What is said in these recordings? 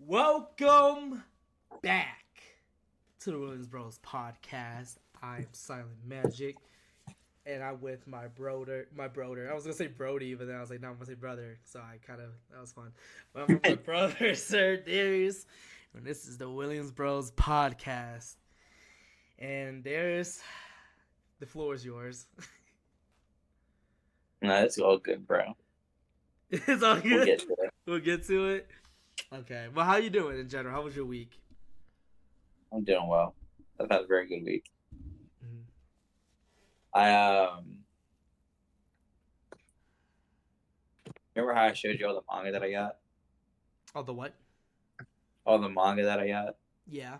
Welcome back to the Williams Bros podcast. I'm Silent Magic, and I'm with my brother. I was gonna say Brody, but then I was like, no, I'm gonna say brother. So that was fun. But I'm with my brother, Sir Darius, and this is the Williams Bros podcast. And the floor is yours. No, it's all good, bro. It's all good. We'll get to it. We'll get to it. Okay. Well, how you doing in general? How was your week? I'm doing well. I've had a very good week. Mm-hmm. I remember how I showed you all the manga that I got? Oh, the what? All the manga that I got. Yeah.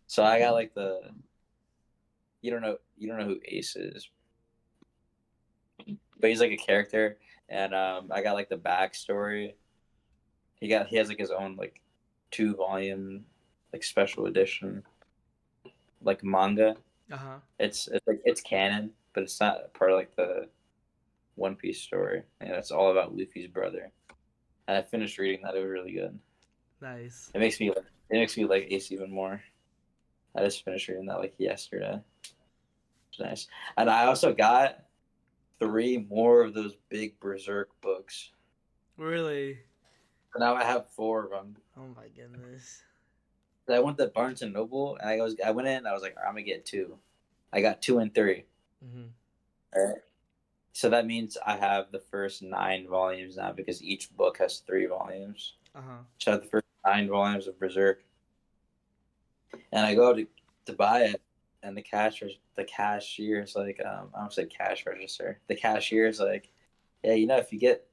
So I got like you don't know who Ace is. But he's like a character, and I got like the backstory. He has like his own like 2-volume like special edition like manga. Uh-huh. It's like it's canon, but it's not part of like the One Piece story. And it's all about Luffy's brother. And I finished reading that. It was really good. Nice. It makes me like Ace even more. I just finished reading that like yesterday. It's nice. And I also got 3 more of those big Berserk books. Really? So now I have 4 of them. Oh my goodness. I went to Barnes and Noble, and I went in, and I was like, I'm gonna get 2. I got 2 and 3. Mm-hmm. All right. So that means I have the first 9 volumes now because each book has 3 volumes. Uh-huh. So I have the first 9 volumes of Berserk, and I go to buy it, and the cashier is like, I don't say cash register. The cashier is like, yeah, if you get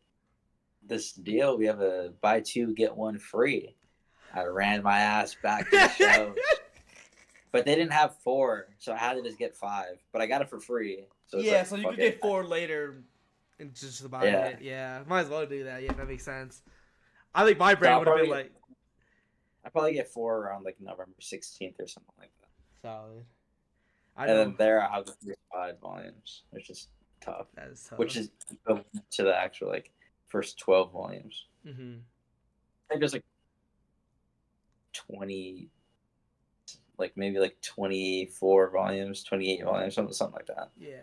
this deal, we have a buy 2 get 1 free. I ran my ass back to the shelves. But they didn't have 4, so I had to just get 5. But I got it for free. So yeah, like, so you could get 4 later and just buy it. Yeah, might as well do that. Yeah, that makes sense. I think my brain would have been like... I probably get 4 around like November 16th or something like that. Solid. And then there I have the first 5 volumes, which is tough. That is tough. Which is equivalent to the actual like first 12 volumes. Mm-hmm. I think there's like 20, like maybe like 24 volumes, 28 volumes, something like that. Yeah.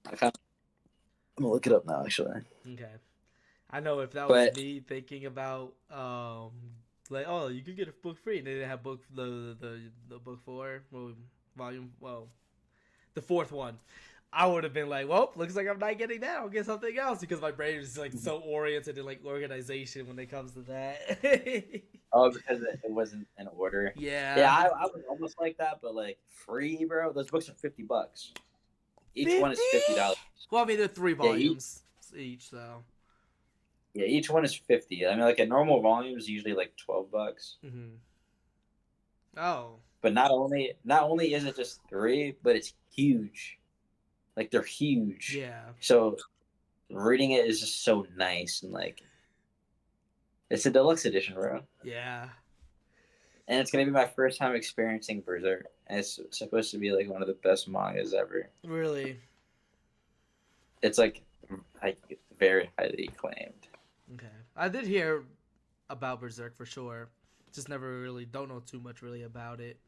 I'm gonna look it up now, actually. Okay. I know if that was me thinking about like, oh, you could get a book free, and they didn't have the book 4 volume, the 4th one, I would have been like, well, looks like I'm not getting that. I'll get something else, because my brain is like so oriented in like organization when it comes to that. Oh, because it wasn't in order. Yeah. Yeah, I was almost like that, but like free, bro. Those books are $50. Each 50? One is $50. Well, I mean, they're 3 volumes each, so. Yeah, each one is 50. I mean, like a normal volume is usually like $12. Mm-hmm. Oh. But not only is it just 3, but it's huge. Like they're huge. Yeah. So reading it is just so nice, and like it's a deluxe edition, bro. Yeah. And it's gonna be my first time experiencing Berserk, and it's supposed to be like one of the best mangas ever. Really? It's like very highly acclaimed. Okay, I did hear about Berserk for sure. Just never really don't know too much really about it.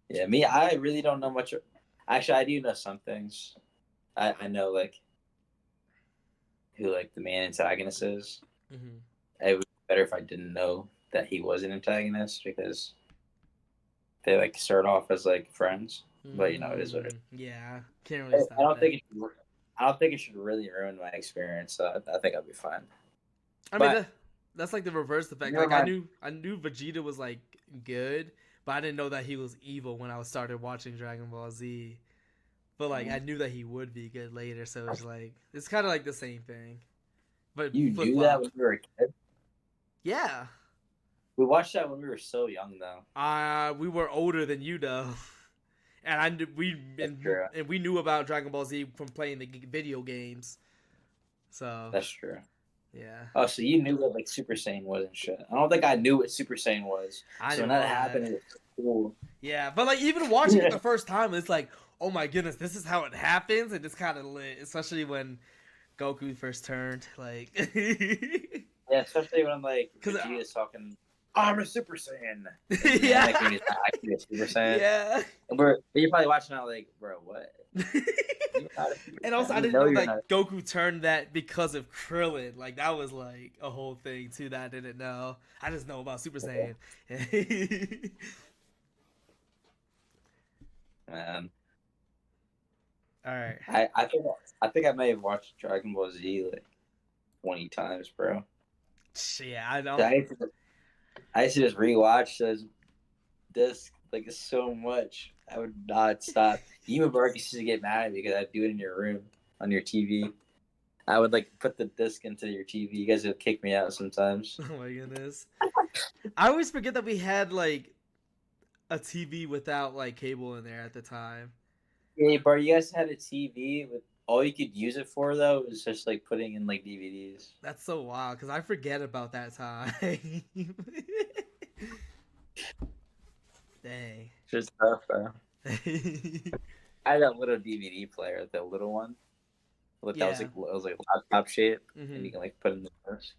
Yeah, I really don't know much. Actually, I do know some things. I know like who like the main antagonist is. Mm-hmm. It would be better if I didn't know that he was an antagonist, because they like start off as like friends. Mm-hmm. But it is what it is. Yeah, can't really stop I don't think it should really ruin my experience. So I think I'll be fine. I mean, that's like the reverse effect. Like I knew Vegeta was like good, but I didn't know that he was evil when I started watching Dragon Ball Z. But like I knew that he would be good later, so it's like it's kind of like the same thing. But you knew that when you were a kid? Yeah. We watched that when we were so young, though. We were older than you, though. And we knew about Dragon Ball Z from playing the video games. So that's true. Yeah. Oh, so you knew what like Super Saiyan was and shit. I don't think I knew what Super Saiyan was. So when that happened, it was cool. Yeah, but like even watching it the first time, it's like, oh my goodness, this is how it happens, and it's kind of lit, especially when Goku first turned. Like, Yeah, especially when like Cause Vegeta's talking, I'm a Super Saiyan. And yeah, like when he's not actually a Super Saiyan. yeah. And you're probably watching out like, bro, what? You're not a Super And also, Saiyan. I You didn't know know you're not. that Goku turned that because of Krillin. Like that was like a whole thing too that I didn't know. I just know about Super Saiyan. Man, All right. I think I may have watched Dragon Ball Z like 20 times, bro. Yeah, I know. I used to, I used to just rewatch those discs like so much. I would not stop. You and Mark used to get mad at me because I'd do it in your room on your TV. I would like put the disc into your TV. You guys would kick me out sometimes. Oh my goodness. I always forget that we had like a TV without like cable in there at the time. Hey, bro, you guys had a TV with all you could use it for though was just like putting in like DVDs. That's so wild because I forget about that time. Dang. Just tough, bro. I had that little DVD player, the little one. Look, that was Yeah. like laptop shape, and Mm-hmm. you can like put in the disc.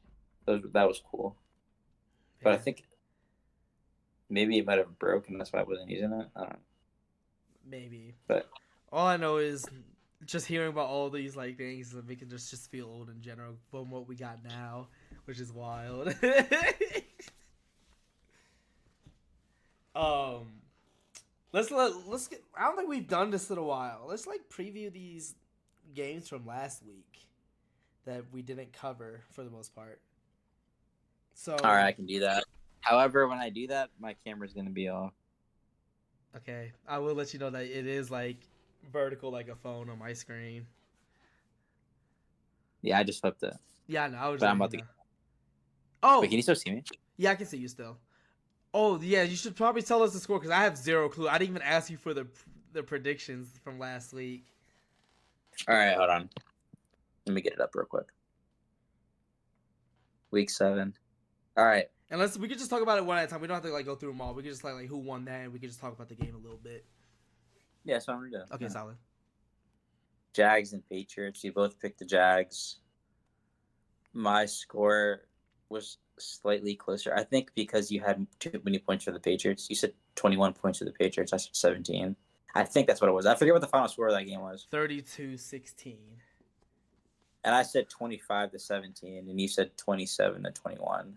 That was cool. But I Yeah. think maybe it might have broken. That's why I wasn't using it. I don't know. Maybe. But All I know is just hearing about all these like things that make it just feel old in general from what we got now, which is wild. um, let's get. I don't think we've done this in a while. Let's like preview these games from last week that we didn't cover for the most part. So all right, I can do that. However, when I do that, my camera's gonna be off. okay, I will let you know that it is like vertical like a phone on my screen. Yeah, I just flipped it. Yeah, I know. I was But just I'm letting about you to. know. Wait, Oh, can you still see me? yeah, I can see you still. Oh, yeah, you should probably tell us the score because I have zero clue. I didn't even ask you for the predictions from last week. All right, hold on. Let me get it up real quick. Week 7. All right. And we could just talk about it one at a time. We don't have to like go through them all. We could just like who won that, and we could just talk about the game a little bit. Yeah, so I'm gonna do. Okay, Yeah. solid. Jags and Patriots. You both picked the Jags. My score was slightly closer. I think because you had too many points for the Patriots. You said 21 points for the Patriots. I said 17. I think that's what it was. I forget what the final score of that game was. 32-16. And I said 25-17, and you said 27-21.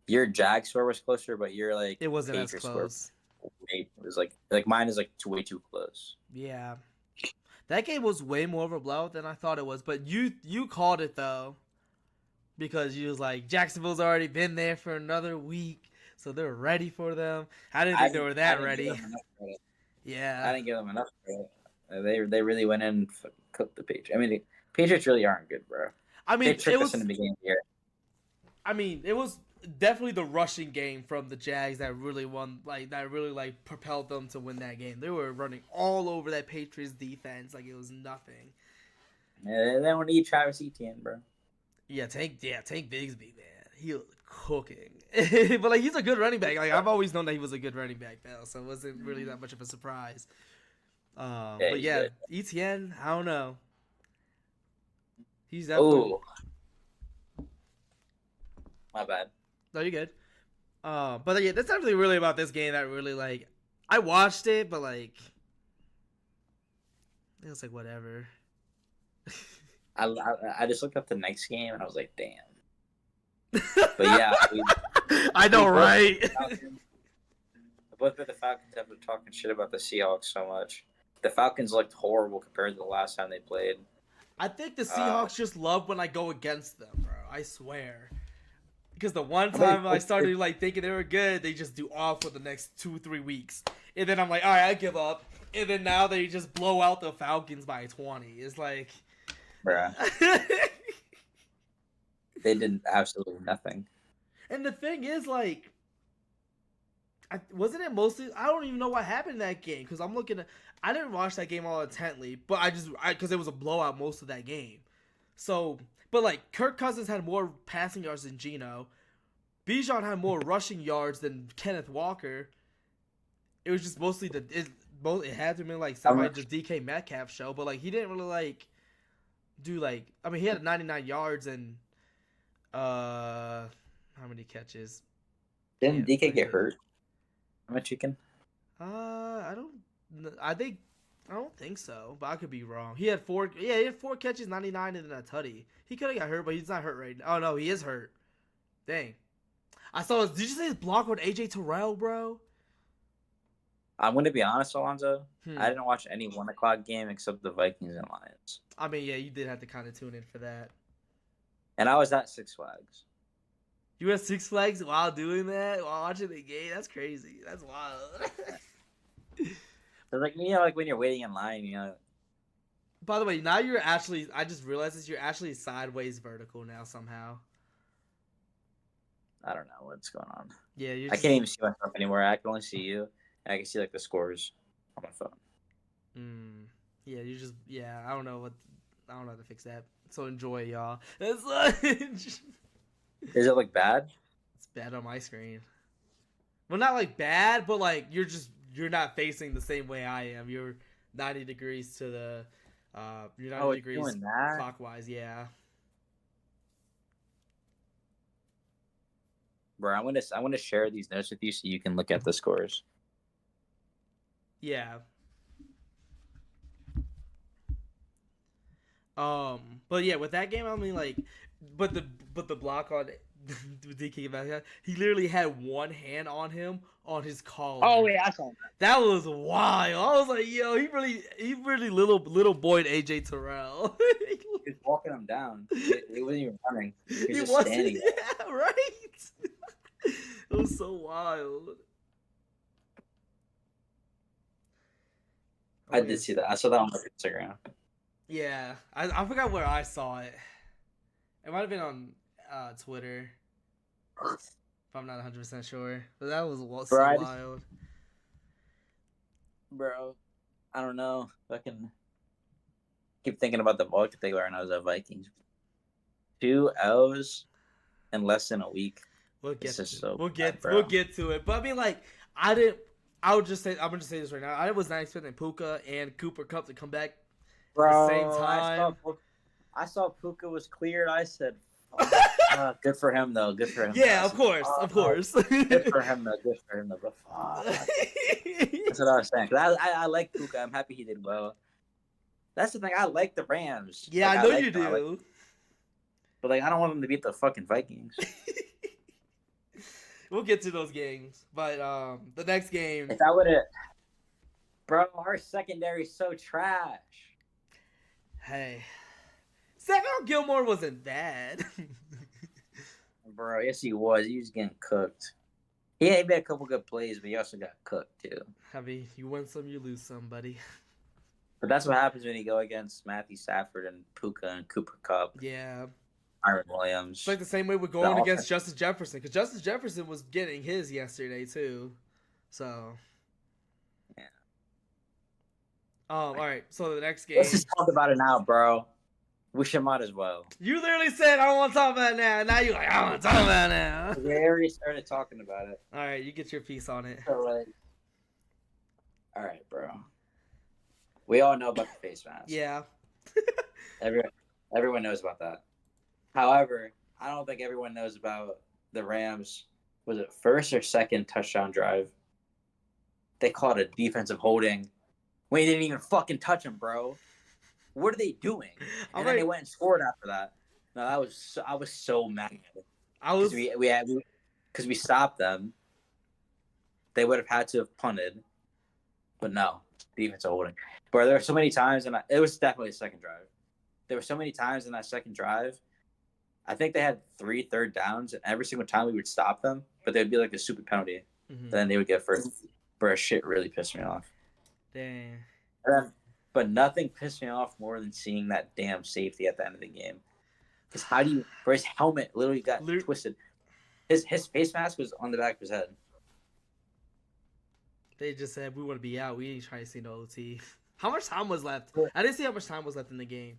Your Jag score was closer, but your like It wasn't as Patriots score close. was like mine is like way too close. Yeah, that game was way more of a blowout than I thought it was. But you called it though, because you was like Jacksonville's already been there for another week, so they're ready for them. I didn't think they were I that didn't give ready. them enough credit. Yeah. I didn't give them enough credit. They really went in and cooked the Patriots. I mean, the Patriots really aren't good, bro. I They mean, tricked us in the beginning of the year. it was definitely the rushing game from the Jags that really won, that really like propelled them to win that game. They were running all over that Patriots defense like it was nothing. They don't need Travis Etienne, bro. Yeah, Tank Bigsby, man, he was cooking. But like he's a good running back. Like I've always known that he was a good running back, though, so it wasn't really that much of a surprise. But yeah, Good. Etienne, I don't know. He's definitely. Oh, my bad. No, you're good. But yeah, that's definitely really about this game that really like. I watched it, but like, it was like whatever. I just looked up the next game and I was like, damn. But yeah, I know, right? Both of the Falcons have been talking shit about the Seahawks so much. The Falcons looked horrible compared to the last time they played. I think the Seahawks just love when I go against them, bro. I swear. Because the one time I started like thinking they were good, they just do off for the next 2-3 weeks, and then I'm like, all right, I give up. And then now they just blow out the Falcons by 20. It's like, Bruh. They did absolutely nothing. And the thing is, like, wasn't it mostly? I don't even know what happened in that game because I'm looking at. I didn't watch that game all intently, but because it was a blowout most of that game. So, but like Kirk Cousins had more passing yards than Geno. Bijan had more rushing yards than Kenneth Walker. It was just mostly it had to be like somebody just DK Metcalf show, but like he didn't really like do like. I mean, he had 99 yards and How many catches? Didn't Can't DK find get it. hurt? I'm a chicken. I don't. I think. I don't think so, but I could be wrong. He had four. Yeah, he had 4 catches, 99, and then a tutty. He could have got hurt, but he's not hurt right now. Oh no, he is hurt. Dang. I saw. Did you see his block on AJ Terrell, bro? I'm gonna be honest, Alonzo. I Hmm. didn't watch any 1 o'clock game except the Vikings and Lions, I mean, yeah, you did have to kind of tune in for that. and I was at Six Flags. You had Six Flags while doing that, while watching the game. That's crazy. That's wild. So like like when you're waiting in line, By the way, now you're actually. I just realized this. You're actually sideways vertical now somehow. I don't know what's going on. Yeah, you're I just. can't even see myself anymore. I can only see you, and I can see like the scores on my phone. Yeah, you just. Yeah, I don't know what. I don't know how to fix that. So enjoy, y'all. It's Is it like bad? bad on my screen. Well, not like bad, but like you're not facing the same way I am. You're 90 degrees to the. You're 90 Oh, it's degrees doing that, clockwise. Yeah. bro. I'm gonna share these notes with you so you can look at the scores. Yeah. But yeah, with that game, I mean, like, but the block on DK Metcalf, he literally had one hand on him on his collar. Oh yeah, I saw that. That was wild. I was like, yo, he really little boyed AJ Terrell. He was walking him down. He wasn't even running. He was He just wasn't. standing there. Yeah, right. It was so wild. I did see that. I saw that on Instagram. Yeah, I forgot where I saw it. It might have been on Twitter, if I'm not 100% sure. But that was so wild. Bro, I don't know. I can keep thinking about the Vulcan thing when I was at Vikings. 2 L's in less than a week. We'll It's get just to so we'll bad, get bro. we'll get to it. But I mean, like, I didn't. I would just say I'm gonna just say this right now. I was not expecting Puka and Cooper Cup to come back at the same Bro, time. I saw Puka was cleared. I said, good for him though. Good for him. Yeah, of course, of course. Good for him though. Good for him though. But that's what I was saying. 'Cause I like Puka. I'm happy he did well. That's the thing. I like the Rams. Yeah, Like, I know like you them. do. But like, I don't want them to beat the fucking Vikings. We'll get to those games, but the next game. If I would have, bro, our secondary is so trash. Hey, Stephon Gilmore wasn't bad. Bro, yes he was. He was getting cooked. He made a couple good plays, but he also got cooked too. I mean, you win some, you lose some, buddy. But that's what happens when you go against Matthew Stafford and Puka and Cooper Kupp, Yeah. Iron Williams. It's like the same way we're going against Justice Jefferson, because Justice Jefferson was getting his yesterday too. So. Yeah. All right. So the next game. Let's just talk about it now, bro. We should might as well. You literally said I don't want to talk about it now. Now you're like I don't want to talk about it now. We already started talking about it. All right, you get your piece on it. So like, all right, bro. We all know about the face mask. Yeah. Everyone knows about that. However, I don't think everyone knows about the Rams. Was it first or second touchdown drive? They called a defensive holding. We didn't even fucking touch him, bro. What are they doing? And then they went and scored after that. No, I was so mad. Because we stopped them. They would have had to have punted, but no, defensive holding. But there were so many times, and it was definitely a second drive. There were so many times in that second drive. I think they had 3 third downs, and every single time we would stop them, but they'd be like a stupid penalty. Mm-hmm. Then they would get first. Bro, shit really pissed me off. Dang. But nothing pissed me off more than seeing that damn safety at the end of the game. Because for his helmet literally got twisted. His face mask was on the back of his head. They just said, we want to be out. We ain't trying to see no OT. How much time was left? I didn't see how much time was left in the game.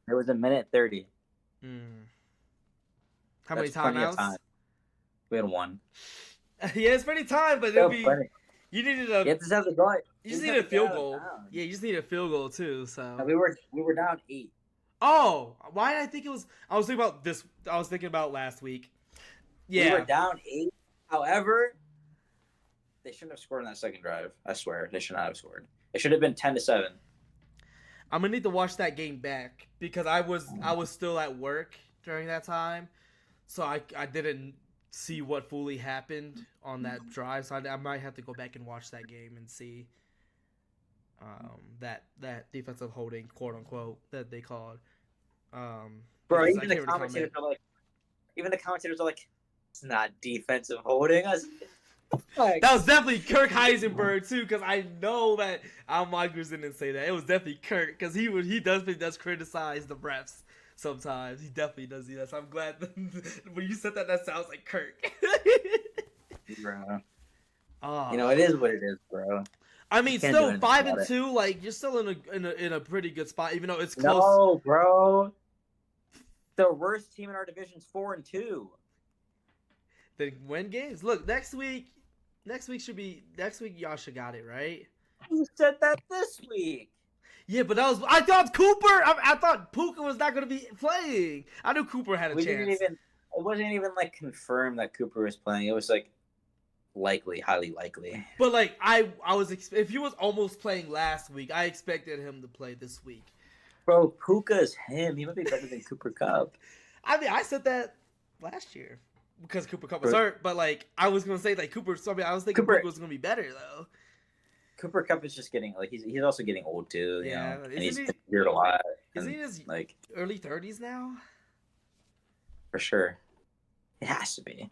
There was 1:30. How many timeouts? Time. We had 1. Yeah, it's pretty time, but it'll be... You needed a... You just have to go. You just needed a field goal. Yeah, you just needed a field goal, too, so... No, we were down 8. Oh, why did I think it was? I was thinking about this. I was thinking about last week. We were Yeah, down 8. However, they shouldn't have scored on that second drive. I swear, they should not have scored. It should have been 10-7. I'm gonna need to watch that game back because I was still at work during that time, so I didn't see what fully happened on that drive. So I might have to go back and watch that game and see that defensive holding, quote unquote, that they called. Bro, Because I can't really comment. even the commentators are like, it's not defensive holding us. Like, That was definitely Kirk Heisenberg too, because I know that Al Michaels didn't say that. It was definitely Kirk, because he does criticize the refs sometimes. He definitely does do that. So I'm glad that when you said that, that sounds like Kirk. bro. Oh. You know, it is what it is, bro. I mean, Can't do still anything 5-2. Like you're still in a pretty good spot, even though it's close. No, bro. The worst team in our division is 4-2. Then win games. Look, next week y'all should got it right. Who said that this week? Yeah, but I thought Cooper. I thought Puka was not going to be playing. I knew Cooper had a We chance. didn't even. It wasn't even like confirmed that Cooper was playing. It was like likely, highly likely. But like I was if he was almost playing last week, I expected him to play this week. Bro, Puka is him. He might be better than Cooper Kupp. I mean, I said that last year because Cooper Cup was hurt. But like I was going to say like Cooper. So I was thinking Puka was going to be better though. Cooper Kupp is just getting like he's also getting old too. You know? And he's injured a lot. Isn't he in his like early 30s now? For sure, it has to be.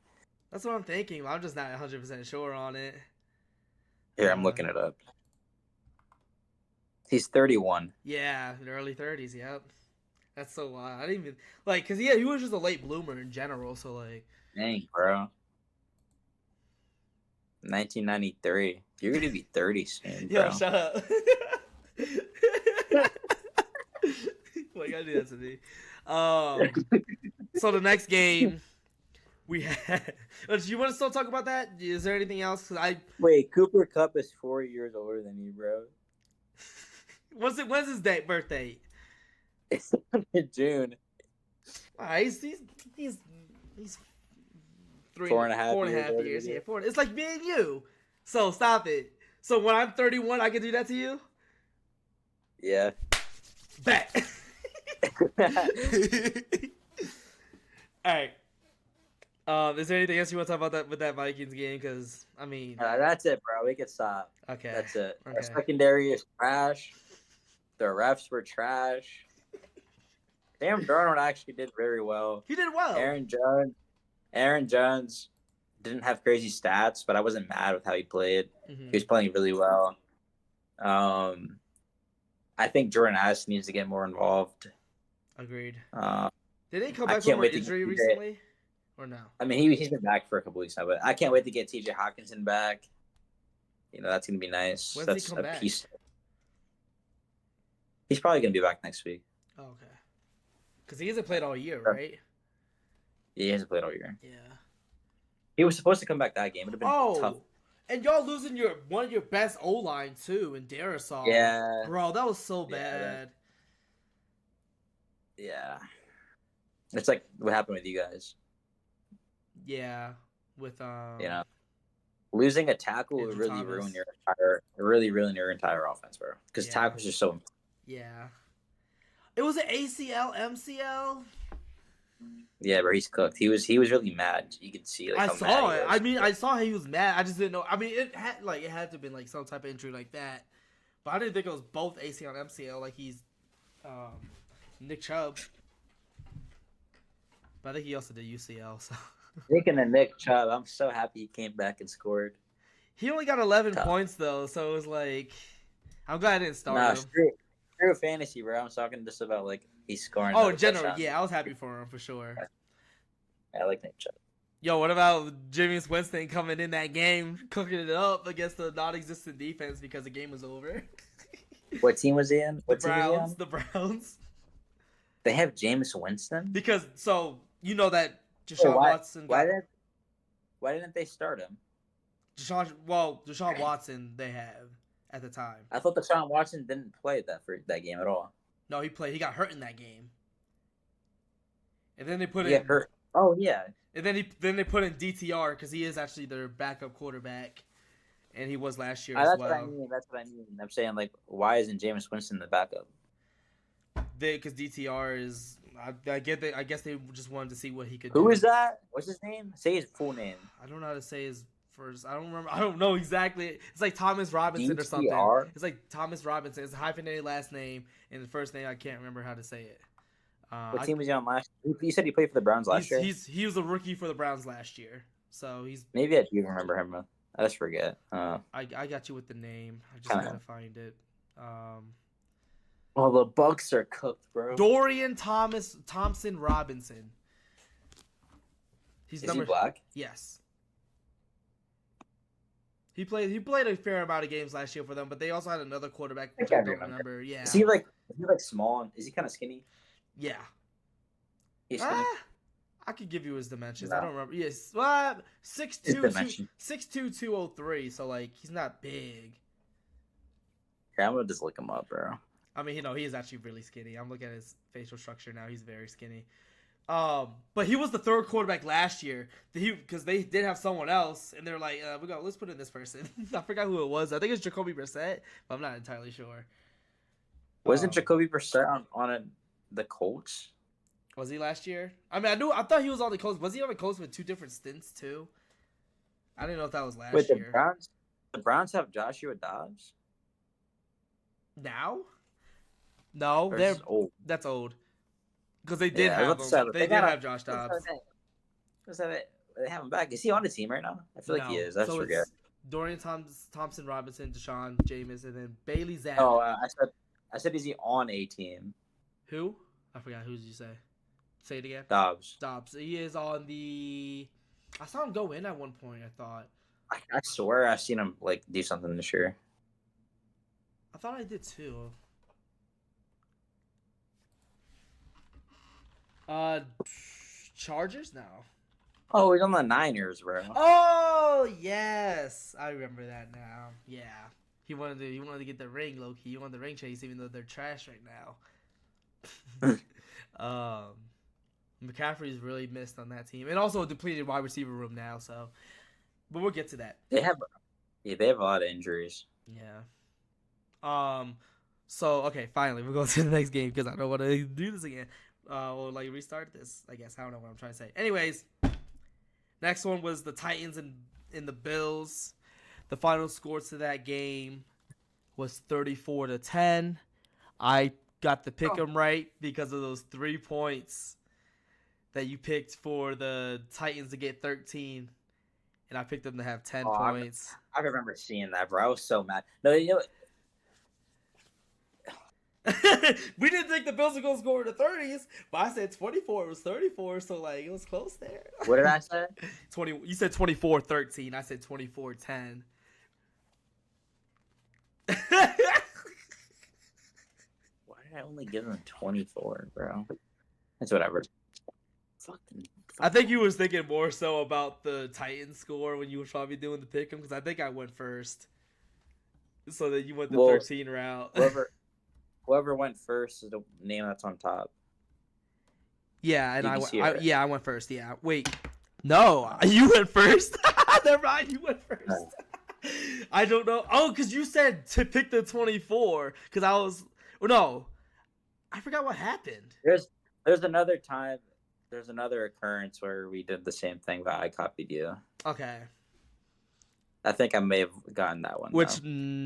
That's what I'm thinking. I'm just not 100% sure on it. Here, I'm looking it up. He's 31. Yeah, in the early 30s. Yep. That's so wild. I didn't even like because he was just a late bloomer in general. So like, dang, bro. 1993. You're gonna be 30 soon, bro. Yo, shut up. Why you gotta do that to me? So the next game we had. Do you want to still talk about that? Is there anything else? Wait, Cooper Kupp is 4 years older than you, bro. When's his birthday? It's in June. He's 4.5 years. Yeah, 4. It's like me and you. So stop it. So when I'm 31, I can do that to you? Yeah. Bet. All right. Is there anything else you want to talk about that with that Vikings game? Because I mean, that's it, bro. We can stop. Okay. That's it. Okay. Our secondary is trash. The refs were trash. Sam Darnold actually did very well. He did well. Aaron Jones didn't have crazy stats, but I wasn't mad with how he played. Mm-hmm. He was playing really well. I think Jordan Addison needs to get more involved. Agreed. Did he come back from an injury recently? Or no? I mean, he's been back for a couple weeks now, but I can't wait to get TJ Hawkinson back. You know, that's going to be nice. When's he come back? Piece. He's probably going to be back next week. Oh, okay. Because he hasn't played all year, right? Yeah, he hasn't played all year. Yeah. He was supposed to come back that game. It would have been tough. And y'all losing one of your best O-line, too, in Darisaw. Yeah. Bro, that was so bad. Yeah. It's like what happened with you guys. Yeah. With, you know, losing a tackle would really ruin your entire offense, bro. Because tackles are so important. Yeah. It was an ACL, MCL. Yeah, bro, he's cooked. He was really mad. You could see. Like, I saw it. I mean, I saw he was mad. I just didn't know. I mean, it had to have been like some type of injury like that, but I didn't think it was both ACL and MCL. Like he's Nick Chubb, but I think he also did UCL. So speaking of Nick Chubb, I'm so happy he came back and scored. He only got 11 points though, so it was like I'm glad I didn't start him. True fantasy, bro. I'm talking just about like he's scoring. Oh, in general, yeah, I was happy for him for sure. I like Nick Chubb. Yo, what about Jameis Winston coming in that game, cooking it up against the non-existent defense because the game was over? What team was he in? The Browns. They have Jameis Winston? Because, so, you know that Deshaun Watson... Why didn't they start him? Deshaun Watson they have at the time. I thought Deshaun Watson didn't play that game at all. No, he played. He got hurt in that game. And then they put He got in, hurt. Oh yeah. and then they put in DTR because he is actually their backup quarterback, and he was last year as That's what I well. mean. That's what I mean. I'm saying like, why isn't Jameis Winston the backup? Because DTR is, I get that. I guess they just wanted to see what he could do. Who is that? What's his name? Say his full name. I don't know how to say his first. I don't remember. I don't know exactly. It's like Thomas Robinson or something. DTR? It's like Thomas Robinson. It's a hyphenated last name, and the first name I can't remember how to say it. What team was he on last? You said he played for the Browns last year. He was a rookie for the Browns last year, so he's. Maybe I do remember him. I just forget. I got you with the name. I just gotta find it. Well, the Bucks are cooked, bro. Dorian Thompson Robinson. Is he black? Yes. He played a fair amount of games last year for them, but they also had another quarterback which I don't remember. Yeah. Is he like small? Is he kind of skinny? Yeah. He's skinny. I could give you his dimensions. No. I don't remember. Yes. 6'2", 203. So like he's not big. Here, I'm gonna just look him up, bro. I mean, he is actually really skinny. I'm looking at his facial structure now. He's very skinny. But he was the third quarterback last year. Because they did have someone else, and they're like, let's put in this person. I forgot who it was. I think it's Jacoby Brissett, but I'm not entirely sure. Wasn't Jacoby Brissett on the Colts? Was he last year? I mean, I thought he was on the Colts. Was he on the Colts with 2 different stints too? I didn't know if that was last year. The Browns have Joshua Dobbs now. No, that's old. That's old. Because they did have him. They did have Josh Dobbs. They have him back. Is he on the team right now? I feel like he is. I forget. It's Dorian Thompson Robinson, Deshaun Jameis, and then Bailey Zappe. Oh, I said is he on a team? Who? I forgot. Who did you say? Say it again. Dobbs. He is on the. I saw him go in at one point. I thought. I swear I've seen him like do something this year. I thought I did too. Chargers now. Oh, he's on the Niners, bro. Oh yes, I remember that now. Yeah, he wanted to get the ring, low key. He wanted the ring chase, even though they're trash right now. McCaffrey's really missed on that team, and also a depleted wide receiver room now. So, but we'll get to that. They have a lot of injuries. Yeah. So okay, finally we'll go to the next game because I don't want to do this again. We'll restart this. I guess I don't know what I'm trying to say. Anyways, next one was the Titans and the Bills. The final score to that game was 34-10. I got the pick 'em right because of those 3 points that you picked for the Titans to get 13, and I picked them to have 10 points. I remember seeing that, bro. I was so mad. No, you know. We didn't think the Bills were gonna score in the 30s, but I said 24. It was 34, so it was close there. What did I say? 20. You said 24-13. I said 24-10. Why did I only give them 24, bro? That's whatever. I think you was thinking more so about the Titans score when you were probably doing the pick 'em because I think I went first, so that you went the 13 route. Whoever went first is the name that's on top. Yeah, and I went first. Yeah, wait, no, you went first. Never mind, you went first. I don't know. Oh, because you said to pick the 24. Because I was I forgot what happened. There's another time. There's another occurrence where we did the same thing, but I copied you. Okay. I think I may have gotten that one.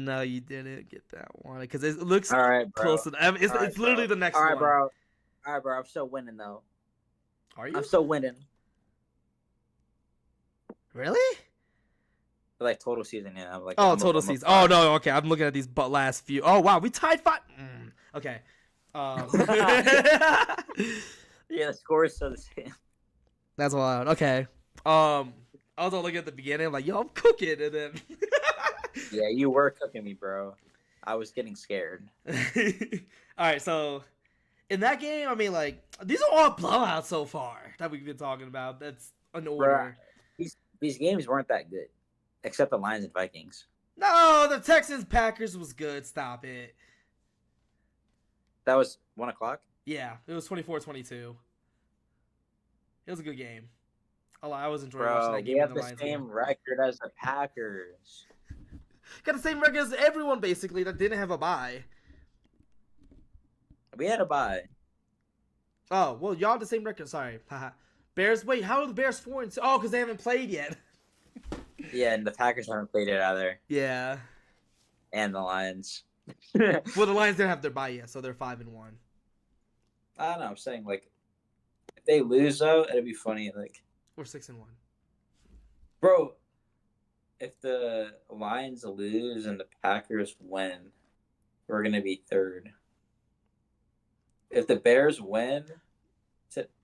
No, you didn't get that one because it looks all right, bro. Close enough. It's literally the next one. All right, bro. I'm still winning though. Are you? I'm still winning. Really? Like total season, yeah. Total season. Oh no, okay. I'm looking at these last few. Oh wow, we tied 5. Okay. Yeah, the score is still the same. That's wild. Okay. I was looking at the beginning, like, yo, I'm cooking, and then. Yeah, you were cooking me, bro. I was getting scared. All right, so in that game, I mean, these are all blowouts so far that we've been talking about. That's an order. Bro, these games weren't that good, except the Lions and Vikings. No, the Texans Packers was good. Stop it. That was 1:00. Yeah, it was 24-22. It was a good game. I was enjoying watching Bro, that we game when have the the Lions same game. record as the Packers. Got the same record as everyone basically that didn't have a bye. We had a bye. Oh well, y'all the same record. Sorry, Bears. Wait, how are the Bears 4-2? Oh, because they haven't played yet. Yeah, and the Packers haven't played it either. Yeah. And the Lions. Well, the Lions didn't have their bye yet, so they're 5-1. I don't know. I'm saying, like, if they lose, though, it'd be funny. Like, We're 6-1. bro, if the Lions lose and the Packers win, we're going to be third. If the Bears win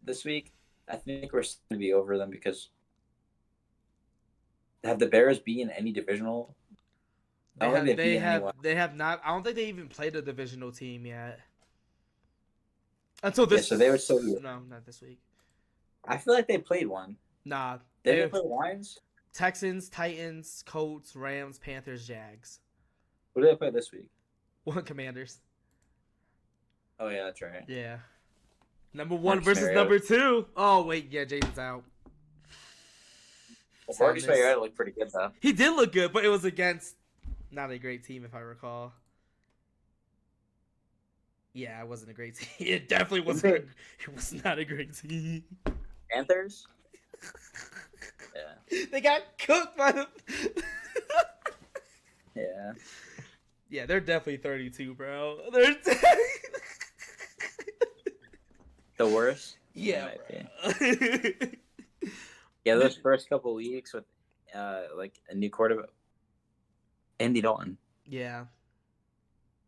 this week, I think we're going to be over them because have the Bears beaten any divisional? They have not. I don't think they even played a divisional team yet. Until this. Yeah, so they would still be. No, not this week. I feel like they played one. Nah. They didn't play Lions? Texans, Titans, Colts, Rams, Panthers, Jags. Who did they play this week? Commanders. Oh, yeah, that's right. Yeah. Number 1 versus number 2. Oh, wait. Yeah, Jason's out. Well, Marcus Mariota looked pretty good, though. He did look good, but it was against not a great team, if I recall. Yeah, it wasn't a great team. It definitely wasn't. It was not a great team. Panthers? Yeah. They got cooked by them. Yeah. Yeah, they're definitely 32, bro. The worst? Yeah. Yeah, those first couple weeks with like a new quarterback. Andy Dalton. Yeah.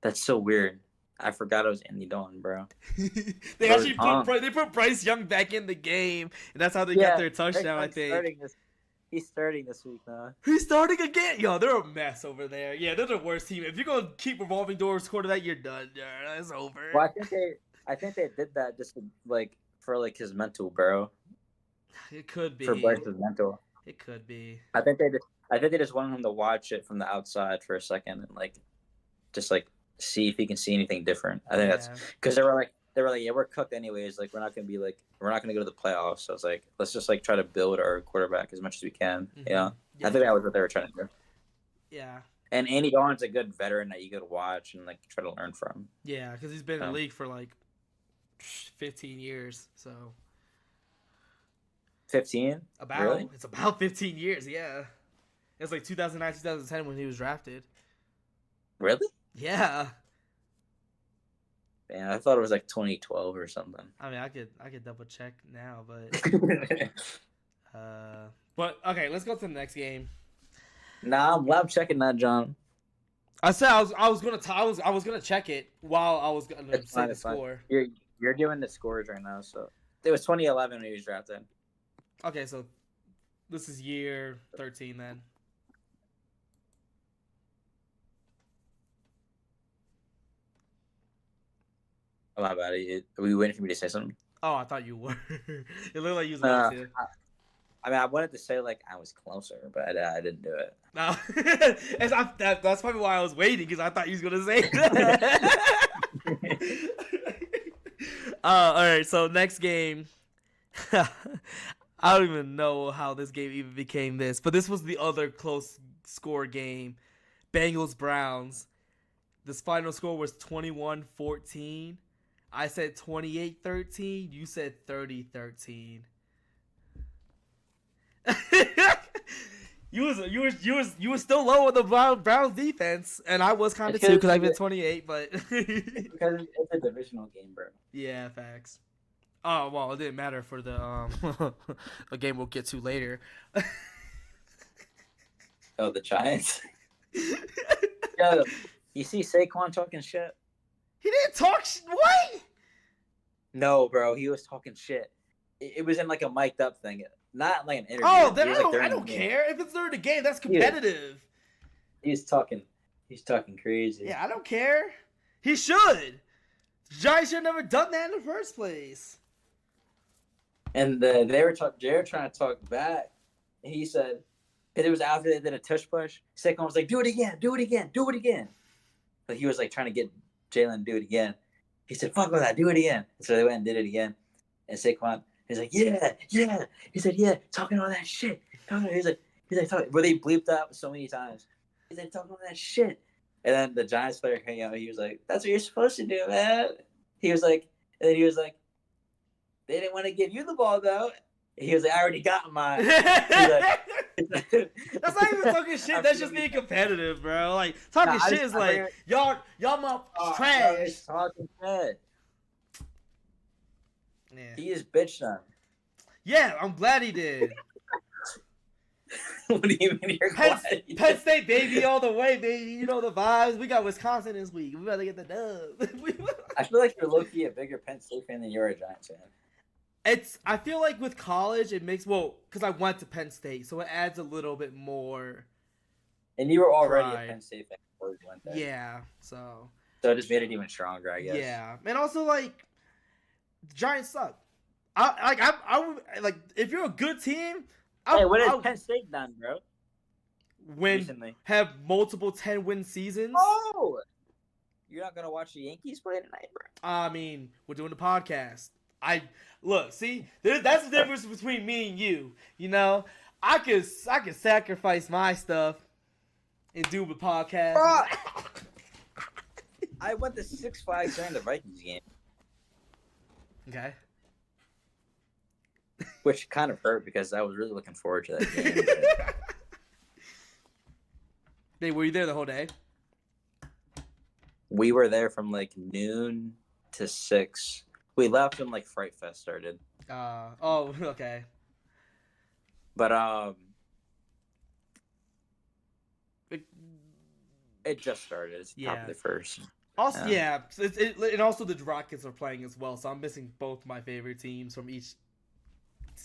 That's so weird. I forgot it was Andy Dalton, bro. They actually put Bryce Young back in the game, and that's how they got their touchdown, I think. He's starting this week now. He's starting again. Yo, they're a mess over there. Yeah, they're the worst team. If you're gonna keep revolving doors quarterback, you're done. That's over. Well, I think they did that just for his mental, bro. It could be. For Bryce's mental. It could be. I think they just wanted him to watch it from the outside for a second and just see if he can see anything different. I think that's because they were like, yeah, we're cooked anyways. Like we're not gonna go to the playoffs. So it's like, let's just try to build our quarterback as much as we can. Mm-hmm. You know, yeah. I think that was what they were trying to do. Yeah. And Andy Dalton's a good veteran that you could watch and try to learn from. Yeah, because he's been in the league for 15 years. So 15? Really? It's about 15 years. Yeah, it's 2009, 2010 when he was drafted. Really? Yeah. Man, I thought it was 2012 or something. I mean, I could double check now, but okay, let's go to the next game. Nah, I'm checking that, John. I said I was gonna check it while I was gonna say the score. You're doing the scores right now, so it was 2011 when he was drafted. Okay, so this is year 13 then. Oh, my bad. Are we waiting for me to say something? Oh, I thought you were. It looked like you was about to. I mean, I wanted to say I was closer, but I didn't do it. No, that's probably why I was waiting because I thought you was gonna say that. All right, so next game. I don't even know how this game even became this, but this was the other close score game. Bengals Browns. This final score was 21-14. I said 28-13. You said 30-13. You was still low on the Browns defense, and I was kind of too because I been 28, but because it's a divisional game, bro. Yeah, facts. Oh well, it didn't matter for the a game we'll get to later. Oh, the Giants. Yo, you see Saquon talking shit? He didn't talk what? No, bro, he was talking shit. It was in a mic'd up thing, not an interview. Oh, then I don't care if it's during the game. That's competitive. He's talking crazy. Yeah, I don't care. He should. Giants should have never done that in the first place. And they were trying to talk back. And he said, because it was after they did a tush push. Saquon was like, do it again, do it again, do it again. But he was trying to get Jalen to do it again. He said, fuck with that, do it again. And so they went and did it again. And Saquon, He's like, yeah, yeah. He said, yeah, talking all that shit. He's like, talking. Where they bleeped out so many times. He's like, talking all that shit. And then the Giants player came out. He was like, that's what you're supposed to do, man. He was like, and then he was like, they didn't want to give you the ball though. He was like, I already got mine. That's not even talking shit. That's just being competitive, bro. Like talking shit is like y'all motherfuckers trash. Talking shit. Yeah. He is bitch now. Yeah, I'm glad he did. What do you mean you're glad? Penn State baby all the way, baby. You know the vibes. We got Wisconsin this week. We better get the dub. I feel like you're low-key a bigger Penn State fan than you're a Giants fan. I feel like with college it makes because I went to Penn State, so it adds a little bit more. And you were already pride. A Penn State fan before you went there. Yeah, so it just made it even stronger, I guess. Yeah, and also like the Giants suck. I like if you're a good team. What has Penn State done, bro? Recently. Have multiple 10-win seasons. Oh, you're not gonna watch the Yankees play tonight, bro? I mean, we're doing the podcast. See, that's the difference between me and you. You know, I could sacrifice my stuff and do the podcast. I went to Six Flags during the Vikings game. Okay. Which kind of hurt because I was really looking forward to that game. Hey, were you there the whole day? We were there from like noon to 6. We left when like Fright Fest started. Okay. But it just started. It's probably the first. Also, yeah. And also the Rockets are playing as well, so I'm missing both my favorite teams from each.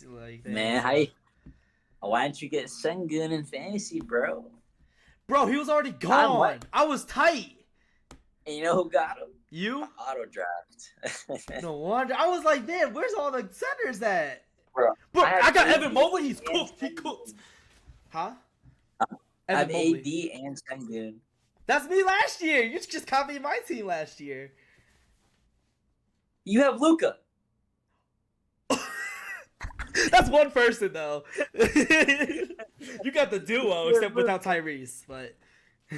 Like, man, why didn't you get Sengun in fantasy, bro? Bro, he was already gone. I was tight. And you know who got him? You? Auto draft. No wonder. I was like, man, where's all the centers at? Bro, I got Evan Mobley. He's cooked. He cooked. Huh? I have AD and Sengun. That's me last year. You just copied my team last year. You have Luka. That's one person though. You got the duo, except without Tyrese. But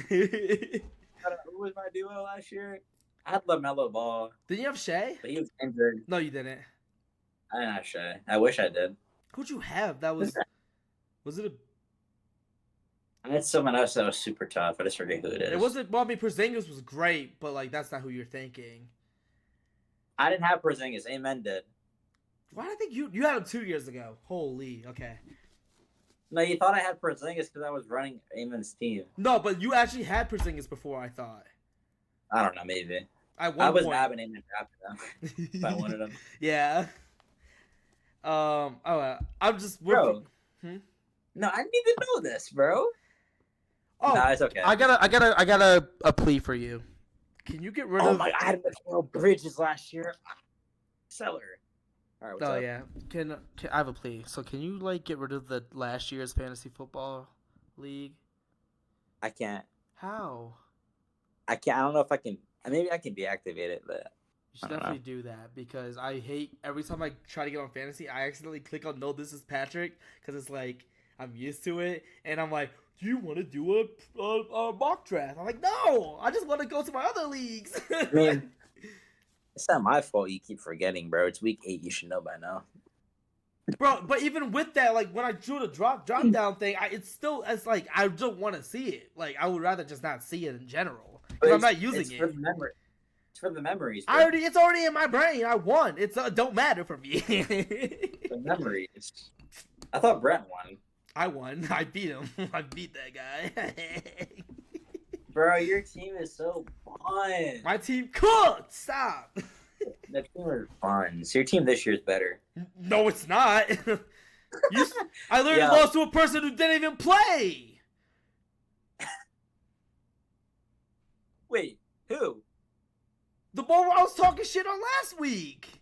who was my duo last year? I had LaMelo Ball. Didn't you have Shea? But he was injured. No, you didn't. I didn't have Shea. I wish I did. Who'd you have? That was it a? I had someone else that was super tough. I just forget who it is. It wasn't. Well, I mean, Porzingis was great, but like that's not who you're thinking. I didn't have Porzingis. Amen did. Why did I think you had him 2 years ago? Holy, okay. No, you thought I had Porzingis because I was running Amen's team. No, but you actually had Porzingis before, I thought. I don't know, maybe. I was nabbing Amen after them if I wanted him. Yeah. I'm just... Bro. No, I need to know this, bro. Oh, no, it's okay. I got a plea for you. Can you get rid of... Oh my God, I had Mikal Bridges last year. Seller. All right, what's up? Yeah. Can I have a plea? So can you like get rid of the last year's fantasy football league? I can't. How? I can't. I don't know if I can. Maybe I can deactivate it, but you should definitely do that because I hate every time I try to get on fantasy, I accidentally click on "No, this is Patrick" because it's like I'm used to it, and I'm like, "Do you want to do a mock draft?" I'm like, "No, I just want to go to my other leagues." I mean, it's not my fault you keep forgetting, bro. It's week 8. You should know by now. Bro, but even with that, like when I drew the drop down thing, it's like I don't want to see it. Like I would rather just not see it in general because I'm not using it. For the memory. It's for the memories. Bro. It's already in my brain. I won. It's don't matter for me. The memories. I thought Brent won. I won. I beat him. I beat that guy. Bro, your team is so fun. My team cooked. Stop. That team is fun. So your team this year is better. No, it's not. I literally lost to a person who didn't even play. Wait, who? The ball I was talking shit on last week.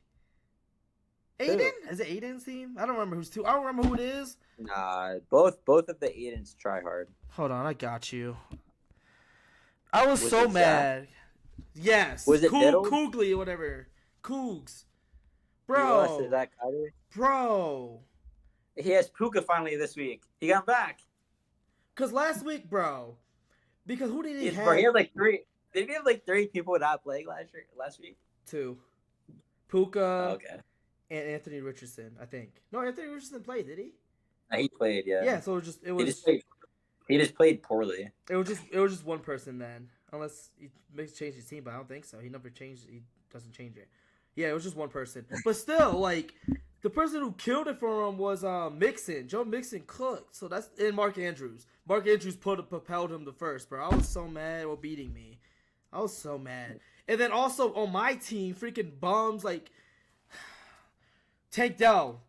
Aiden? Is it Aiden's team? I don't remember who's two. I don't remember who it is. Nah, both of the Aidens try hard. Hold on, I got you. I was so mad. Yes. Was it Coogly or whatever. Cougs. He lost to Bro. Zach Carter. Bro. He has Puka finally this week. He got back. Because last week, bro. Because who did he Bro, he have? had like 3. Did he have like 3 people not playing last week? Two. Puka Okay. and Anthony Richardson, I think. No, Anthony Richardson played, did he? He played, yeah. Yeah, so He just played poorly. it was just one person then. Unless he makes change his team, but I don't think so. He never changed. He doesn't change it. Yeah, it was just one person. But still, like the person who killed it for him was Mixon. Joe Mixon cooked. So that's and Mark Andrews. Mark Andrews propelled him the first, bro. I was so mad while beating me. I was so mad. And then also on my team, freaking bums like Tank Dell.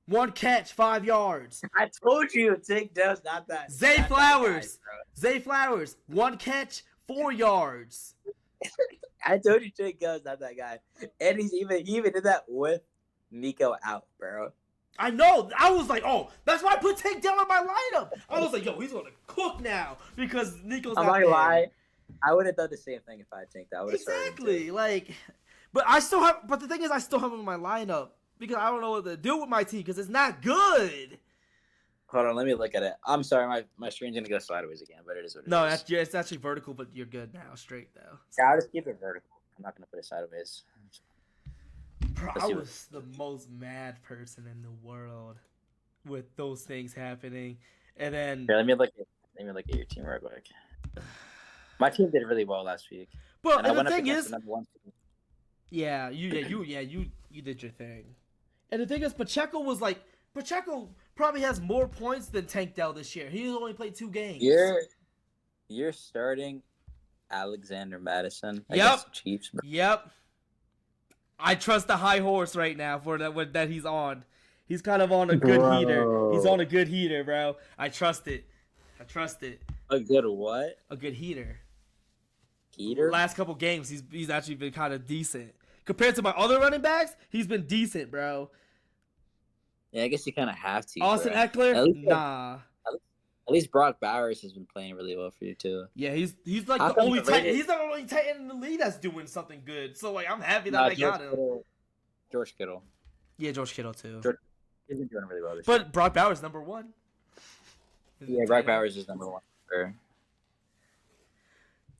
1 catch, 5 yards. I told you, Tank Dell's not that. Zay not Flowers. That Zay Flowers. 1 catch, 4 yards. I told you, Tank Dell's not that guy. And he even did that with Nico out, bro. I know. I was like, oh, that's why I put Tank Dell in my lineup. I was like, yo, he's going to cook now because Nico's I'm not not there. gonna lie. I would have done the same thing if I had Tank Dell. Exactly. Like, but the thing is, I still have him in my lineup because I don't know what to do with my team because it's not good. Hold on, let me look at it. I'm sorry, my screen's gonna go sideways again, but it is what it No, is. it's actually vertical, but you're good now, straight though. Yeah, I'll just keep it vertical. I'm not gonna put it sideways. Bro, Let's I see was the most mad person in the world with those things happening, and then. Here, let me look at your team real quick. My team did really well last week. But I the went up thing against is, the number 1 team. you did your thing, and the thing is, Pacheco probably has more points than Tank Dell this year. He's only played 2 games. You're starting Alexander Madison Yep. against the Chiefs. Bro. Yep. I trust the high horse right now for that he's on. He's kind of on a good heater. He's on a good heater, bro. I trust it. A good what? A good heater. Heater? Last couple games, he's actually been kind of decent compared to my other running backs. He's been decent, bro. Yeah, I guess you kind of have to. Austin bro. Eckler, nah. At least Brock Bowers has been playing really well for you too. Yeah, he's like How the come only the tight. Raiders- He's the only tight end in the league that's doing something good. So like, I'm happy that I got him. George Kittle. Yeah, George Kittle too. He's been doing really well this year. But Brock Bowers number 1. Yeah, Brock Bowers is number 1. Sure.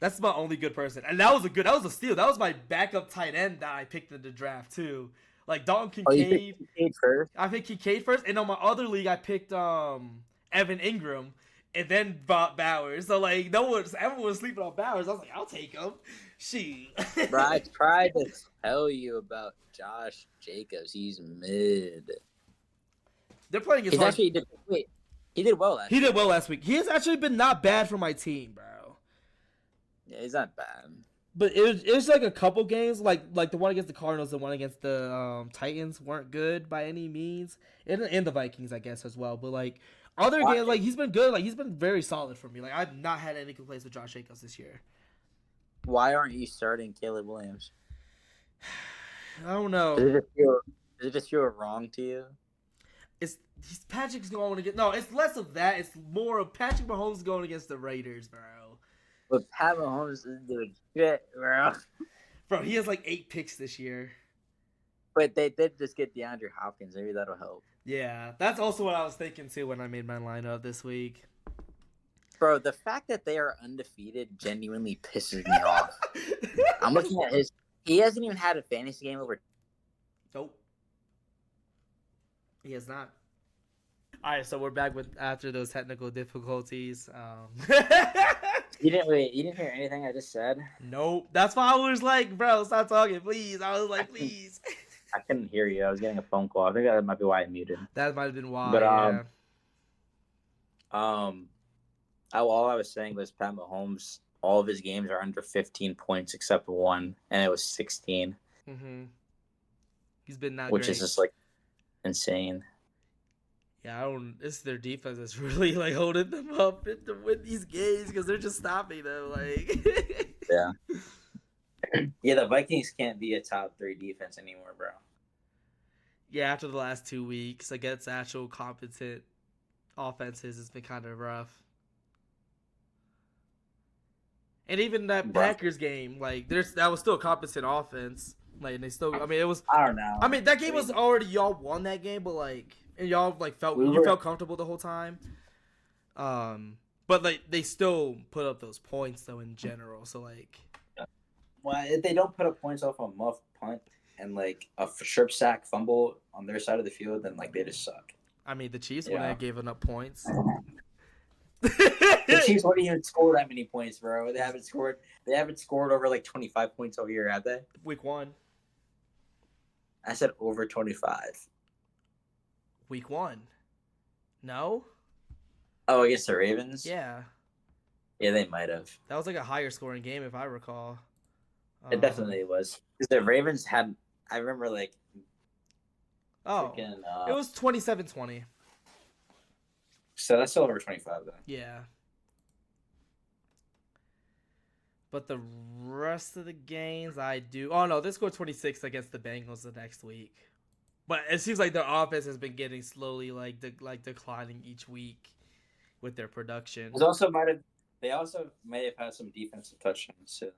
That's my only good person, and that was a steal. That was my backup tight end that I picked in the draft too. Like Dalton Oh, you Kincaid. picked Kincaid first? I picked Kincaid first, and on my other league I picked Evan Ingram, and then Bowers. So like everyone was sleeping on Bowers. I was like, I'll take him. Shoot. Bro, I tried to tell you about Josh Jacobs. He's mid. They're playing his He's hard. actually he did well last He did well last week. He has actually been not bad for my team, bro. Yeah, he's not bad. But it was like a couple games, like the one against the Cardinals, the one against the Titans weren't good by any means, and the Vikings, I guess, as well. But like other games, like he's been good. Like he's been very solid for me. Like I've not had any complaints with Josh Jacobs this year. Why aren't you starting Caleb Williams? I don't know. Does it just feel wrong to you? Patrick's going to get it's less of that. It's more of Patrick Mahomes going against the Raiders, bro. But Pat Mahomes is doing shit, bro. Bro, he has like 8 picks this year. But they did just get DeAndre Hopkins. Maybe that'll help. Yeah, that's also what I was thinking too when I made my lineup this week. Bro, the fact that they are undefeated genuinely pisses me off. I'm looking at he hasn't even had a fantasy game over. Nope. He has not. All right, so we're back with after those technical difficulties. You didn't hear anything I just said? Nope. That's why I was like, bro, stop talking, please. I was like, please. I couldn't hear you. I was getting a phone call. I think that might be why I muted. That might have been why. But yeah. All I was saying was Pat Mahomes. All of his games are under 15 points except one, and it was 16. Mm-hmm. He's been not which great. is just like insane. Yeah, it's their defense that's really like holding them up to win these games because they're just stopping them. Like, yeah, yeah. The Vikings can't be a top 3 defense anymore, bro. Yeah, after the last 2 weeks against actual competent offenses, it's been kind of rough. And even that Packers game, like that was still a competent offense Like, and they still. I mean, it was. I don't know. I mean, that game was already y'all won that game, but like, and y'all like felt comfortable the whole time. But like they still put up those points though in general. So like, well, if they don't put up points off a muff punt and like a strip sack fumble on their side of the field, then like they just suck. I mean, the Chiefs wouldn't have given up points. The Chiefs wouldn't even score that many points, bro. They haven't scored over like 25 points all year, have they? Week 1. I said over 25. Week 1. No? Oh, against the Ravens? Yeah. Yeah, they might have. That was like a higher scoring game if I recall. It definitely was. Because the Ravens had, I remember like. Freaking, it was 27-20. So that's still over 25 though. Yeah. But the rest of the games I do. Oh no, they scored 26 against the Bengals the next week. But it seems like their offense has been getting slowly declining each week with their production. They also may have had some defensive touchdowns too.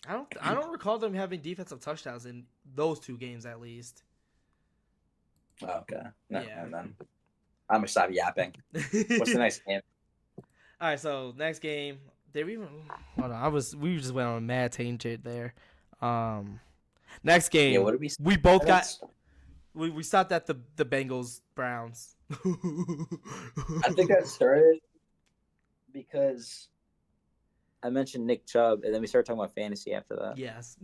I don't recall them having defensive touchdowns in those 2 games at least. Oh, okay. No, yeah. Then I'm gonna stop yapping. What's the next game? All right, so next game. Did we even? Hold on, we just went on a mad tangent there. Next game. Yeah, what did we both got. We stopped at the Bengals Browns. I think that started because I mentioned Nick Chubb, and then we started talking about fantasy after that. Yes.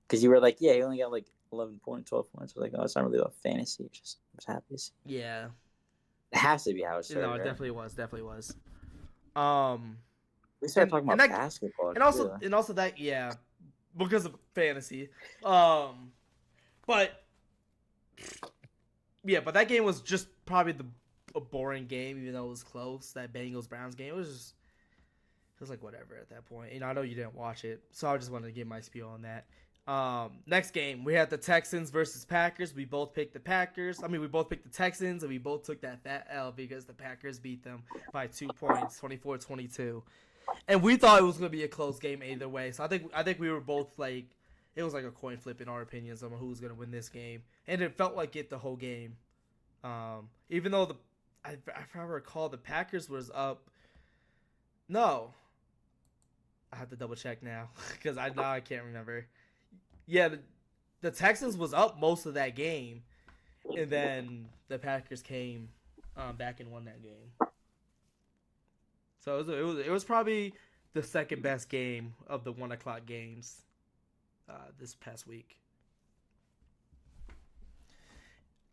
Because you were like, yeah, he only got like 11 points, 12 points. I was like, oh, it's not really about fantasy. It's just I was happy to see. Yeah. It has to be how it started. No, it right? definitely was. We started talking about basketball. And also that, yeah, because of fantasy. But yeah, but that game was just probably a boring game, even though it was close. That Bengals Browns game, it was like whatever at that point. I know you didn't watch it, so I just wanted to give my spiel on that. Next game, we had the Texans versus Packers. We both picked the Packers. I mean, we both picked the Texans, and we both took that fat L because the Packers beat them by 2 points, 24-22. And we thought it was going to be a close game either way. So I think we were both like, it was like a coin flip in our opinions on who was going to win this game. And it felt like it the whole game. Even though if I recall, the Packers was up. No. I have to double check now because I can't remember. Yeah, the Texans was up most of that game, and then the Packers came back and won that game. So it was probably the second best game of the 1:00 games this past week.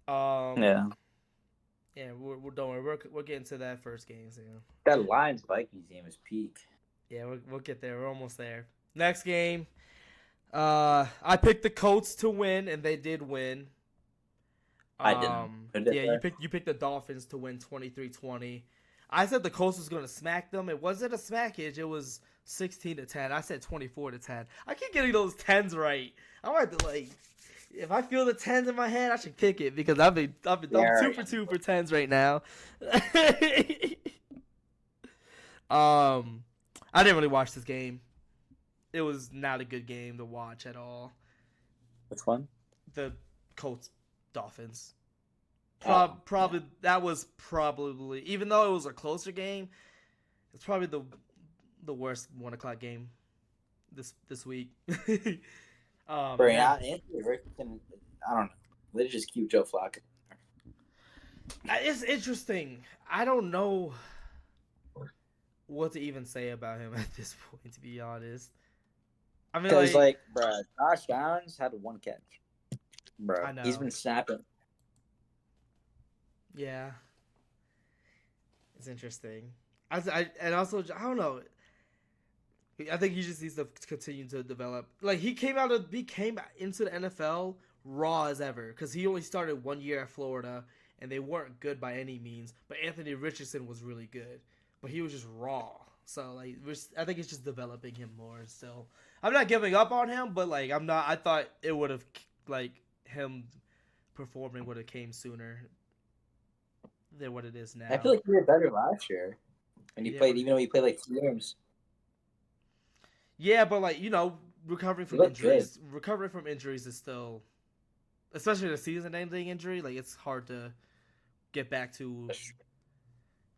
Yeah, we're don't worry, we're getting to that first game soon. That Lions Vikings game is peak. Yeah, we'll get there. We're almost there. Next game, I picked the Colts to win, and they did win. I didn't. Yeah, you picked the Dolphins to win 23-20. I said the Colts was going to smack them. It wasn't a smackage. It was 16-10. I said 24-10. I keep getting those 10s right. I might have to if I feel the 10s in my head, I should pick it because I'm 2 for 2 for 10s right now. I didn't really watch this game. It was not a good game to watch at Which one? The Colts Dolphins. Probably that was probably, even though it was a closer game, it's probably the worst 1:00 game this week. Anthony Richardson, I don't know. They just keep Joe Flacco. It's interesting. I don't know what to even say about him at this point, to be honest. I mean, because bro, Josh Downs had 1 catch. Bro, I know. He's been snapping. Yeah, it's interesting. And also I don't know. I think he just needs to continue to develop. Like he came into the NFL raw as ever because he only started 1 year at Florida and they weren't good by any means. But Anthony Richardson was really good, but he was just raw. So I think it's just developing him more. Still, I'm not giving up on him, but I'm not. I thought it would have him performing would have came sooner than what it is now. I feel like he did better last year, and he played even though he played 2 games. Yeah, but recovering He from looked good. injuries. Recovering from injuries is still, especially the season-ending injury. Like it's hard to get back to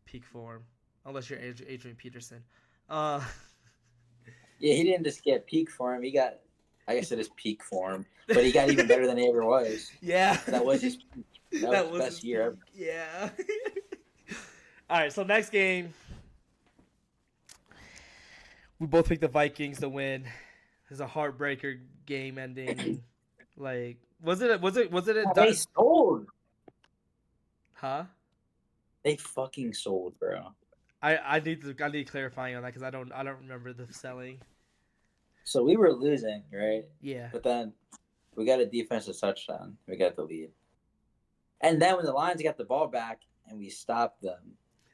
peak form unless you're Adrian Peterson. Uh, Yeah, he didn't just get peak form. He got, I guess it is peak form, but he got even better than he ever was. yeah, That was his. That was that his was best his year ever. peak. Yeah. All right, so next game, we both picked the Vikings to win. It's a heartbreaker game ending. Like, was it? Oh, they sold. Huh? They fucking sold, bro. I need clarifying on that because I don't remember the selling. So we were losing, right? Yeah. But then we got a defensive touchdown. We got the lead. And then when the Lions got the ball back and we stopped them,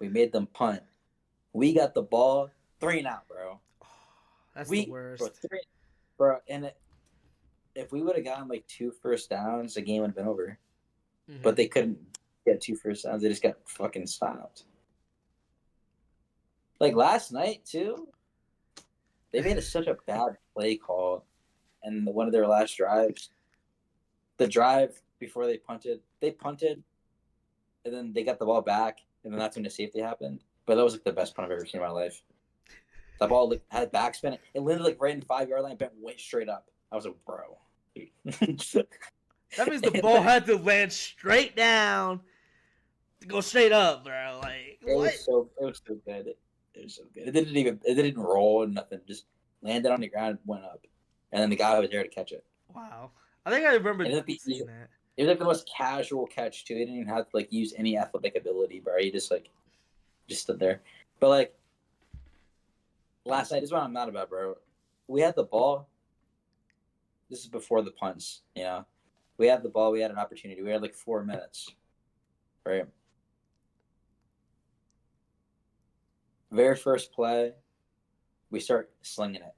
we made them punt. We got the ball 3-and-out, bro. That's the worst. Bro, and if we would have gotten like 2 first downs, the game would have been over. Mm-hmm. But they couldn't get 2 first downs. They just got fucking stopped. Like last night too, they made such a bad play call, and one of their last drives, the drive before they punted, and then they got the ball back, and then that's when the safety happened. But that was like the best punt I've ever seen in my life. That ball like, had backspin. It landed like right in the 5-yard line, went straight up. I was like, bro. That means the ball had to land straight down, to go straight up, bro. Like what? It was so good. It was so good. It didn't roll and nothing. Just landed on the ground, went up, and then the guy was there to catch it. Wow. I think I remember seeing that. It was like the most casual catch too. He didn't even have to like use any athletic ability, bro. He just stood there. But like last night, this is what I'm mad about, bro. We had the ball. This is before the punts, you know. We had the ball. We had an opportunity. We had like 4 minutes, right? Very first play, we start slinging it.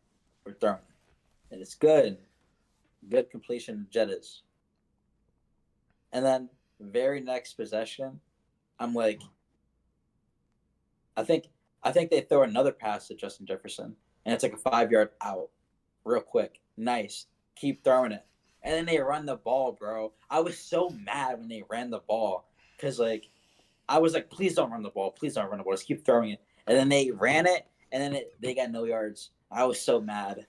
We're throwing it. And it's good. Good completion, Jettas. And then very next possession, I'm like, I think they throw another pass to Justin Jefferson, and it's like a 5-yard out, real quick, nice, keep throwing it, and then they run the ball, bro. I was so mad when they ran the ball because like I was like, please don't run the ball, please don't run the ball, just keep throwing it, and then they ran it, and then they got no yards. I was so mad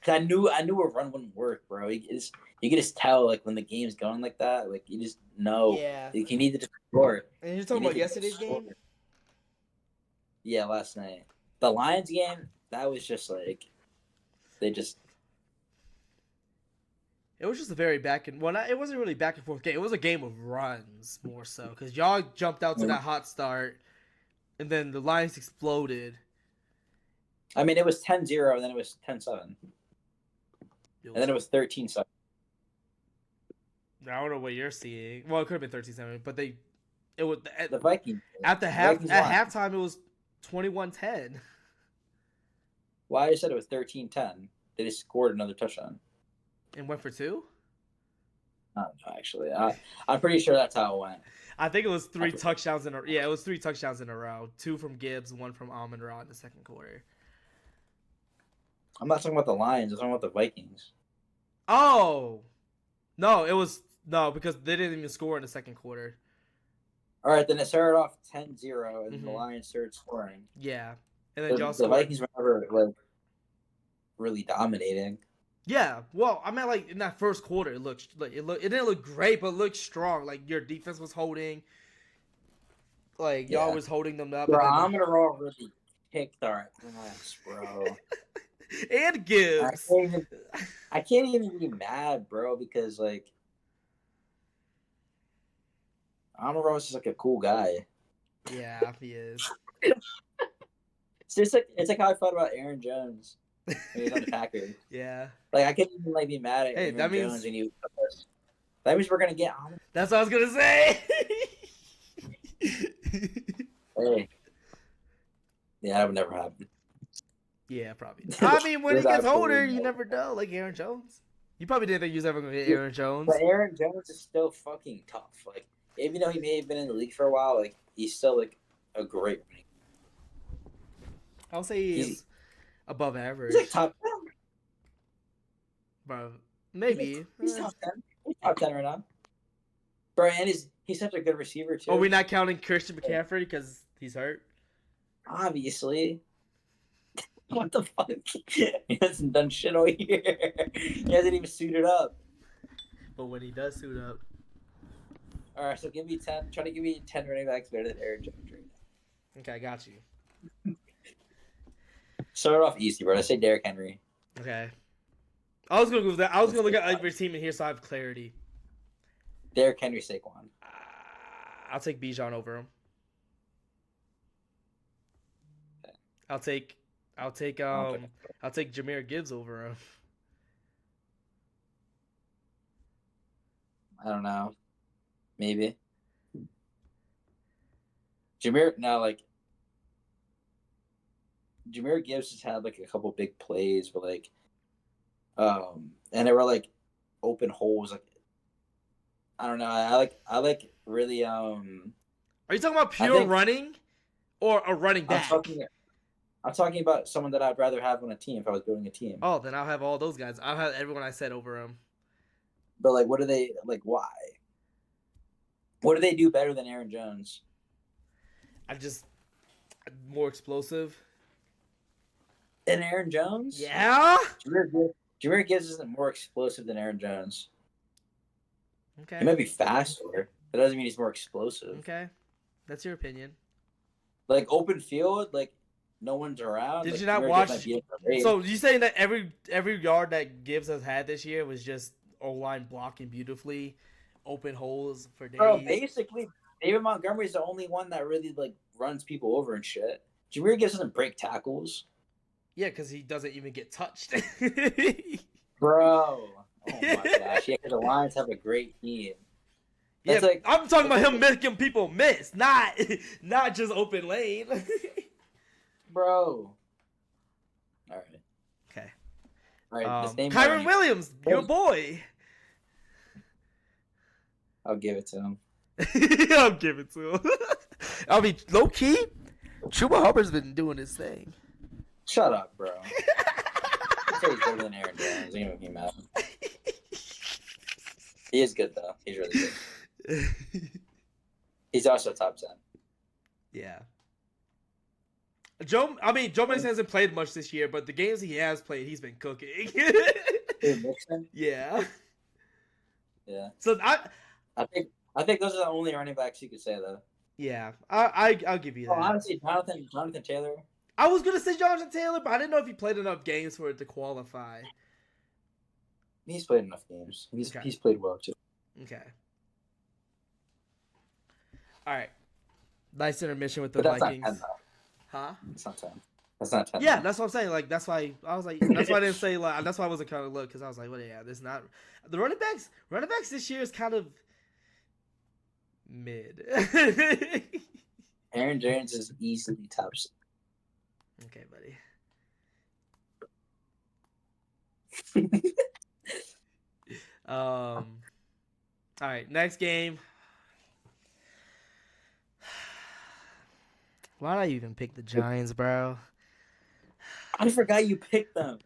because I knew a run wouldn't work, bro. You can just tell like when the game's going like that, like you just know like, you need to just score. And you're talking about yesterday's game? Yeah, last night. The Lions game, that was just like they just. It was just a very it wasn't really back and forth game. It was a game of runs more so because y'all jumped out to that hot start, and then the Lions exploded. I mean, it was 10-0, and then it was 10-7. And then it was 13-7. I don't know what you're seeing. Well, it could have been 13-7, but it was the Vikings. At halftime it was 21-10. Well, I just said it was 13-10. They just scored another touchdown. And went for 2? No, actually. I'm pretty sure that's how it went. I think it was 3 touchdowns in a row. Yeah, it was 3 touchdowns in a row. 2 from Gibbs, 1 from Amon-Ra in the second quarter. I'm not talking about the Lions. I'm talking about the Vikings. Oh! No, because they didn't even score in the second quarter. All right, then it started off 10-0, and the Lions started scoring. Yeah. And then the Vikings were never like really dominating. Yeah, well, I mean, like in that first quarter, it didn't look great, but it looked strong. Like your defense was holding, like y'all was holding them up. Bro, I'm gonna roll really kicked our ass, bro. And Gibbs. I can't even be mad, bro, because like Amon-Ra is just like a cool guy. Yeah, he is. It's like how I thought about Aaron Jones when he was on the Packers. Yeah. Like I couldn't even like be mad at Aaron Jones when he was with us. That means we're gonna get on. That's what I was gonna say. Hey. Yeah, that would never happen. Yeah, probably. I mean, when he gets older, you never know. Like Aaron Jones. You probably didn't think you was ever gonna get Aaron Jones. But Aaron Jones is still fucking tough. Like, even though he may have been in the league for a while, like he's still like a great running. I'll say he's above average. He's like top 10. bro. Maybe. He's top 10. He's top 10 right now. Bro, and he's such a good receiver, Are too. we not counting Christian McCaffrey because he's hurt? Obviously. What the fuck? He hasn't done shit all year. He hasn't even suited up. But when he does suit up, All right, so give me 10. Try to give me 10 running backs better than Aaron Jones right now. okay, I got you. Start off easy, bro. I say Derrick Henry. Okay. I was gonna go with that. I was gonna look at every team in here so I have clarity. Derrick Henry, Saquon. I'll take Bijan over him. I'll take Jahmyr Gibbs over him. I don't know. Maybe. Jahmyr Gibbs just had like a couple big plays, but like, and they were like open holes. Like, I don't know. I like really. Are you talking about pure running, or a running back? I'm talking about someone that I'd rather have on a team if I was building a team. Oh, then I'll have all those guys. I'll have everyone I said over him. But like, what do they like? Why? What do they do better than Aaron Jones? More explosive. Than Aaron Jones? Yeah. Jahmyr Gibbs isn't more explosive than Aaron Jones. Okay. He might be faster. That doesn't mean he's more explosive. Okay, that's your opinion. Like open field, like no one's around. Did like, you not Jahmyr watch? Gibbs So you saying that every yard that Gibbs has had this year was just O-line blocking beautifully, open holes for days. Bro, basically, David Montgomery's the only one that really like runs people over and shit. Jahmyr Gibbs doesn't break tackles. Yeah, because he doesn't even get touched. Bro. Oh my gosh. Yeah, because the Lions have a great team. Yeah, like, I'm talking about him making people miss, not just open lane. Bro. All right. Okay. All right. Kyron Williams, your boy. I'll give it to him. I'll give it to him. I'll be low key. Chuba Hubbard's been doing his thing. Shut up, bro. I'd say he's better than Aaron Jones. Even if he mad. He is good though. He's really good. He's also top 10. Yeah. Joe Mixon hasn't played much this year, but the games he has played, he's been cooking. Mixon? Yeah. Yeah. So I think those are the only running backs you could say though. Yeah, I'll give you that. Honestly, Jonathan Taylor. I was gonna say Jonathan Taylor, but I didn't know if he played enough games for it to qualify. He's played enough games. He's played well too. Okay. All right. Nice intermission with the But that's Vikings. not 10, though. Huh? It's not 10. That's not 10. Yeah, that's what I'm saying. Like that's why I was like, that's why I didn't say like, that's why I wasn't kind of look because I was like, well, yeah, this not the running backs. Running backs this year is kind of mid. Aaron Jones is easily top. Okay, buddy. All right, next game. Why did I even pick the Giants, bro? I forgot you picked them.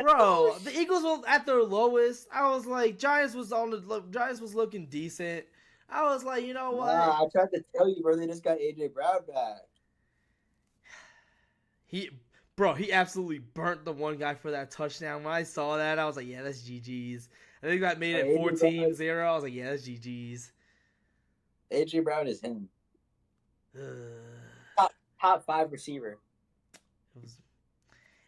Bro, the Eagles were at their lowest. I was like, Giants was looking decent. I was like, you know what? Nah, I tried to tell you, bro. They just got AJ Brown back. He absolutely burnt the one guy for that touchdown. When I saw that, I was like, yeah, that's GG's. I think that made it 14-0. I was like, yeah, that's GG's. AJ Brown is him. Top 5 receiver. It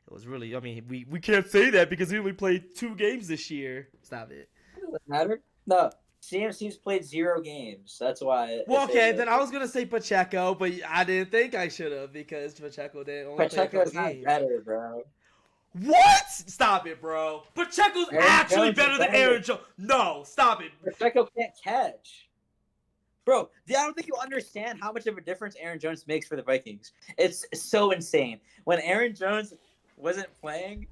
was really. I mean, we can't say that because he only played 2 games this year. Stop it. Doesn't matter. No, CMC's played 0 games. That's why. Well, okay, then I was gonna say Pacheco, but I didn't think I should have because Pacheco didn't only play a couple games. Better, bro. What? Stop it, bro. Pacheco's actually better than Aaron Jones. No, stop it. Pacheco can't catch. Bro, I don't think you understand how much of a difference Aaron Jones makes for the Vikings. It's so insane. When Aaron Jones wasn't playing,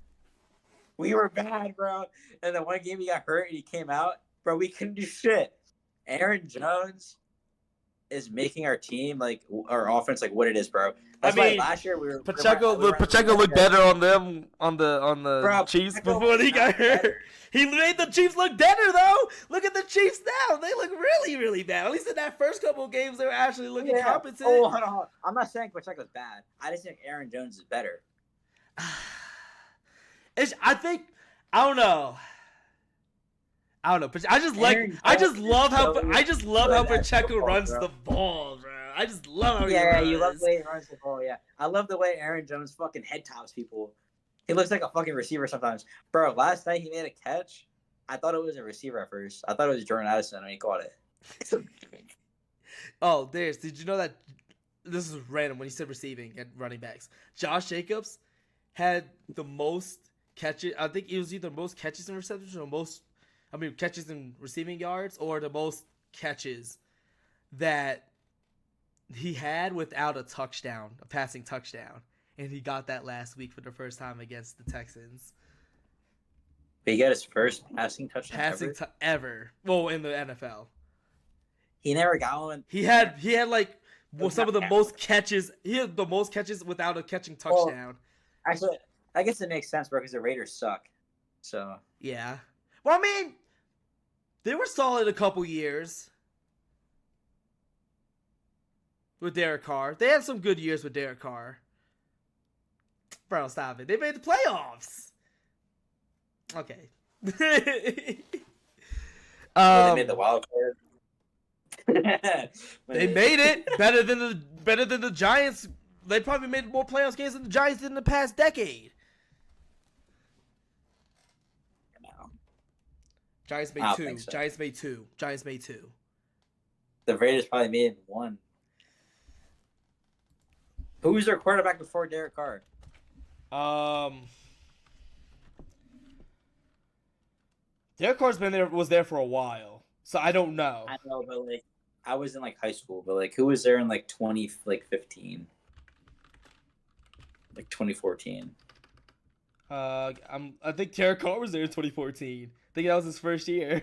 we were bad, bro. And the one game he got hurt and he came out, bro, we couldn't do shit. Aaron Jones, is making our team like our offense like what it is, bro. I That's why mean, last year we were Pacheco looked better on them on the bro. Chiefs Pacheco before was he got not hurt. better. He made the Chiefs look better though. Look at the Chiefs now; they look really, really bad. At least in that first couple of games, they were actually looking Yeah. competent. Oh, hold on. I'm not saying Pacheco's bad. I just think Aaron Jones is better. I think I don't know. I don't know. I just love how Pacheco Football, runs bro. the ball, bro. I just love how he Yeah, runs. you love the way he runs the ball. Yeah, I love the way Aaron Jones fucking head tops people. He looks like a fucking receiver sometimes, bro. Last night he made a catch. I thought it was a receiver at first. I thought it was Jordan Addison when he caught it. Oh, did you know that this is random when he said receiving and running backs? Josh Jacobs had the most catches. I think it was either most catches and receptions or catches and receiving yards, or the most catches that he had without a touchdown, a passing touchdown. And he got that last week for the first time against the Texans. But he got his first passing touchdown ever. Well, in the NFL. He never got one. He had like some of the most catches. He had the most catches without a catching touchdown. Well, actually, I guess it makes sense, bro, because the Raiders suck. So yeah. Well, I mean, they were solid a couple years with Derek Carr. They had some good years with Derek Carr. Bro, stop it. They made the playoffs. Okay. they made the wild card. They made it better than the Giants. They probably made more playoffs games than the Giants did in the past decade. No. Giants made two. So. Giants made two. The Raiders probably made one. Who was their quarterback before Derek Carr? Derek Carr's was there for a while, so I don't know. I know, but like I was in like high school, but like who was there in like 2015, like 2014? I think Derek Carr was there in 2014. I think that was his first year.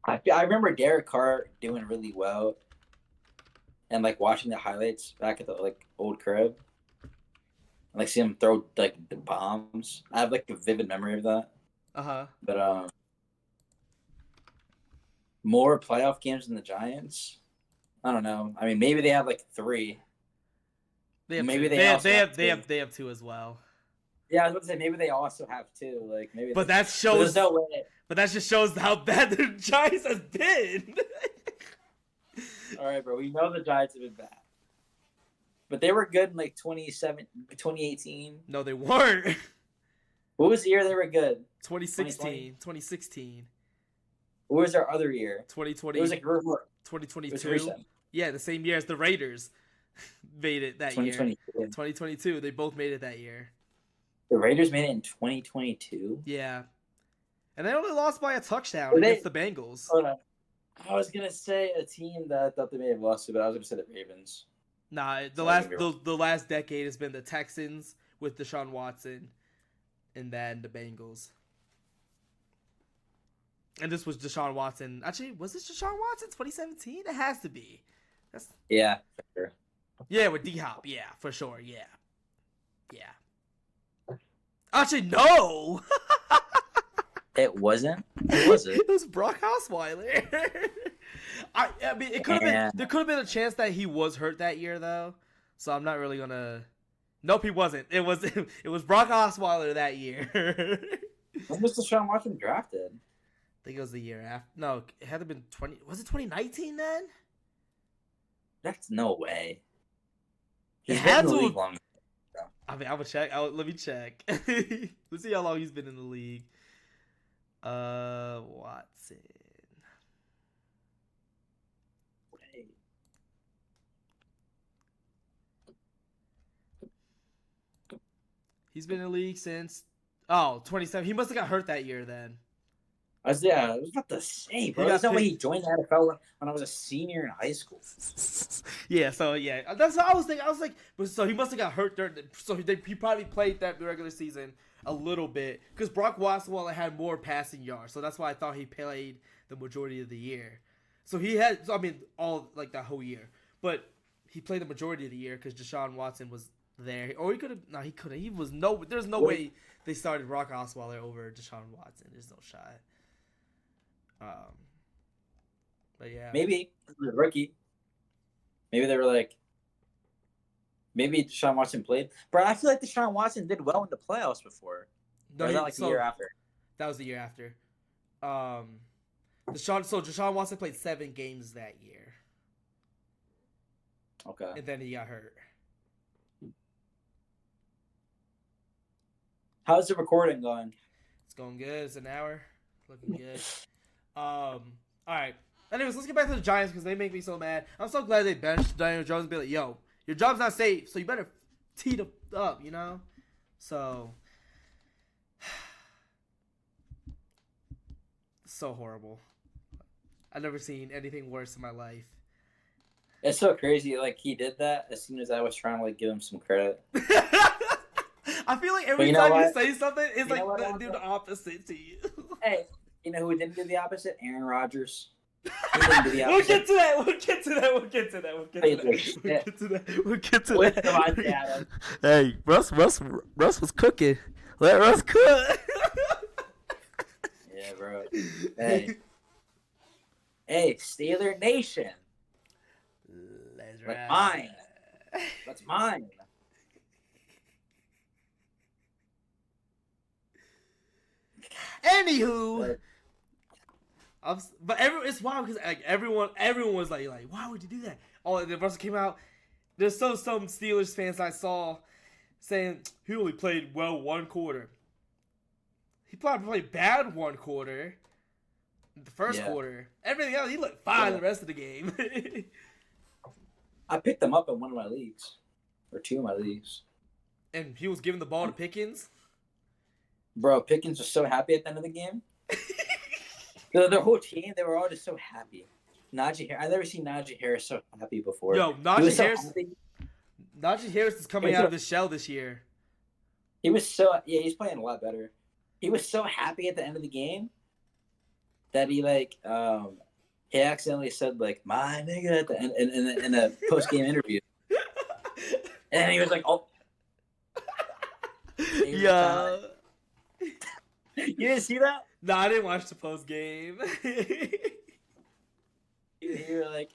I remember Derek Carr doing really well, and like watching the highlights back at the like old crib. Like see him throw like the bombs. I have like a vivid memory of that. But more playoff games than the Giants. I don't know. I mean, maybe they have like 3. They have maybe two. They have 2 as well. Yeah, I was about to say maybe they also have 2. Like maybe. But that shows. No way. But that just shows how bad the Giants has been. All right, bro. We know the Giants have been bad. But they were good in like 2018. No, they weren't. What was the year they were good? 2016. What was their other year? 2020. It was like 2022. Yeah, the same year as the Raiders made it that year. 2022. They both made it that year. The Raiders made it in 2022? Yeah. And they only lost by a touchdown against the Bengals. Hold on. I was going to say a team that I thought they may have lost to, but I was going to say the Ravens. Nah, the last decade has been the Texans with Deshaun Watson, and then the Bengals. And this was Deshaun Watson. Actually, was this Deshaun Watson 2017? It has to be. Yeah, for sure. Yeah, with D-Hop. Yeah, for sure. Yeah. Actually, no. It wasn't. Who was it? It was Brock Osweiler. I mean, it could have been. There could have been a chance that he was hurt that year, though. So I'm not really gonna. Nope, he wasn't. It was Brock Osweiler that year. When was Deshaun Watson drafted? I think it was the year after. No, it had to have been 20. Was it 2019 then? That's no way. He's had to. Long. I mean, I would check. Let me check. Let's see how long he's been in the league. Watson. He's been in the league since 27. He must have got hurt that year then. I was about to say, bro. There's no way he joined the NFL when I was a senior in high school. Yeah, so yeah, that's what I was thinking. I was like, so he must have got hurt during. He probably played that regular season a little bit because Brock Osweiler had more passing yards, so that's why I thought he played the majority of the year. So he had, so, I mean, all like that whole year, but he played the majority of the year because Deshaun Watson was there. Or he could have, no, he couldn't. He was no, there's no way they started Brock Osweiler over Deshaun Watson. There's no shot. But yeah, Maybe the rookie. Maybe they were like, maybe Deshaun Watson played. But I feel like Deshaun Watson did well in the playoffs before. no, Or was that like the year after? That was the year after. Deshaun Watson played 7 games that year. Okay. And then he got hurt. How's the recording going? It's going good. It's an hour. Looking good. All right. Anyways, let's get back to the Giants because they make me so mad. I'm so glad they benched Daniel Jones and be like, yo, your job's not safe, so you better tee it up, you know? So, so horrible. I've never seen anything worse in my life. It's so crazy. Like, he did that as soon as I was trying to, like, give him some credit. I feel like every time you say something, it's like do the opposite to you. Hey, you know who didn't do the opposite? Aaron Rodgers. He didn't do the We'll opposite. get to that. We'll get to that. We'll get to that. We'll get to that. We'll get to that. We'll get to With that. Devontae Adams. Hey, Russ was cooking. Let Russ cook. Yeah, bro. Hey, Steeler Nation. That's Like right. mine. That's mine. Anywho, but it's wild because like everyone was like, why would you do that? Oh, the Russell came out. There's some Steelers fans I saw saying he only played well 1 quarter. He probably played bad 1 quarter. The first quarter, everything else he looked fine the rest of the game. I picked them up in one of my leagues, or 2 of my leagues. And he was giving the ball to Pickens. Bro, Pickens was so happy at the end of the game. The whole team, they were all just so happy. Najee Harris, I've never seen Najee Harris so happy before. Yo, Najee Harris is coming out of his shell this year. He was so he's playing a lot better. He was so happy at the end of the game that he he accidentally said like my nigga at the end in a post game interview. And he was like, oh. Yeah. You didn't see that? No, I didn't watch the post game. You were like,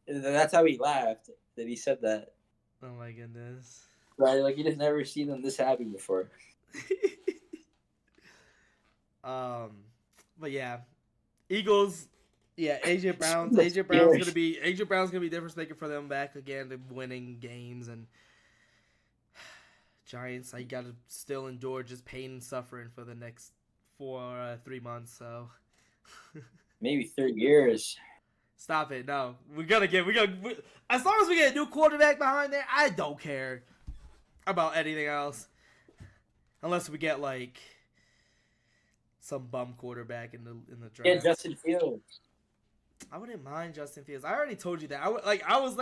that's how he laughed that he said that. Oh my goodness. Right, like you just never seen them this happy before. But yeah, Eagles. Yeah, AJ Brown's gonna be difference maker for them back again to winning games, and Giants. I gotta still endure just pain and suffering for the next 3 months. So maybe 3 years. Stop it! No, as long as we get a new quarterback behind there, I don't care about anything else, unless we get like some bum quarterback in the draft. Yeah, Justin Fields. I wouldn't mind Justin Fields. I already told you that. I was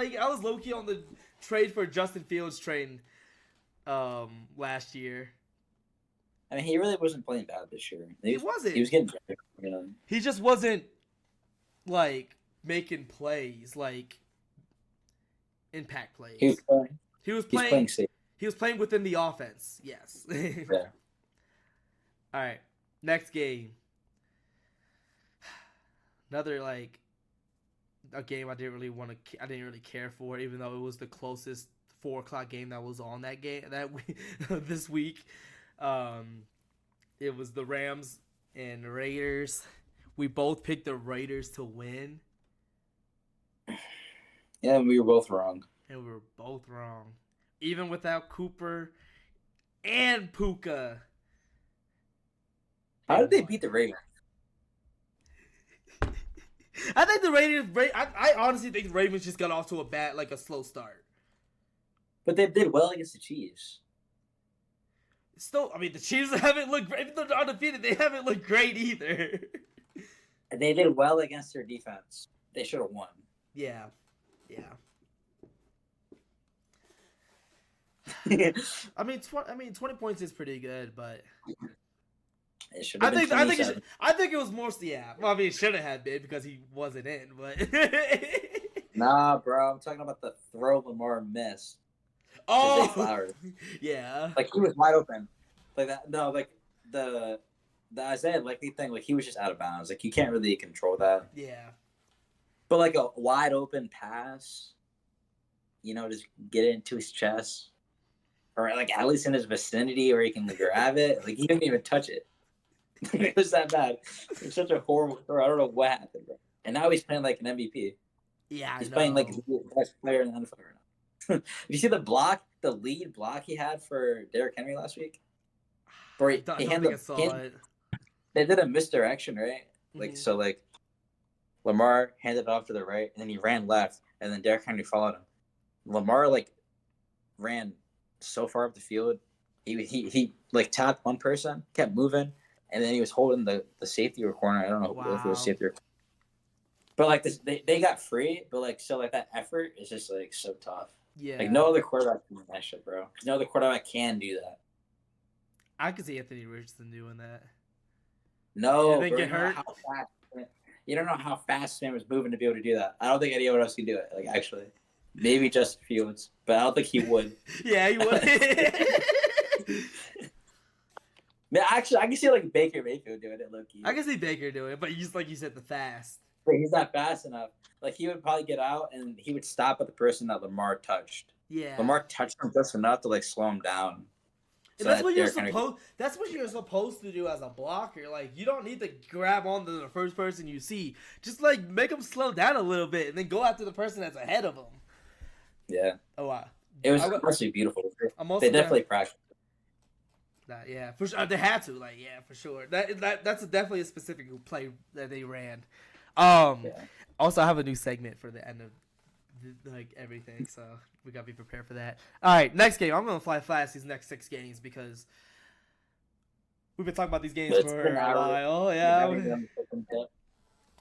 low key on the trade for Justin Fields train last year. I mean, he really wasn't playing bad this year. He wasn't. He was getting better. You know? He just wasn't like making plays, like impact plays. He was playing safe. He was playing within the offense. Yes. Yeah. All right. Next game. Another a game I didn't really care for, even though it was the closest 4:00 game that was on this week. It was the Rams and Raiders. We both picked the Raiders to win. Yeah, we were both wrong. Even without Cooper and Puka. How did they beat the Raiders? I think the Raiders. I honestly think the Ravens just got off to a slow start. But they did well against the Chiefs. Still, I mean, the Chiefs haven't looked great. Even though they're undefeated, they haven't looked great either. And they did well against their defense. They should have won. Yeah. I mean, 20 points is pretty good, but It should have been 27. I think it was mostly Well, I mean, it shouldn't have been because he wasn't in, but Nah, bro, I'm talking about the throw Lamar missed to Zay oh Flowers. yeah, Like he was wide open, like that. No, like the Isaiah Likely thing. Like he was just out of bounds. Like you can't really control that. yeah, But like a wide open pass, just get it into his chest, or like at least in his vicinity, where he can grab it. Like he didn't even touch it. It was that bad. It was such a horrible throw. I don't know what happened, bro. And now he's playing like an MVP. yeah. He's I playing like know. the best player in the NFL right now. Did you see the lead block he had for Derrick Henry last week? Where I don't think I saw it. they did a misdirection, right? Mm-hmm. Like Lamar handed it off to the right, and then he ran left, and then Derrick Henry followed him. Lamar ran so far up the field, he like tapped one person, kept moving, and then he was holding the safety or corner. I don't know if it was safety or. But like this, they got free, but that effort is just like so tough. Yeah, like no other quarterback can do that shit, bro. No other quarterback can do that. I could see Anthony Richardson doing that. No, bro, get hurt. You don't know how fast man was moving to be able to do that. I don't think anyone else can do it. Like actually, maybe Justin Fields, but I don't think he would. Yeah, he would. Man, actually, I can see like Baker Mayfield doing it, low-key. I can see Baker doing it, but just like you said, the fast. But he's not fast enough. Like he would probably get out and he would stop at the person that Lamar touched. Yeah. Lamar touched him just enough to slow him down. And that's what you're supposed. That's what you're supposed to do as a blocker. Like you don't need to grab onto the first person you see. Just make them slow down a little bit and then go after the person that's ahead of them. Yeah. Oh wow. It was honestly beautiful. They definitely practiced. Yeah, for sure. They had to. For sure. That's definitely a specific play that they ran. Also, I have a new segment for the end of everything, so we gotta be prepared for that. All right, next game. I'm gonna fly fast these next 6 games because we've been talking about these games for a while. Yeah.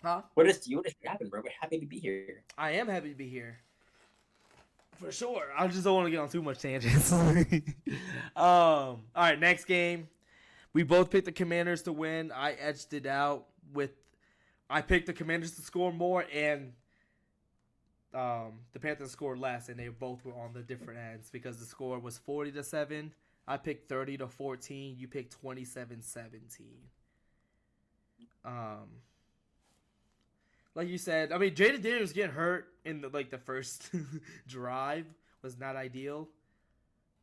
Huh? What is happening, bro? We're happy to be here. I am happy to be here. For sure. I just don't want to get on too much tangents. All right, next game. We both picked the Commanders to win. I edged it out I picked the Commanders to score more, and the Panthers scored less, and they both were on the different ends because the score was 40-7. I picked 30-14. You picked 27-17. Like you said, I mean, Jaden Daniels getting hurt in the first drive was not ideal.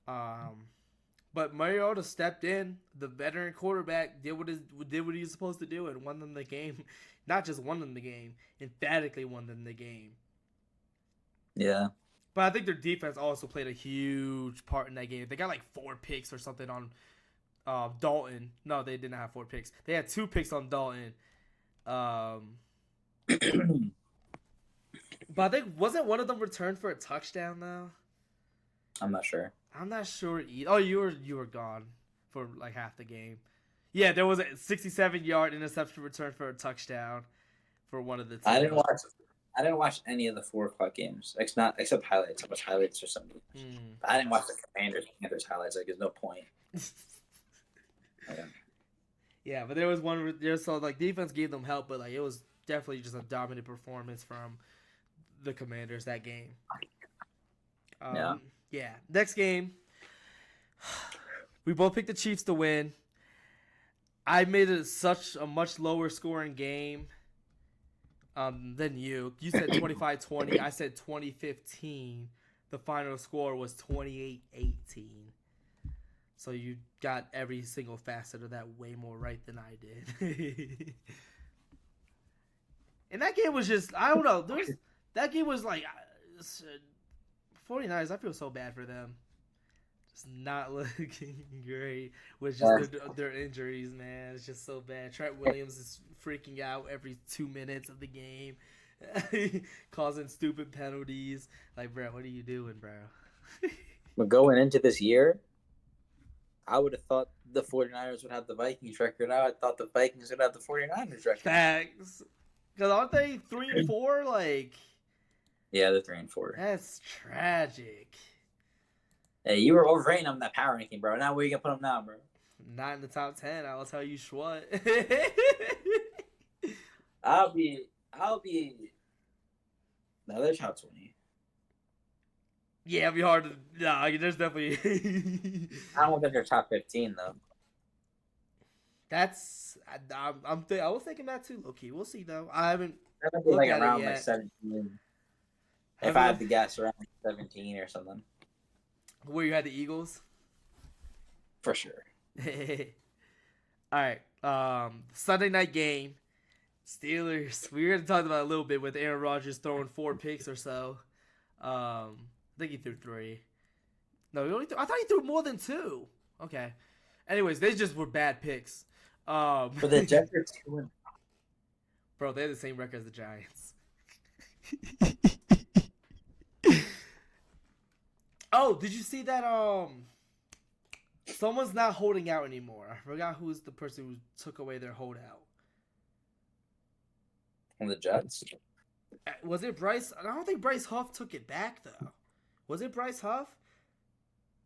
But Mariota stepped in. The veteran quarterback did what he was supposed to do and won them the game. Not just won them the game, emphatically won them the game. Yeah. But I think their defense also played a huge part in that game. They got 4 picks or something on Dalton. No, they did not have 4 picks. They had 2 picks on Dalton. But I think wasn't one of them returned for a touchdown though? I'm not sure. I'm not sure either. Oh, you were gone for half the game. Yeah, there was a 67-yard interception return for a touchdown for one of the teams. I didn't watch any of the 4:00 games. Except highlights. I watched highlights or something. I didn't watch the Commanders Panthers highlights. There's no point. Yeah, but there was one. So defense gave them help, but it was definitely just a dominant performance from the Commanders that game. Yeah. Next game, we both picked the Chiefs to win. I made it such a much lower scoring game than you. You said 25-20. I said 20-15. The final score was 28-18. So you got every single facet of that way more right than I did. And that game was just, I don't know. That game was 49ers, I feel so bad for them. Just not looking great with just their injuries, man. It's just so bad. Trent Williams is freaking out every 2 minutes of the game, causing stupid penalties. Bro, what are you doing, bro? But going into this year, I would have thought the 49ers would have the Vikings record. Now I thought the Vikings would have the 49ers record. Facts. Because aren't they 3-4? Yeah, they're 3-4. That's tragic. Hey, you were overrating them in that power ranking, bro. Now where you gonna put them now, bro? not in the top 10. I'll tell you what. I'll be. No, they're top 20. Yeah, it'd be hard to. Nah, there's definitely. I don't think they're top 15 though. That's. I was thinking that too, low key. We'll see though. I haven't. I think they're Look like at it around yet. like 17. If Haven't I had looked- to guess, around like 17 or something. Where you had the Eagles. For sure. All right. Sunday night game. Steelers. We were gonna talk about it a little bit with Aaron Rodgers throwing 4 picks or so. I think he threw 3. No, he only. I thought he threw more than 2. Okay. Anyways, they just were bad picks. For the Jets are 2-0. Bro, they have the same record as the Giants. Oh, did you see that? Someone's not holding out anymore. I forgot who's the person who took away their holdout. On the Jets. Was it Bryce? I don't think Bryce Huff took it back though. Was it Bryce Huff?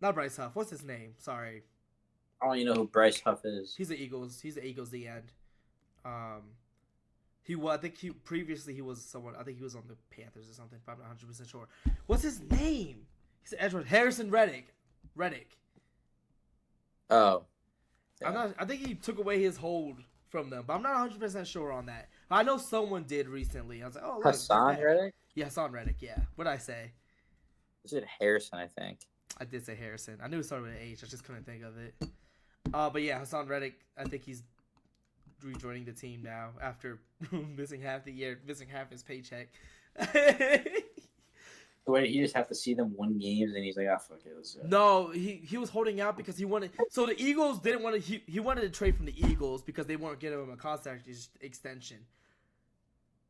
Not Bryce Huff. What's his name? Sorry. I don't even know who Bryce Huff is. He's the Eagles. He's the Eagles. The end. I think previously he was someone. I think he was on the Panthers or something. But I'm not 100% sure. What's his name? He's an edge rusher. Harrison Reddick. Oh. Yeah. I think he took away his hold from them, but I'm not 100% sure on that. I know someone did recently. I was like, oh, look, Hassan Reddick? Yeah, Hassan Reddick. Yeah. What'd I say? Is it Harrison? I think. I did say Harrison. I knew it started with an H. I just couldn't think of it. But yeah, Hassan Reddick. I think he's rejoining the team now after missing half the year, missing half his paycheck. Wait, he just have to see them win games, and he's like, "Ah, fuck it." Let's go. No, he was holding out because he wanted. So the Eagles didn't want to. He wanted to trade from the Eagles because they weren't giving him a contract extension.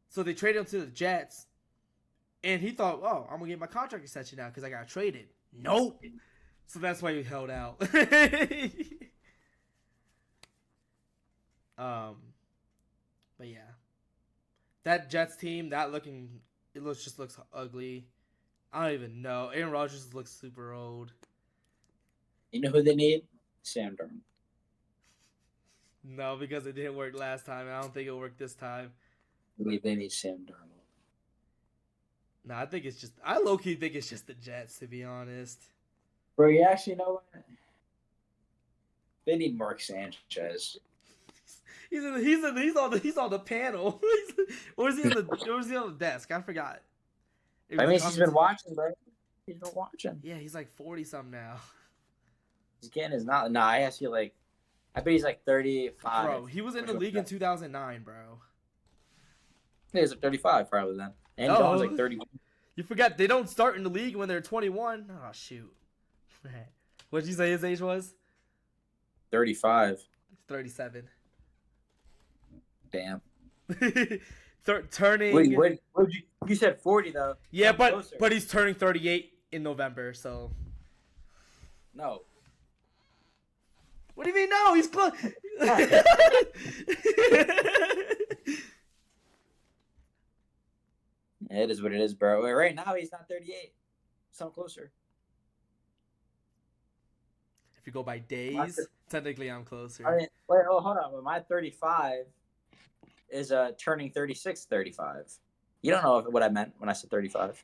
So they traded him to the Jets, and he thought, "Oh, I'm gonna get my contract extension now because I got traded." Nope. So that's why he held out. But yeah, that Jets team, just looks ugly. I don't even know. Aaron Rodgers looks super old. You know who they need? Sam Darnold. No, because it didn't work last time. I don't think it'll work this time. I believe they need Sam Darnold. No, I low-key think it's just the Jets, to be honest. Bro, you actually know what? They need Mark Sanchez. He's on the panel. Or is he on the desk? I forgot. I mean, he's been watching, bro. He's been watching. Yeah, he's like 40-something now. He's getting his not. Nah, I ask you I bet he's like 35. Bro, he was in the league in 2009, bro. Yeah, he's like 35 probably then. And Jones like 31. You forgot they don't start in the league when they're 21. Oh shoot. What did you say his age was? 35. 37. Damn. Turning. Wait, you said 40 though. Yeah, I'm but closer. but he's turning 38 in November, so. No. What do you mean no? He's close. It is what it is, bro. Right now he's not 38. So closer. If you go by days, technically I'm closer. I mean, hold on. But my 35 is turning 36, 35. You don't know what I meant when I said 35.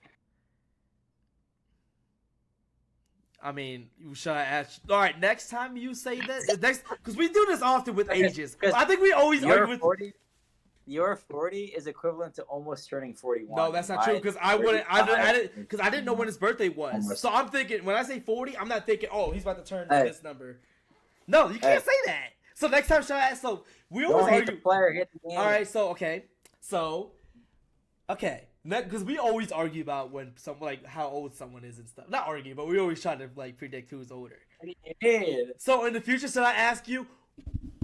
I mean, should I ask? All right, next time you say that, because we do this often with ages. I think we always argue with. 40, your 40 is equivalent to almost turning 41. No, that's not true because I didn't know when his birthday was. Almost. So I'm thinking when I say 40, I'm not thinking, oh, he's about to turn this number. No, you can't say that. So next time, should I ask? So we always Don't hit argue. the player, hit the game. All right, so okay. Because we always argue about when how old someone is and stuff. Not argue, but we always try to predict who's older. So in the future, should I ask you,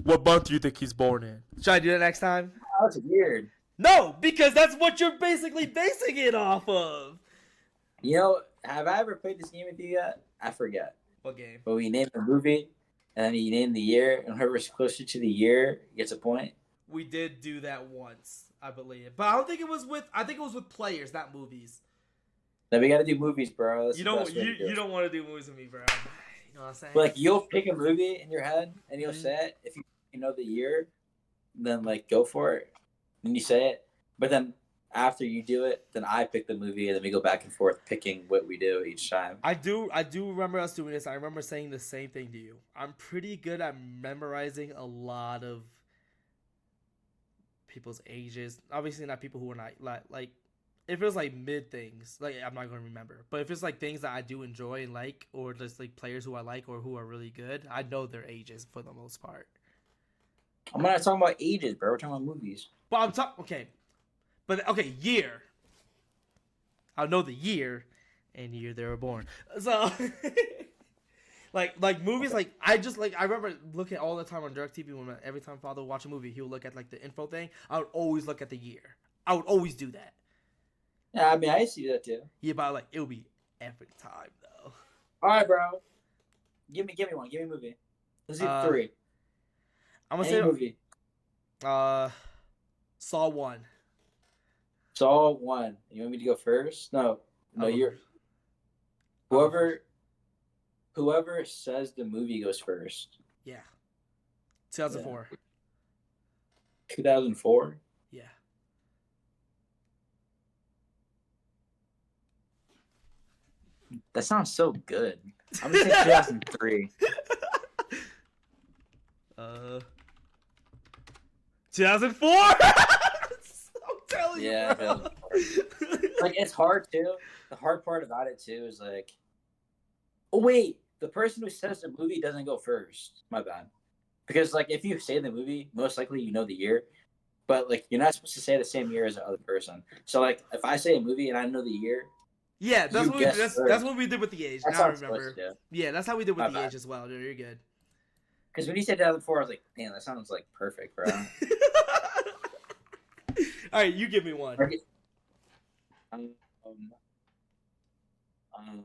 what month do you think he's born in? Should I do that next time? Oh, that's weird. No, because that's what you're basically basing it off of. You know, have I ever played this game with you yet? I forget. What game? But we named the movie, and then you name the year, and whoever's closer to the year gets a point. We did do that once, I believe. But I don't think it was with. I think it was with players, not movies. Then we gotta do movies, bro. That's You the don't. best way to do You it. don't want to do movies with me, bro. know what I'm saying? But like you'll pick a movie in your head and you'll Mhm. say it if you know the year, then like go for it. And you say it. But then after you do it, then I pick the movie and then we go back and forth picking what we do each time. I do remember us doing this. I remember saying the same thing to you. I'm pretty good at memorizing a lot of people's ages. Obviously, not people who are not like. If it's like mid things, like I'm not gonna remember. But if it's like things that I do enjoy and like, or just like players who I like or who are really good, I know their ages for the most part. I'm not talking about ages, bro. We're talking about movies. But I'm talking okay, year. I know the year and year they were born. So like movies, Okay. like I remember looking all the time on DirecTV when every time father would watch a movie, he would look at like the info thing. I would always look at the year. I would always do that. Yeah, I mean I see that too. Yeah, but like it would be every time though. All right, bro. Give me one. Give me a movie. Let's do Uh, 3. I'm gonna Any say movie. Saw 1. Saw 1. You want me to go first? No. No, I'll go you're first. I'll go first. whoever says the movie goes first. Yeah, 2004. 2004. Yeah. That sounds so good. I'm gonna say 2003. uh, 2004. I'm telling Yeah, you, bro. like it's hard too. The hard part about it too is like, oh wait, the person who says the movie doesn't go first. My bad. Because like if you say the movie, most likely you know the year, but like you're not supposed to say the same year as the other person. So like if I say a movie and I know the year, Yeah, you guess that's first. what we did with the age. That's Now I how I'm supposed to remember. do. Yeah, that's how we did with My the bad. age as well. Dude, you're good. Because when you said 2004, I was like, damn, that sounds like perfect, bro. All right, you give me one. Um, um,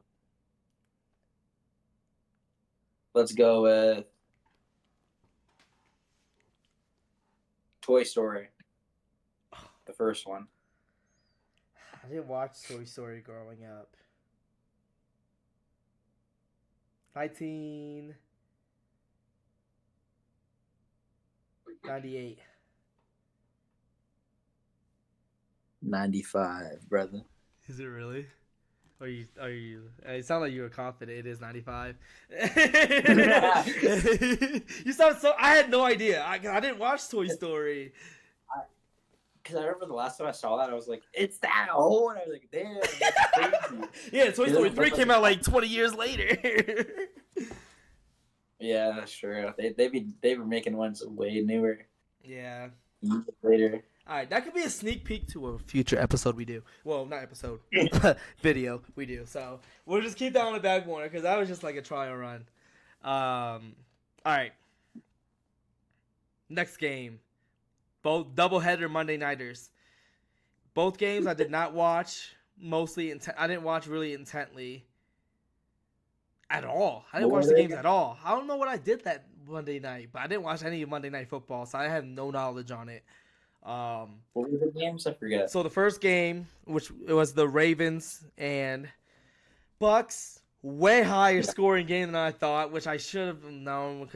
let's go with Toy Story, the first one. I didn't watch Toy Story growing up. 1998. 95, brother. Is it really? Are you? It sounded like you were confident. It is 95. You sound so. I had no idea. I didn't watch Toy Story. Because I remember the last time I saw that, I was like, it's that old? And I was like, damn, that's crazy. Yeah, Toy It Story doesn't 3 look came like out like 20 years later. Yeah, that's true. They were making ones way newer Yeah. years later. All right, that could be a sneak peek to a future episode we do. Well, not episode, video we do. So we'll just keep that on the back burner because that was just like a trial run. All right, next game, both doubleheader Monday nighters. Both games I did not watch mostly. I didn't watch really intently at all. I didn't What watch were the they games again? at all. I don't know what I did that Monday night, but I didn't watch any Monday Night Football, so I have no knowledge on it. What were the games? I forget. So the first game, which it was the Ravens and Bucks, way higher scoring game than I thought, which I should have known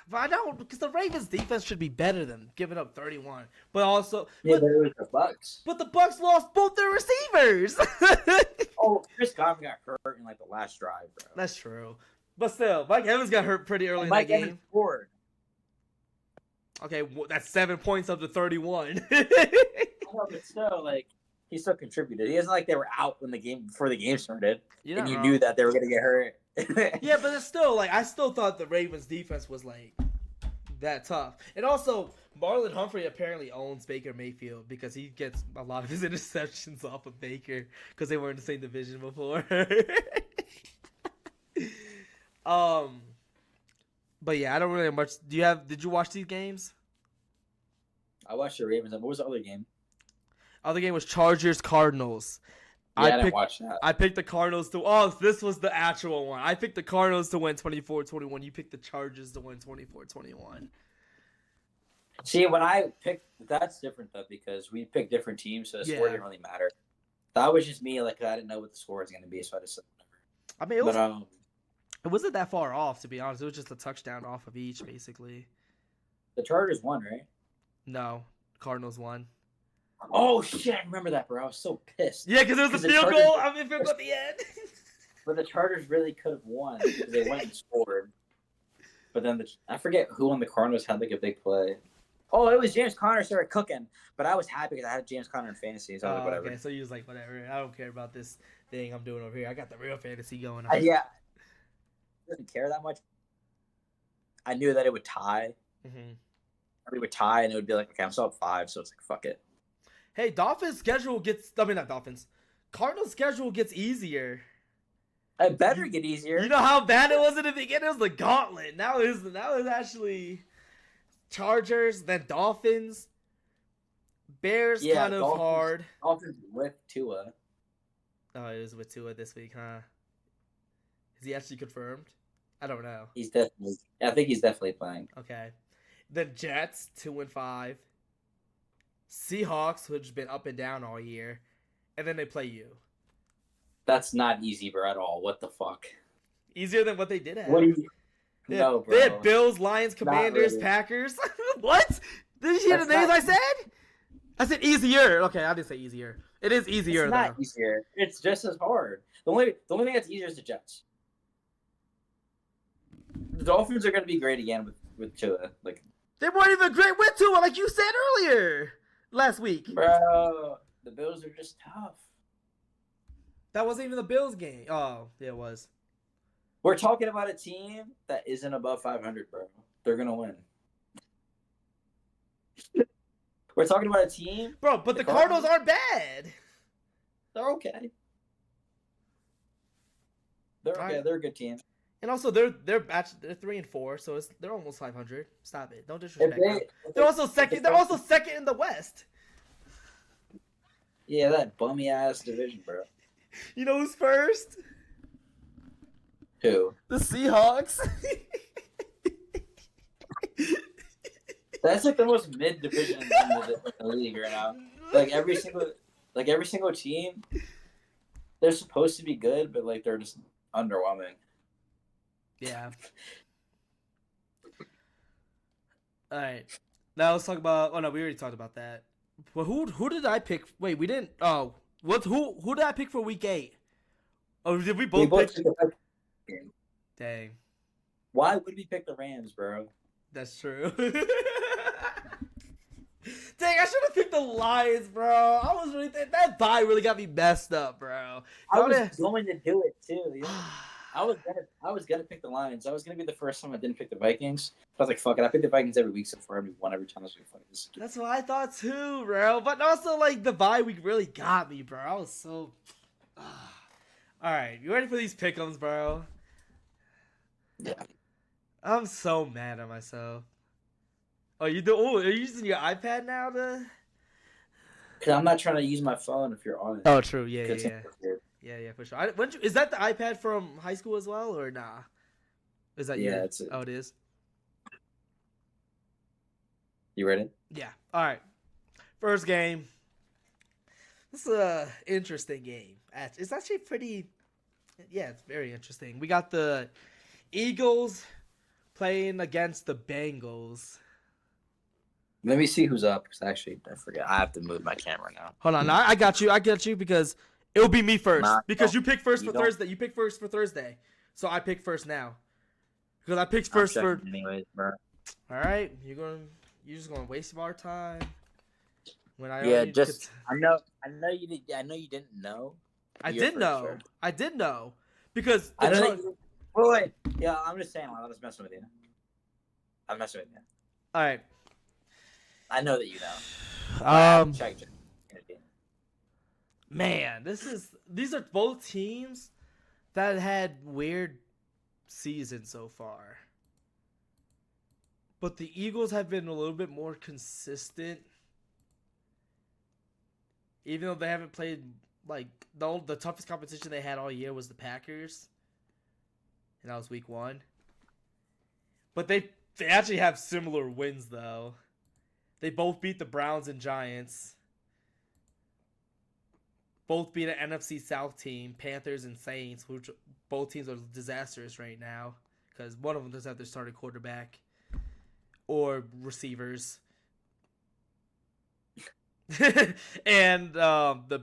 but I don't because the Ravens defense should be better than giving up 31. But also, Yeah, but it was the Bucks. but the Bucks lost both their receivers. Oh, Chris Godwin got hurt in like the last drive, bro. That's true. But still, Mike Evans got hurt pretty early And in Mike that Evans game. scored. Okay, that's 7 points up to 31. I know, but still, like he still contributed. He isn't like they were out when the game before the game started, You're and not you wrong. knew that they were gonna get hurt. Yeah, but it's still like I still thought the Ravens defense was like that tough. And also, Marlon Humphrey apparently owns Baker Mayfield because he gets a lot of his interceptions off of Baker because they were in the same division before. But yeah, I don't really have much. Did you watch these games? I watched the Ravens. What was the other game? Other game was Chargers Cardinals. Yeah, I didn't watch that. I picked the Cardinals to. Oh, this was the actual one. I picked the Cardinals to win 24-21. You picked the Chargers to win 24-21. See, when I picked, that's different though because we picked different teams, so the score didn't really matter. That was just me. Like I didn't know what the score was going to be, so I just said whatever. I mean, it was. It wasn't that far off, to be honest. It was just a touchdown off of each, basically. The Chargers won, right? No, Cardinals won. Oh shit! I remember that, bro. I was so pissed. Yeah, because it was a field goal. I mean, field goal at the end. But the Chargers really could have won because they went and scored. But then I forget who on the Cardinals had like a big play. Oh, it was James Conner started cooking. But I was happy because I had James Conner in fantasy. So I was like, whatever. Okay, so you was like, whatever. I don't care about this thing I'm doing over here. I got the real fantasy going Yeah, on. I didn't care that much. I knew that it would tie. Mm-hmm. We would tie, and it would be like, okay, I'm still up 5, so it's like, fuck it. Hey, Dolphins' schedule gets. I mean, not Dolphins. Cardinals' schedule gets easier. It better get easier. You know how bad it was in the beginning? It was the gauntlet. Now it's actually Chargers, then Dolphins. Bears kind of Dolphins, hard. Dolphins with Tua. Oh, it was with Tua this week, huh? Is he actually confirmed? I don't know. I think he's definitely playing. Okay. The Jets, 2-5. Seahawks, which has been up and down all year. And then they play you. That's not easy, bro, at all. What the fuck? Easier than what they did have. What do you... No, bro. They had Bills, Lions, Commanders, really. Packers. What? Did you hear the names I said? I said easier. Okay, I didn't say easier. It is easier, It's not easier. It's just as hard. The only thing that's easier is the Jets. The Dolphins are going to be great again with Tua. Like, they weren't even great with Tua, like you said earlier last week. Bro, the Bills are just tough. That wasn't even the Bills game. Oh, yeah, it was. We're talking about a team that isn't above 500, bro. They're going to win. We're talking about a team. Bro, but the Cardinals aren't bad. They're okay. They're okay. Right. They're a good team. And also, they're 3-4, so they're almost 500. Stop it! Don't disrespect them. They're also second. They're also second in the West. Yeah, that bummy ass division, bro. You know who's first? Who? The Seahawks. That's like the most mid division in the league right now. Like every single team, they're supposed to be good, but like they're just underwhelming. Yeah. All right. Now let's talk about. Oh no, we already talked about that. Well, who did I pick? Wait, we didn't. Oh, who did I pick for week 8? Oh, did we both pick? Dang. Why would we pick the Rams, bro? That's true. Dang, I should have picked the Lions, bro. I was really that bye really got me messed up, bro. I was going to do it too. You know? I was gonna pick the Lions. I was gonna be the first time I didn't pick the Vikings. I was like, fuck it. I pick the Vikings every week so far. I've won every time. I was like, fuck this. That's what I thought too, bro. But also, like, the bye week really got me, bro. I was so. All right, you ready for these pick'ems, bro? Yeah. I'm so mad at myself. Oh, are you using your iPad now to? Cause I'm not trying to use my phone if you're on it. Oh, true. Yeah, yeah, for sure. Is that the iPad from high school as well, or nah? Is that it's Oh, it is. You ready? Yeah. All right. First game. This is a interesting game. It's actually pretty. Yeah, it's very interesting. We got the Eagles playing against the Bengals. Let me see who's up. Cause actually, I forget. I have to move my camera now. Hold on. I got you because it'll be me first. Because you pick first for Thursday. You pick first for Thursday. So I pick first now. Because I picked first for. Anyways, bro. All right. You're just gonna waste our time. When I I know you did. I know you didn't know. I did know. Sure. I did know because I know. Wait. Yeah, I'm just saying. I'm just messing with you. I'm messing with you. All right. I know that you know. Man, these are both teams that had weird seasons so far. But the Eagles have been a little bit more consistent. Even though they haven't played, like, the toughest competition they had all year was the Packers. And that was week 1. But they actually have similar wins, though. They both beat the Browns and Giants. both being an NFC South team, Panthers and Saints, which both teams are disastrous right now because one of them doesn't have their starting quarterback or receivers. And the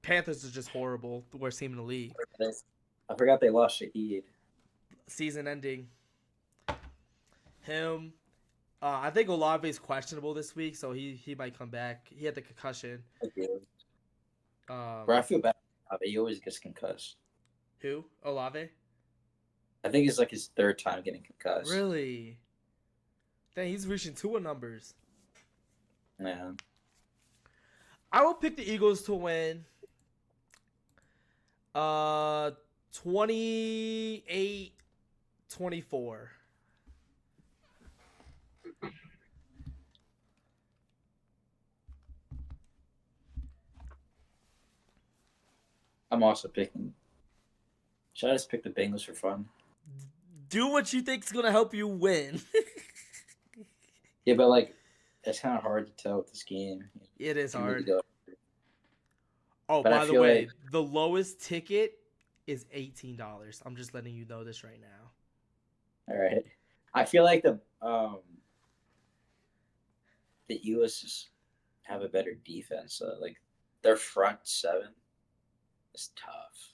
Panthers are just horrible. The worst team in the league. I forgot they lost Shaheed. Season ending. Him. I think Olave is questionable this week, so he might come back. He had the concussion. Bro, I feel bad. He always gets concussed. Who? Olave? I think it's like his third time getting concussed. Really? Dang, he's reaching Tua numbers. Yeah. I will pick the Eagles to win. 28-24. I'm also picking. Should I just pick the Bengals for fun? Do what you think is gonna help you win. Yeah, but like, it's kind of hard to tell with this game. It is You hard. really go- Oh, But I by the feel way, like- the lowest ticket is $18. I'm just letting you know this right now. All right. I feel like the Eagles just have a better defense. So like, their front seven is tough.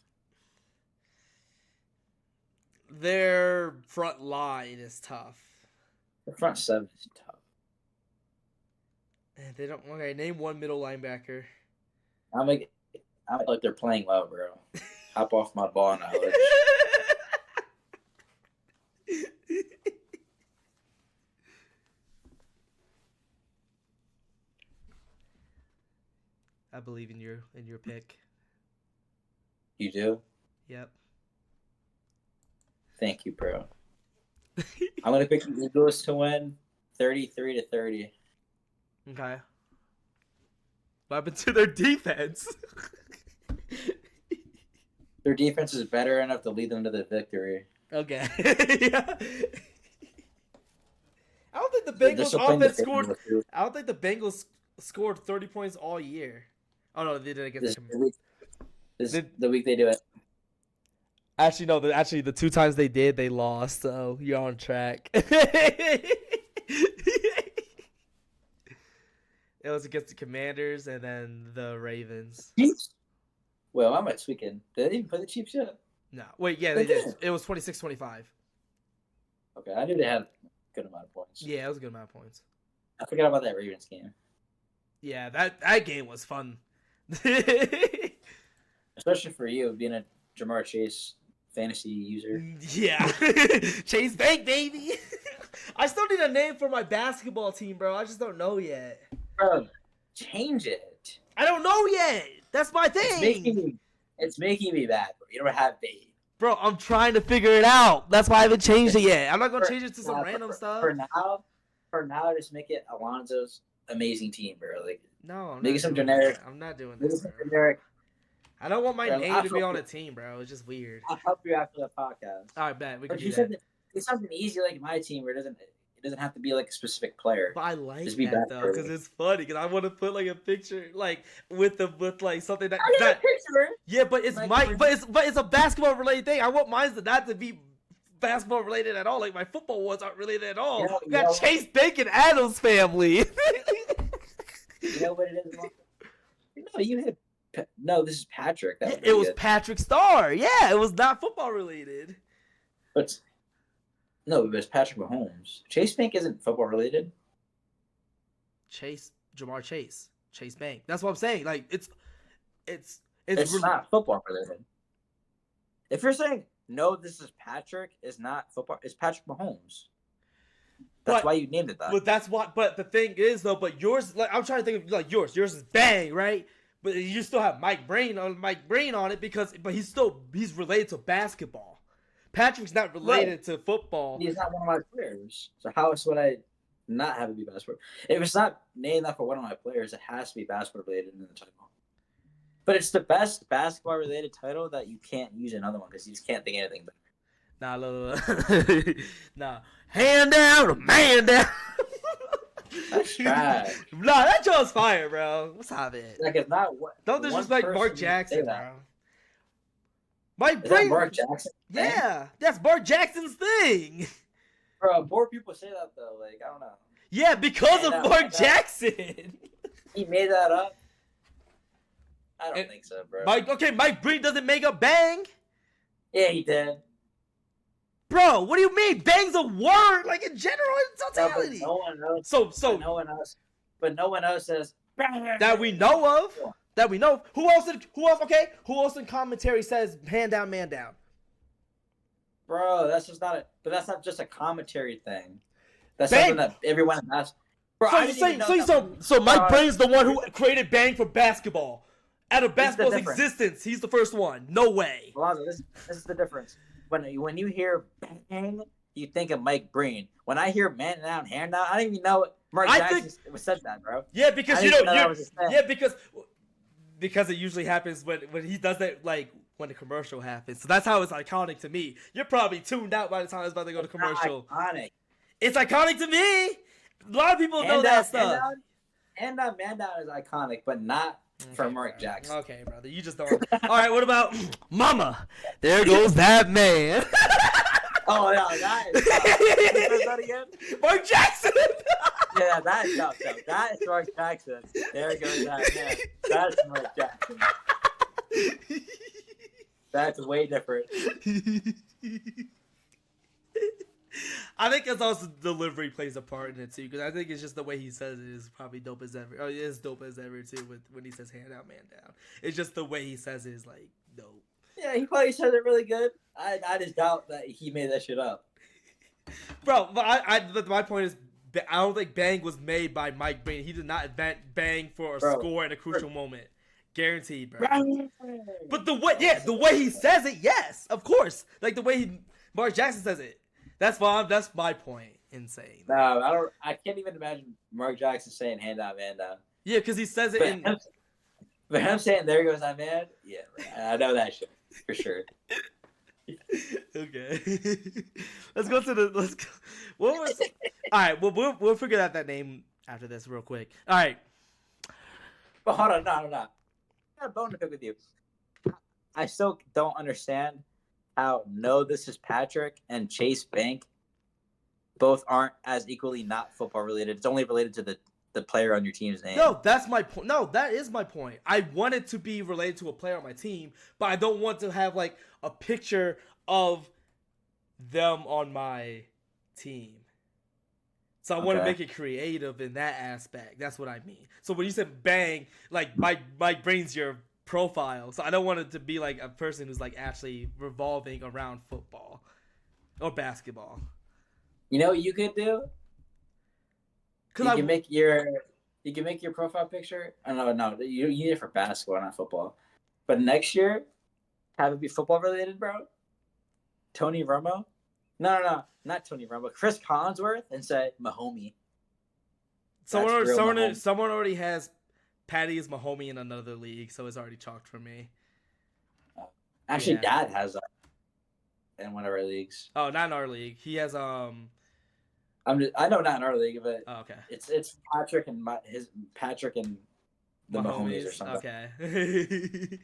Their front line is tough. The front seven is tough. And they don't. Okay, name one middle linebacker. I'm like they're playing well, bro. Hop off my ball now. I believe in your pick. You do? Yep. Thank you, bro. I'm gonna pick the Eagles to win 33-30. Okay. What happened to their defense? Their defense is better enough to lead them to the victory. Okay. Yeah. I don't think the They're Bengals still playing offense the scored. Bengals, too. I don't think the Bengals scored 30 points all year. Oh no, they did against This the week they do it. Actually, no. Actually, the two times they did, they lost. So you're on track. It was against the Commanders and then the Ravens. Chiefs? Well, I'm at tweaking. Did they even play the Chiefs yet? No, wait, yeah, They they did. did. It was 26-25. Okay, I knew they had a good amount of points. Yeah, it was a good amount of points. I forgot about that Ravens game. Yeah, that game was fun. Especially for you, being a Jamar Chase fantasy user. Yeah, Chase Bank, baby. I still need a name for my basketball team, bro. I just don't know yet. Bro, change it. I don't know yet. That's my thing. It's making me bad, bro. You don't have faith. Bro, I'm trying to figure it out. That's why I haven't changed it yet. I'm not gonna change it to some random stuff. For now, just make it Alonzo's amazing team, bro. Like, No, I'm make not it some doing generic. that. I'm not doing make it this, some bro. generic. I don't want my Bro, name I'll to be help on you. a team, bro. It's just weird. I'll help you after the podcast. All right, bet we can But do you that. said it's something easy like my team where it doesn't have to be like a specific player. But I like Just be that back though, for because me. it's funny. Because I want to put like a picture, like with like something that. I got a picture. Yeah, but it's Like, but it's a basketball related thing. I want mine to not to be basketball related at all. Like my football ones aren't related at all. Yeah, We got yeah. Chase Bacon Adams family. You know what it is? No, you had. No, this is Patrick. That Yeah, was it was good. Patrick Starr. Yeah, it was not football related. But no, it was Patrick Mahomes. Chase Bank isn't football related. Jamar Chase Bank. That's what I'm saying. Like it's It's not football related. If you're saying no, this is Patrick, is not football. It's Patrick Mahomes. That's But- why you named it that. But that's what. But the thing is though. But yours, like I'm trying to think of like yours. Yours is bang, right? But you still have Mike Brain on it because he's related to basketball. Patrick's not related to football. He's not one of my players. So how else would I not have it be basketball? If it's not named that for one of my players, it has to be basketball related in the title. But it's the best basketball related title that you can't use another one because you just can't think of anything better. Nah, look. Nah. Hand down, man down. That's trash. Nah, that joke's fire, bro. Stop it. Like it's not what. Don't disrespect Mark Jackson, bro. Mike Is that Breen. Mark Jackson? Yeah, that's Mark Jackson's thing. Bro, more people say that though. Like I don't know. Yeah, because of Mark Jackson. He made that up. I don't think so, bro. Mike Breen doesn't make up bang. Yeah, he did. Bro, what do you mean? Bang's a word, like in general, in totality. No one knows. So no one else. But no one else says that we know of. That we know. Who else? Okay. Who else in commentary says hand down, man down? Bro, that's just not. But that's not just a commentary thing. That's something that everyone has. Bro, so Mike Breen's the one who created bang for basketball. Out of basketball's existence, he's the first one. No way. Alonzo, this is the difference. When you hear bang, you think of Mike Breen. When I hear man down, hand down, I don't even know Mark Jackson said that, bro. Yeah, because because it usually happens when he does that, like when the commercial happens. So that's how it's iconic to me. You're probably tuned out by the time it's about to go to commercial. Iconic. It's iconic to me. A lot of people know that stuff. Hand down, man down is iconic, but not for Mark Jackson. Okay, brother, you just don't. All right, what about Mama? There goes that man. Oh no, that is that again? Mark Jackson. Yeah, that is tough. That is Mark Jackson. There goes that man. That's Mark Jackson. That's way different. I think it's also delivery plays a part in it too, because I think it's just the way he says it is probably dope as ever. Oh, it is dope as ever too when he says hand out, man down. It's just the way he says it is like dope. Yeah, he probably said it really good. I just doubt that he made that shit up. Bro, but my point is, I don't think bang was made by Mike Breen. He did not invent bang for a score in a crucial moment. Guaranteed, bro. But the way he says it, yes, of course. Like the way Mark Jackson says it. That's my point in saying that. No, I can't even imagine Mark Jackson saying hand out, man down. Yeah, because he says it but him saying there goes that man, yeah, I know that shit for sure. Okay. Let's go. What was? All right, we'll figure out that name after this real quick. All right. But hold on, no. I got a bone to pick with you. I still don't understand how This Is Patrick and Chase Bank both aren't as equally not football related. It's only related to the player on your team's name. No, that's my point. No, that is my point. I want it to be related to a player on my team, but I don't want to have like a picture of them on my team. So I want to make it creative in that aspect. That's what I mean. So when you said bang, like Mike brings your profile. So I don't want it to be like a person who's like actually revolving around football or basketball. You know what you could do? You can make your profile picture. Oh, no, you need it for basketball, not football. But next year, have it be football related, bro. Tony Romo. No, not Tony Romo. Chris Collinsworth, and say Mahomie. Someone already has Patty is Mahomie in another league, so it's already chalked for me. Actually, Dad has that in one of our leagues. Oh, not in our league. He has I know not in our league, but okay. It's Patrick and Patrick and the Mahomes or something. Okay.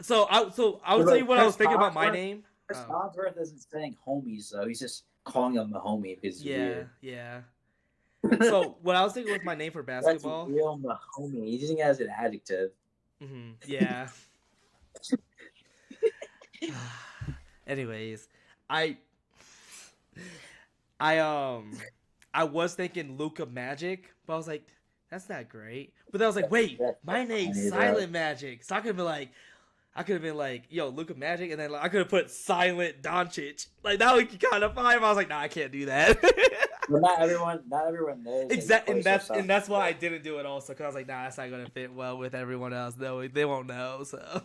So I would tell you what I was thinking about my name. Chris Collinsworth isn't saying homies though. He's just calling him Mahomie because yeah. So what I was thinking with my name for basketball. That's real Mahomie. He's using it as an adjective. Mm-hmm. Yeah. Anyways, I was thinking Luka Magic, but I was like, that's not great. But then I was like, wait, my name's Silent Magic, so I could have been like, yo, Luka Magic, and then like, I could have put Silent Doncic. Like that would be kind of fine. I was like, nah, I can't do that. But not everyone knows. Exactly, and that's why I didn't do it also, because I was like, nah, that's not gonna fit well with everyone else. No, they won't know. So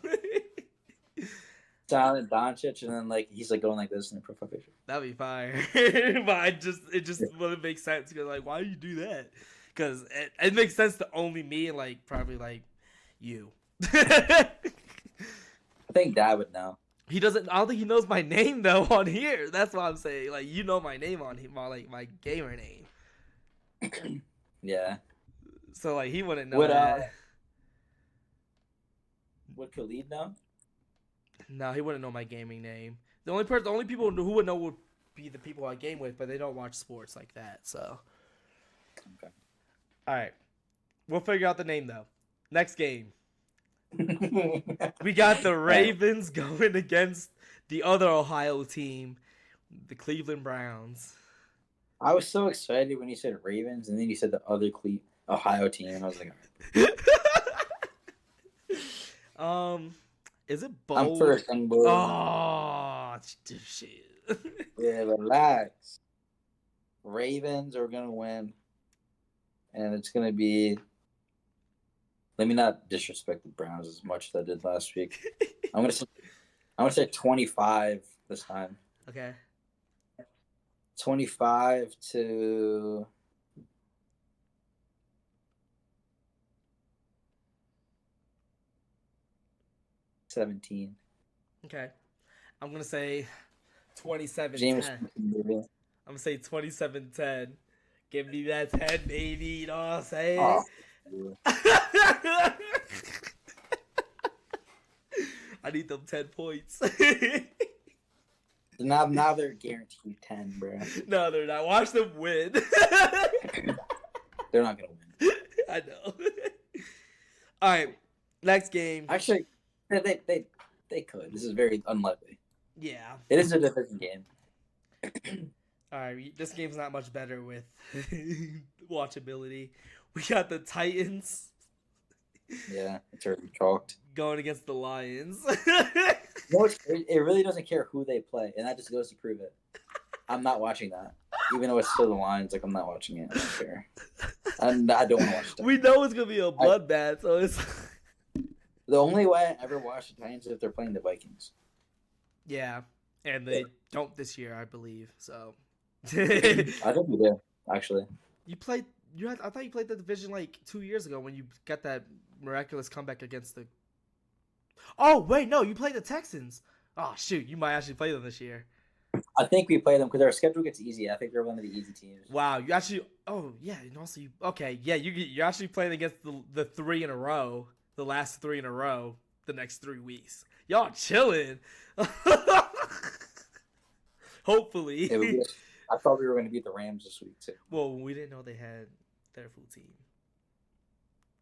Silent Doncic, and then like he's like going like this in the profile picture. That'd be fire. But it just wouldn't make sense, because like, why do you do that? Because it makes sense to only me and like probably like you. I think Dad would know. He doesn't. I don't think he knows my name though on here. That's what I'm saying. Like, you know my name on him, like my gamer name. Yeah. So like he wouldn't know Would that. would Khalid know? No, he wouldn't know my gaming name. The only people who would know would be the people I game with, but they don't watch sports like that. So, Okay. all right, we'll figure out the name though. Next game, we got the Alright. Ravens going against the other Ohio team, the Cleveland Browns. I was so excited when you said Ravens, and then you said the other Ohio team, and I was like, um, is it I'm bold? first, young boy. Oh, shit. Yeah, relax. Ravens are gonna win, and it's gonna be. Let me not disrespect the Browns as much as I did last week. I'm gonna say 25 this time. Okay. 25 to 17. Okay. I'm gonna say 27-10. James. I'm gonna say 27-10. Give me that 10, baby. You know what I'm saying? Oh, I need them 10 points. now they're guaranteed 10, bro. No, they're not. Watch them win. They're not gonna win. I know. All right, next game. Actually, they could. This is very unlikely. Yeah. It is a division game. All right, this game's not much better with watchability. We got the Titans. Yeah, it's already chalked. Going against the Lions. No, it really doesn't care who they play, and that just goes to prove it. I'm not watching that, even though it's still the Lions. Like I'm not watching it. I don't care. I don't want to watch it. We know it's gonna be a bloodbath, so it's. The only way I ever watch the Titans is if they're playing the Vikings. Yeah, and they don't this year, I believe. So. I think we did, actually. You played. I thought you played the division like 2 years ago when you got that miraculous comeback against the. Oh wait, no, you played the Texans. Oh shoot, you might actually play them this year. I think we play them because our schedule gets easy. I think they're one of the easy teams. Wow, you actually. Oh yeah, and also you're actually playing against the 3 in a row, the last 3 in a row, the next 3 weeks. Y'all chilling. Hopefully. I thought we were going to beat the Rams this week too. Well, we didn't know they had their full team.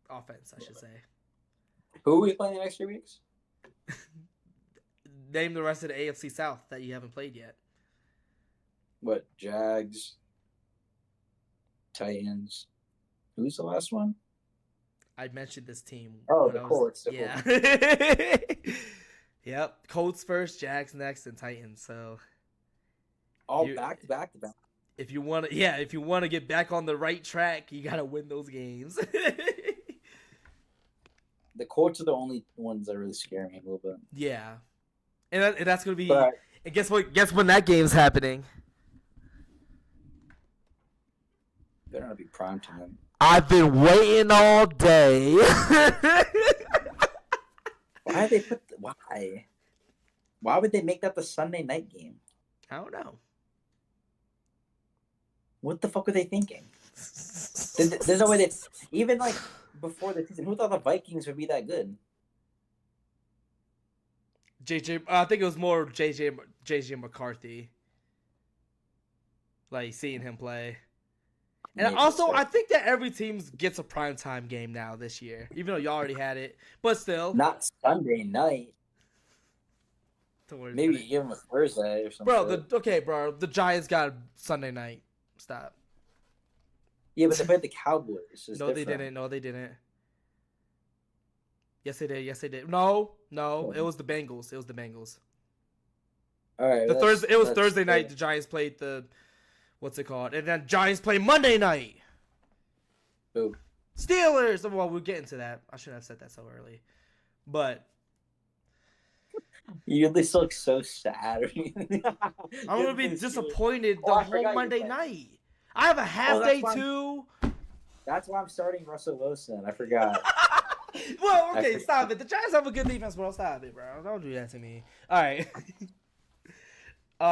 Offense, I should say. Who are we playing the next 3 weeks? Name the rest of the AFC South that you haven't played yet. What? Jags, Titans. Who's the last one? I mentioned this team. Oh, the Colts. Yeah. Yep. Colts first, Jags next, and Titans. So. All back to back. If you want to get back on the right track, you gotta win those games. The Colts are the only ones that really scare me a little bit. Yeah, and that's gonna be. And guess what? Guess when that game's happening? Better not be prime time. I've been waiting all day. Why did they put? Why would they make that the Sunday night game? I don't know. What the fuck were they thinking? There's no way that even like before the season, who thought the Vikings would be that good? I think it was more JJ McCarthy. Like seeing him play. And Maybe also, so. I think that every team gets a primetime game now this year, even though y'all already had it. But still, not Sunday night. Maybe give them a Thursday or something. Bro. The Giants got Sunday night. Stop. Yeah, but they played the Cowboys. No, they didn't. Yes, they did. No. It was the Bengals. All right. It was Thursday night. The Giants played the, what's it called? And then Giants play Monday night. Who? Steelers. Well, we'll get into that. I shouldn't have said that so early, but. You at least look so sad. I'm gonna be disappointed the whole Monday night. I have a half day too. That's why I'm starting Russell Wilson. I forgot. Well, okay, stop it. The Giants have a good defense, bro. Stop it, bro. Don't do that to me. All right.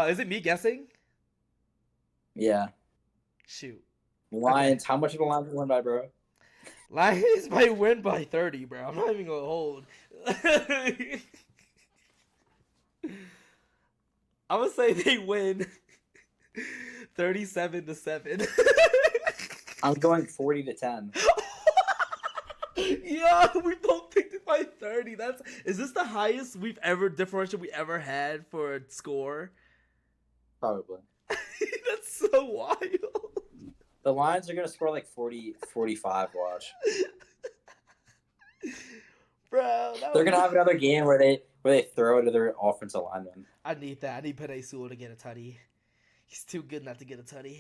Is it me guessing? Yeah. Shoot. Lions. How much of the Lions win by, bro? Lions might win by 30, bro. I'm not even gonna hold. I'm gonna say they win 37-7. I'm going 40-10. Yeah, we both picked it by 30. Is this the highest differential we ever had for a score? Probably. That's so wild. The Lions are gonna score like 40, 45. Watch. Bro, They're gonna have another game where they throw to their offensive lineman. I need that. I need Penei Sewell to get a tutty. He's too good not to get a tutty.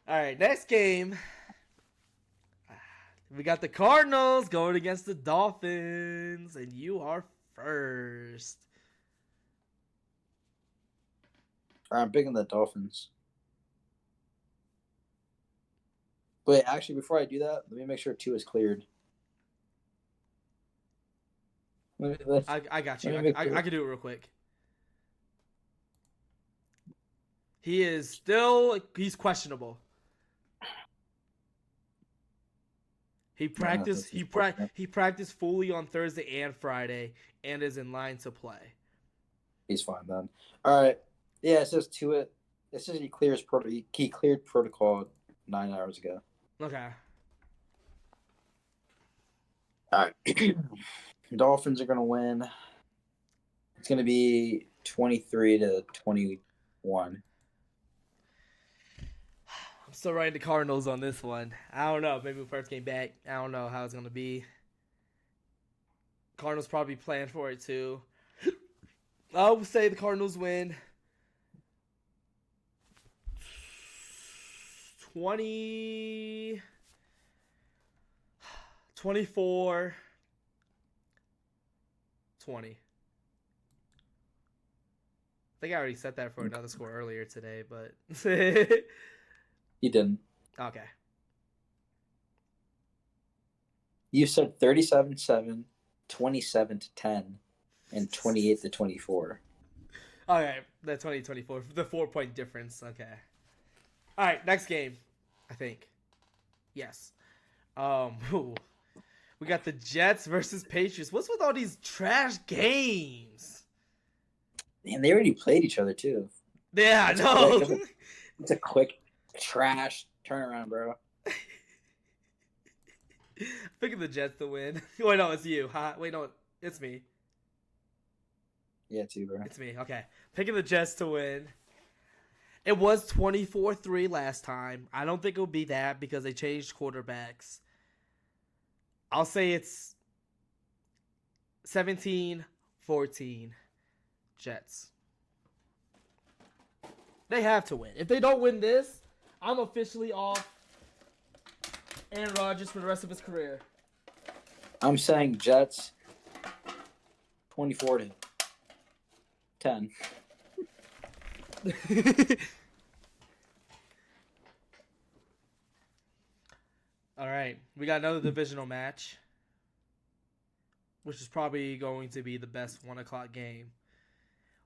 All right, next game. We got the Cardinals going against the Dolphins, and you are first. All right, I'm picking the Dolphins. Wait, actually, before I do that, let me make sure 2 is cleared. I got you. I can do it real quick. He's questionable. He practiced fully on Thursday and Friday and is in line to play. He's fine then. All right. Yeah, it says 2. It says he cleared protocol 9 hours ago. Okay. All right. Dolphins are gonna win. It's gonna be 23-21. I'm still riding the Cardinals on this one. I don't know. Maybe first game back. I don't know how it's gonna be. Cardinals probably plan for it too. I would say the Cardinals win 20 24 20. I think I already set that for another score earlier today, but You didn't. Okay. You said 37-7, 27-10, and 28-24. Okay, the 2024, the 4-point difference. Okay. All right, next game, I think. Yes. We got the Jets versus Patriots. What's with all these trash games? Man, they already played each other too. Yeah, I know. It's a quick trash turnaround, bro. Picking the Jets to win. Wait, no, it's you. Huh? Wait, no, it's me. Yeah, too, bro. It's me. Okay. Picking the Jets to win. It was 24-3 last time. I don't think it'll be that because they changed quarterbacks. I'll say it's 17-14 Jets. They have to win. If they don't win this, I'm officially off Aaron Rodgers for the rest of his career. I'm saying Jets 24-10. All right. We got another divisional match, which is probably going to be the best 1 o'clock game.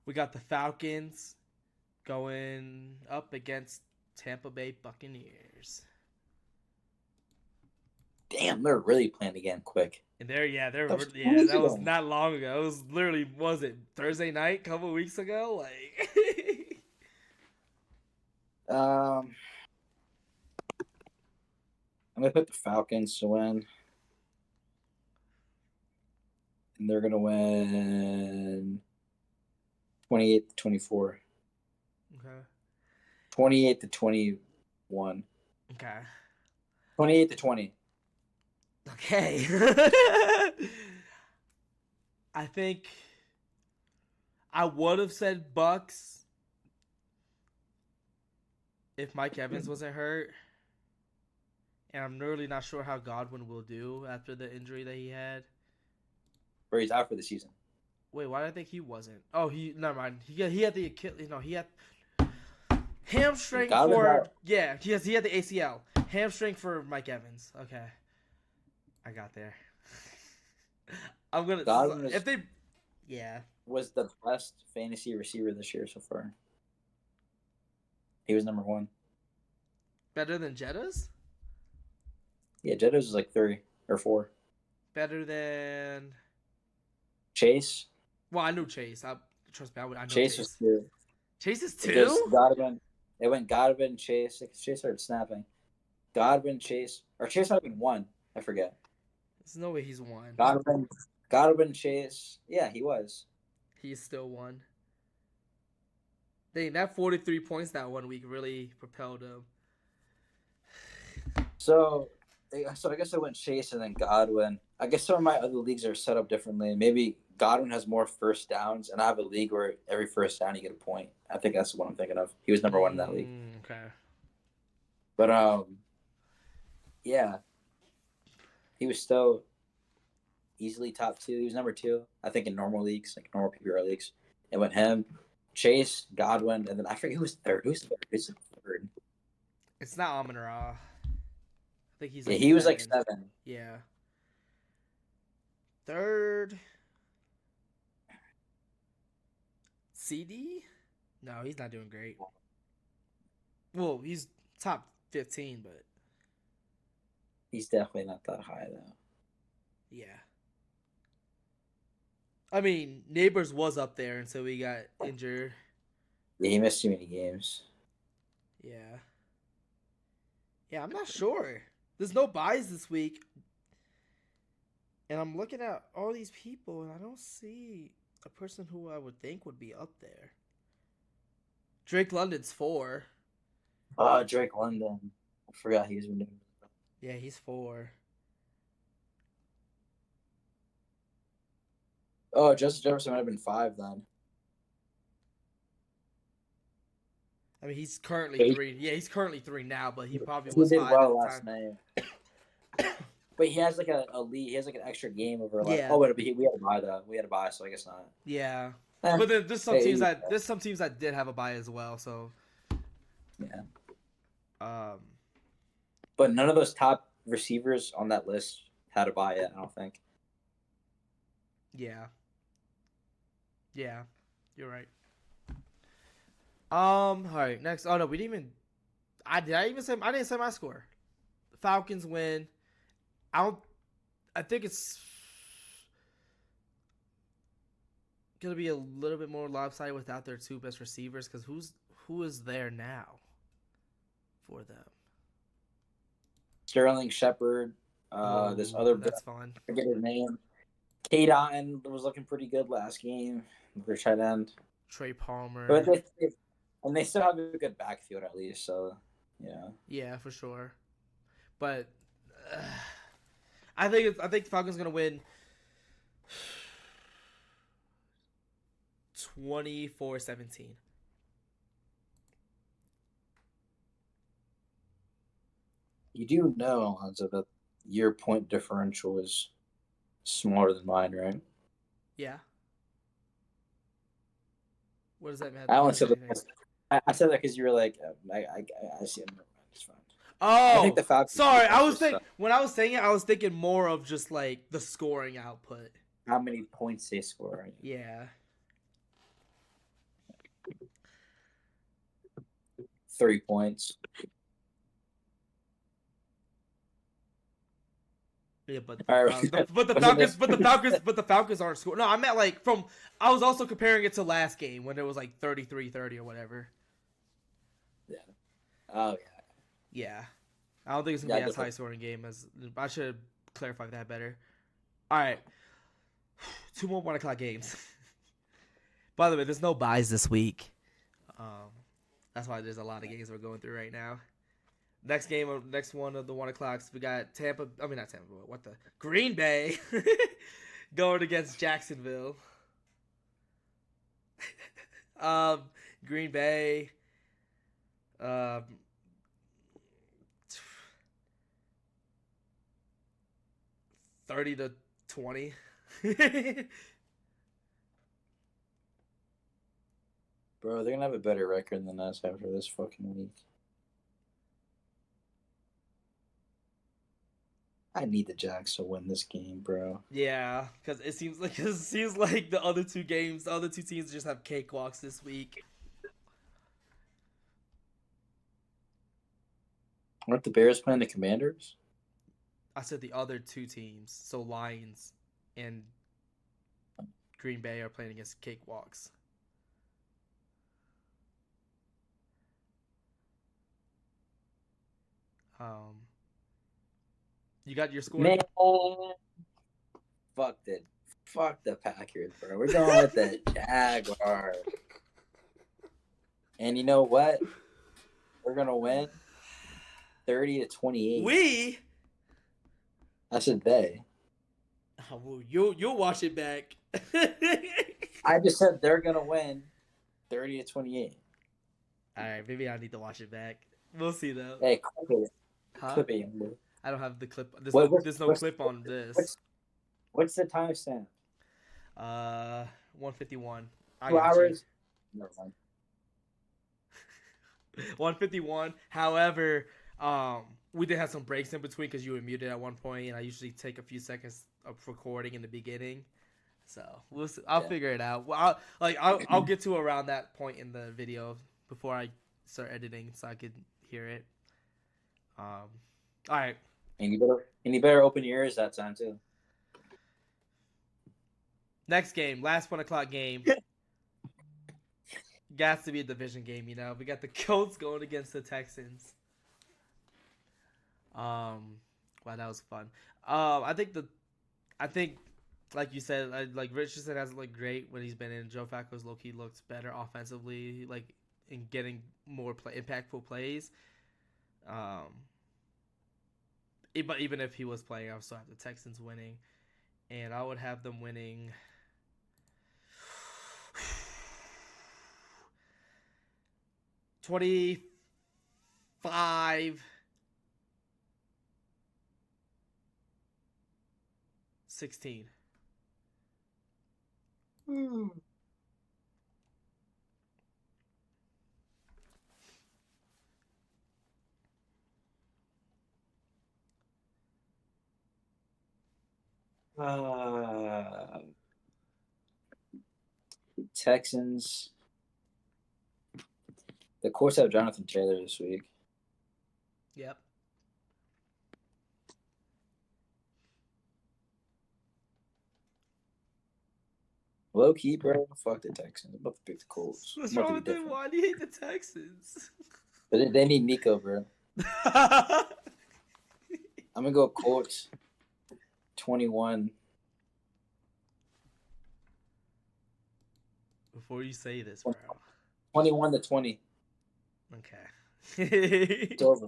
We got the Falcons going up against Tampa Bay Buccaneers. Damn, they're really playing again quick. And that was not long ago. It was literally, was it Thursday night, a couple of weeks ago? Like, I'm gonna put the Falcons to win, and they're gonna win 28-24. Okay. 28-21. Okay. 28-20. Okay. I think I would have said Bucks if Mike Evans wasn't hurt. And I'm really not sure how Godwin will do after the injury that he had. Or he's out for the season. Wait, why did I think he wasn't? Oh, never mind. He had the Achilles. No, he had hamstring for. Yeah, he had the ACL. Hamstring for Mike Evans. Okay, I got there. I'm gonna. Godwin if they. Yeah. Was the best fantasy receiver this year so far. He was number one. Better than Jetta's? Yeah, Jetto's is like 3 or 4. Better than. Chase. Well, I knew Chase. Trust me, I know Chase was Chase. 2. Chase is It goes 2? Godwin. It went Godwin, Chase. Chase started snapping. Godwin, Chase, or Chase might have been 1. I forget. There's no way he's 1. Godwin, Chase. Yeah, he was. He's still 1. Dang, that 43 points that 1 week really propelled him. So I guess I went Chase and then Godwin. I guess some of my other leagues are set up differently. Maybe Godwin has more first downs, and I have a league where every first down you get a point. I think that's what I'm thinking of. He was number 1 in that league. Okay. But yeah, he was still easily top 2. He was number 2, I think, in normal leagues, like normal PPR leagues. It went him, Chase, Godwin, and then I forget who was third. Who's third? It's not Amon Ra. I think he's Yeah, like he was like 7. 7. Yeah. Third. CD? No, he's not doing great. Well, he's top 15, but He's definitely not that high though. yeah. I mean, Neighbors was up there until he got injured. Yeah, he missed too many games. Yeah. Yeah, I'm not sure. There's no buys this week. And I'm looking at all these people, and I don't see a person who I would think would be up there. Drake London's 4. Drake London. I forgot he was doing. Yeah, he's 4. Oh, Justin Jefferson might have been 5 then. I mean, he's currently 8. 3. Yeah, he's currently 3 now, but he probably He was did 5 well at the last time. night. But he has like a lead. He has like an extra game over. Like, Yeah. Oh, but we had to buy though. We had to buy, so I guess not. Yeah. Eh, But there's some hey, teams that did have a buy as well, so yeah. But none of those top receivers on that list had a buy yet, I don't think. Yeah. Yeah. You're right. All right, next. Oh no, we didn't even I didn't say my score. The Falcons win. I think it's gonna be a little bit more lopsided without their 2 best receivers, because who is there now for them? Sterling Shepard. This other that's fun. I forget his name. Kate Otten was looking pretty good last game. Their tight end. Trey Palmer. But they still have a good backfield at least, so yeah. Yeah, for sure. But I think the Falcons gonna win 24-17. You do know, Alonzo, that your point differential is smaller than mine, right? Yeah. What does that mean? I only said that. I said that because you were like, I see it. It's fine. Oh, I think the Falcons. Sorry, I was thinking when I was saying it, I was thinking more of just like the scoring output. How many points they score? Right? Yeah. 3 points. Yeah, but Right. the Falcons aren't scoring. No, I meant like I was also comparing it to last game when it was like 33-30 or whatever. Yeah. Oh yeah. Yeah. I don't think it's gonna be as high scoring game as I should clarify that better. All right. 2 more 1 o'clock games. By the way, there's no buys this week. That's why there's a lot of games we're going through right now. Next one of the 1 o'clocks, we got Green Bay going against Jacksonville. Green Bay. 30-20. Bro, they're gonna have a better record than us after this fucking week. I need the Jacks to win this game, bro. Yeah, because it seems like the other 2 teams just have cakewalks this week. Weren't the Bears playing the Commanders? I said the other two teams, so Lions and Green Bay are playing against Cakewalks. Um, you got your score? Man, fuck it. Fuck the Packers, bro. We're going with the Jaguars. And you know what? We're gonna win 30-28. We? I said they. Oh, well, you'll watch it back. I just said they're gonna win 30-28. All right, maybe I need to watch it back. We'll see though. Hey, clip it. Huh? Clip it, bro. I don't have the clip. There's no What's- clip on this. What's the timestamp? 151. 2 hours? Never mind. 151. However, we did have some breaks in between because you were muted at one point, and I usually take a few seconds of recording in the beginning. So we'll see. I'll figure it out. Well, I'll get to around that point in the video before I start editing, so I could hear it. All right. And you better open your ears that time too. Next game, last 1 o'clock game. Got to be a division game, you know. We got the Colts going against the Texans. Wow, that was fun. I think, like you said, like Richardson hasn't looked great when he's been in. Joe Flacco's low key looks better offensively, like in getting more impactful plays. But even if he was playing, I would still have the Texans winning, and I would have them winning. 25-16. Texans. The Colts have Jonathan Taylor this week. Yep. Low key, bro. Fuck the Texans. I'm about to pick the Colts. What's wrong with them? Why do you hate the Texans? But they need Nico, bro. I'm gonna go Colts 21. Before you say this, bro. 21-20. Okay. It's over.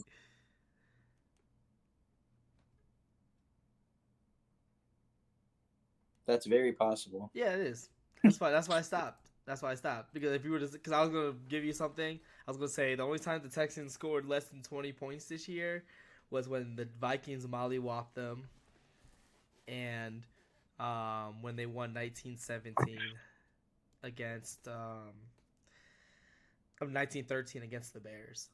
That's very possible. Yeah, it is. That's why I stopped. Because if you were because I was gonna give you something. I was gonna say the only time the Texans scored less than 20 points this year was when the Vikings mollywopped them, and when they won 1917 against 1913 against the Bears.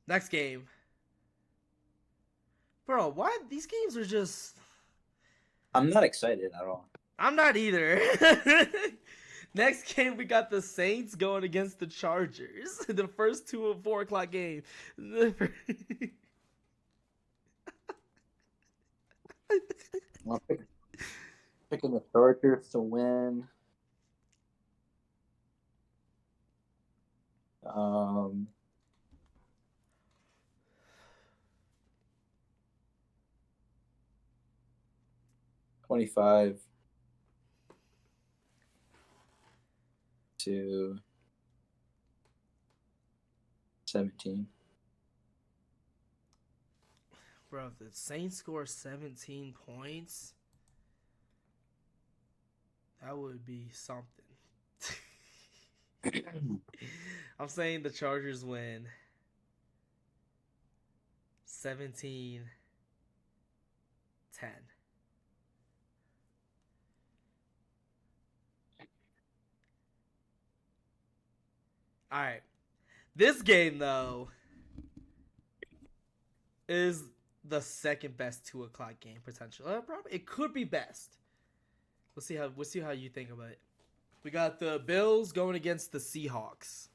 Next game. Bro, why these games are just... I'm not excited at all. I'm not either. Next game, we got the Saints going against the Chargers. The first 2 of 4 o'clock game. I'm picking the Chargers to win. 25-17. Bro, if the Saints score 17 points, that would be something. I'm saying the Chargers win 17-10. All right. This game, though, is the second best 2 o'clock game potential. Probably it could be best. We'll see how you think about it. We got the Bills going against the Seahawks.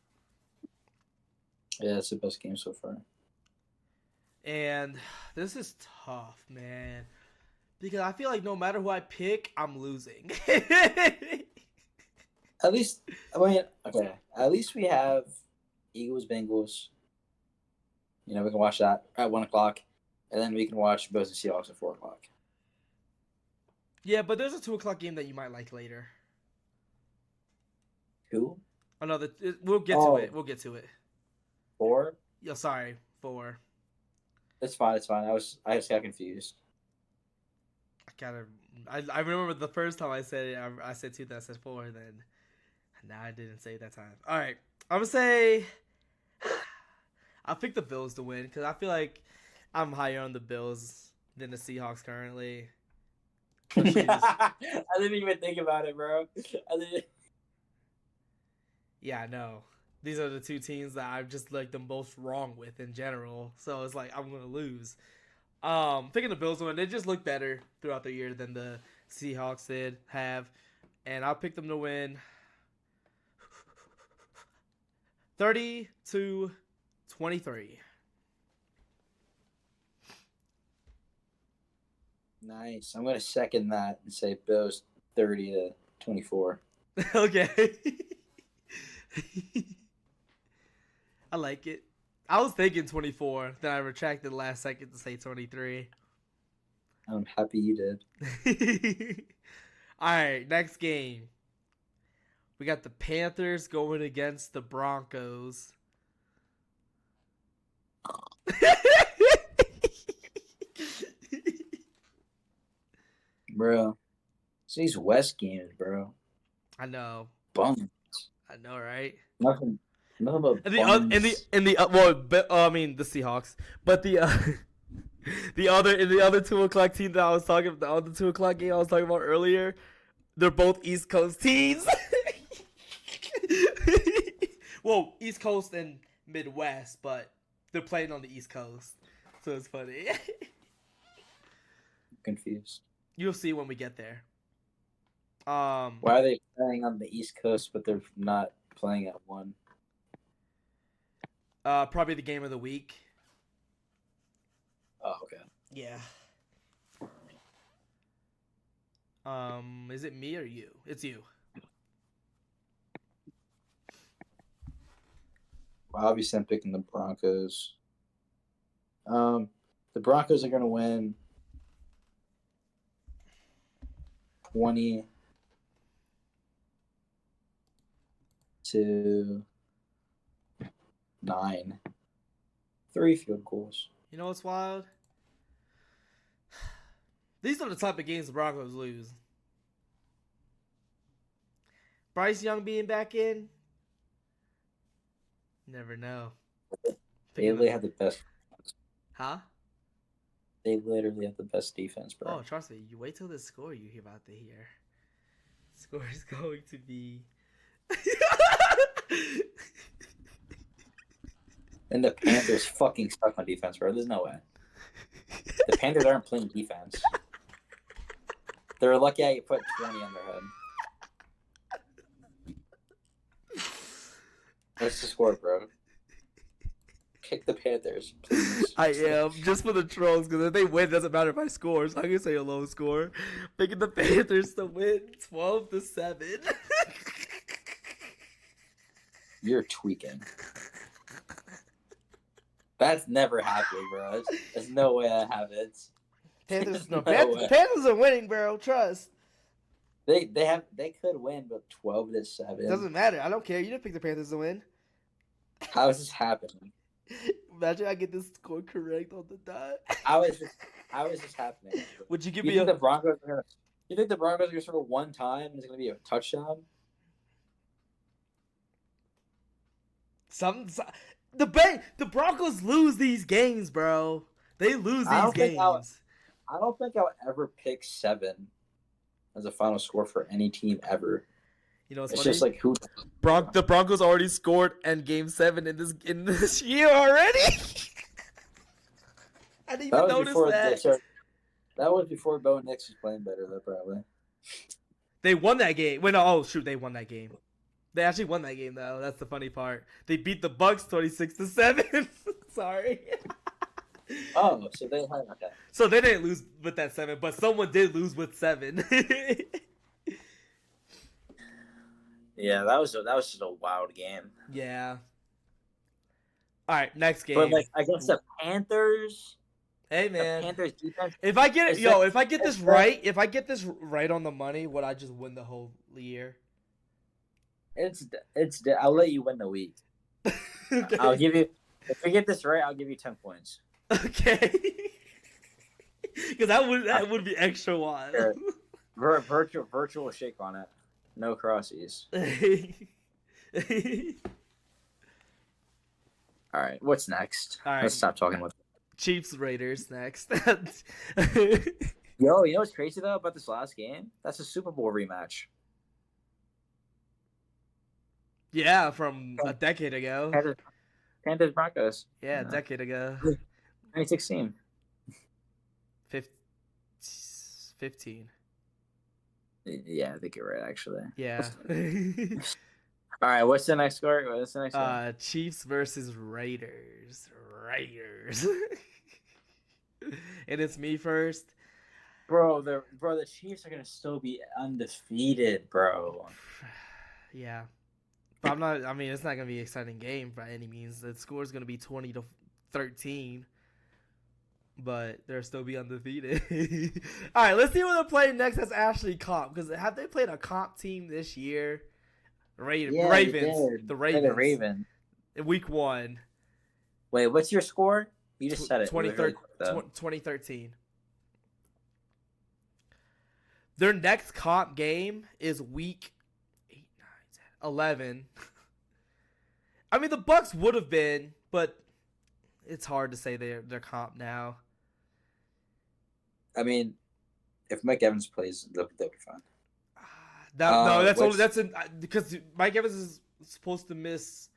Yeah, it's the best game so far. And this is tough, man. Because I feel like no matter who I pick, I'm losing. At least, I mean, okay. At least we have Eagles, Bengals. We can watch that at 1:00, and then we can watch Bills and Seahawks at 4:00. Yeah, but there's a 2 o'clock game that you might like later. Who? Another. We'll get to it. We'll get to it. 4? Yeah, sorry, 4. It's fine. It's fine. I just got confused. I remember the first time I said it. I said 2, then I said 4. Then now I didn't say it that time. All right, I'm gonna say I'll pick the Bills to win because I feel like I'm higher on the Bills than the Seahawks currently. I didn't even think about it, bro. Yeah, I know. These are the two teams that I'm just like the most wrong with in general. So it's like I'm gonna lose. Picking the Bills to win. They just look better throughout the year than the Seahawks did have, and I'll pick them to win 30-23. Nice. I'm gonna second that and say Bills 30-24. Okay. I like it. I was thinking 24, then I retracted last second to say 23. I'm happy you did. All right, next game. We got the Panthers going against the Broncos. Bro, it's these West games, bro. I know. Bums. I know, right? Nothing but And bums. the Seahawks, but the other 2 o'clock team that I was talking about, the other 2 o'clock game I was talking about earlier, they're both East Coast teams. Well, East Coast and Midwest, but they're playing on the East Coast, so it's funny. Confused. You'll see when we get there. Why are they playing on the East Coast, but they're not playing at 1? Probably the game of the week. Oh, okay. Yeah. Is it me or you? It's you. Well, obviously, I'm picking the Broncos. The Broncos are going to win 20-9. 3 field goals. You know what's wild? These are the type of games the Broncos lose. Bryce Young being back in? Never know. They literally have the best. Huh? They literally have the best defense, bro. Oh, trust me. You wait till the score you're about to hear. The score is going to be... And the Panthers fucking suck on defense, bro. There's no way. The Panthers aren't playing defense. They're lucky I put 20 on their head. What's the score, bro? Pick the Panthers, please. I am, just for the trolls, because if they win, it doesn't matter if I score, so I can say a low score. Picking the Panthers to win 12-7. You're tweaking. That's never happening, bro. There's no way that happens. Panthers are winning, bro. Trust. They could win, but 12-7. Doesn't matter. I don't care. You didn't pick the Panthers to win. How is this happening? Imagine I get this score correct on the dot. How is this happening? Would you give You me think the Broncos are gonna score one time and it's gonna be a touchdown? The Broncos lose these games, bro. They lose these games. I don't think I'll ever pick 7 as a final score for any team ever. You know, it's funny? just like who the Broncos already scored in Game 7 in this year already. I didn't even notice that. That was before Bo Nix was playing better, though, probably. They won that game. Wait, no, oh shoot, they won that game. They actually won that game though. That's the funny part. They beat the Bucks 26-7. Sorry. Oh, so they had okay. So they didn't lose with that 7, but someone did lose with 7. Yeah, that was just a wild game. Yeah. All right, next game. But like, I guess the Panthers. Hey The man, Panthers defense. if I get it, Is yo, that- if I get this is that- right, if I get this right on the money, would I just win the whole year? It's. I'll let you win the week. Okay. I'll give you. If you get this right, I'll give you 10 points. Okay. Because that would be extra wild. Sure. Virtual shake on it. No crossies. All right. What's next? All right. Let's stop talking about. Chiefs Raiders next. Yo, you know what's crazy though about this last game? That's a Super Bowl rematch. Yeah, from a decade ago. Panthers Broncos. Yeah, a decade ago. 2016. 15. Yeah, I think you're right, actually. Yeah. All right, what's the next score? What's the next one? Chiefs versus Raiders. And it's me first. Bro, the Chiefs are gonna still be undefeated, bro. Yeah. But I'm not. I mean, it's not gonna be an exciting game by any means. The score is gonna be 20-13, but they'll still be undefeated. All right, let's see what they're playing next. That's actually comp, because have they played a comp team this year? Ravens. The Ravens. The Ravens. In week 1. Wait, what's your score? You just said it. 2013. Their next comp game is week 8, 9, 10, 11. I mean, the Bucks would have been, but it's hard to say they're comp now. I mean, if Mike Evans plays, they'll be fine. That's because Mike Evans is supposed to miss.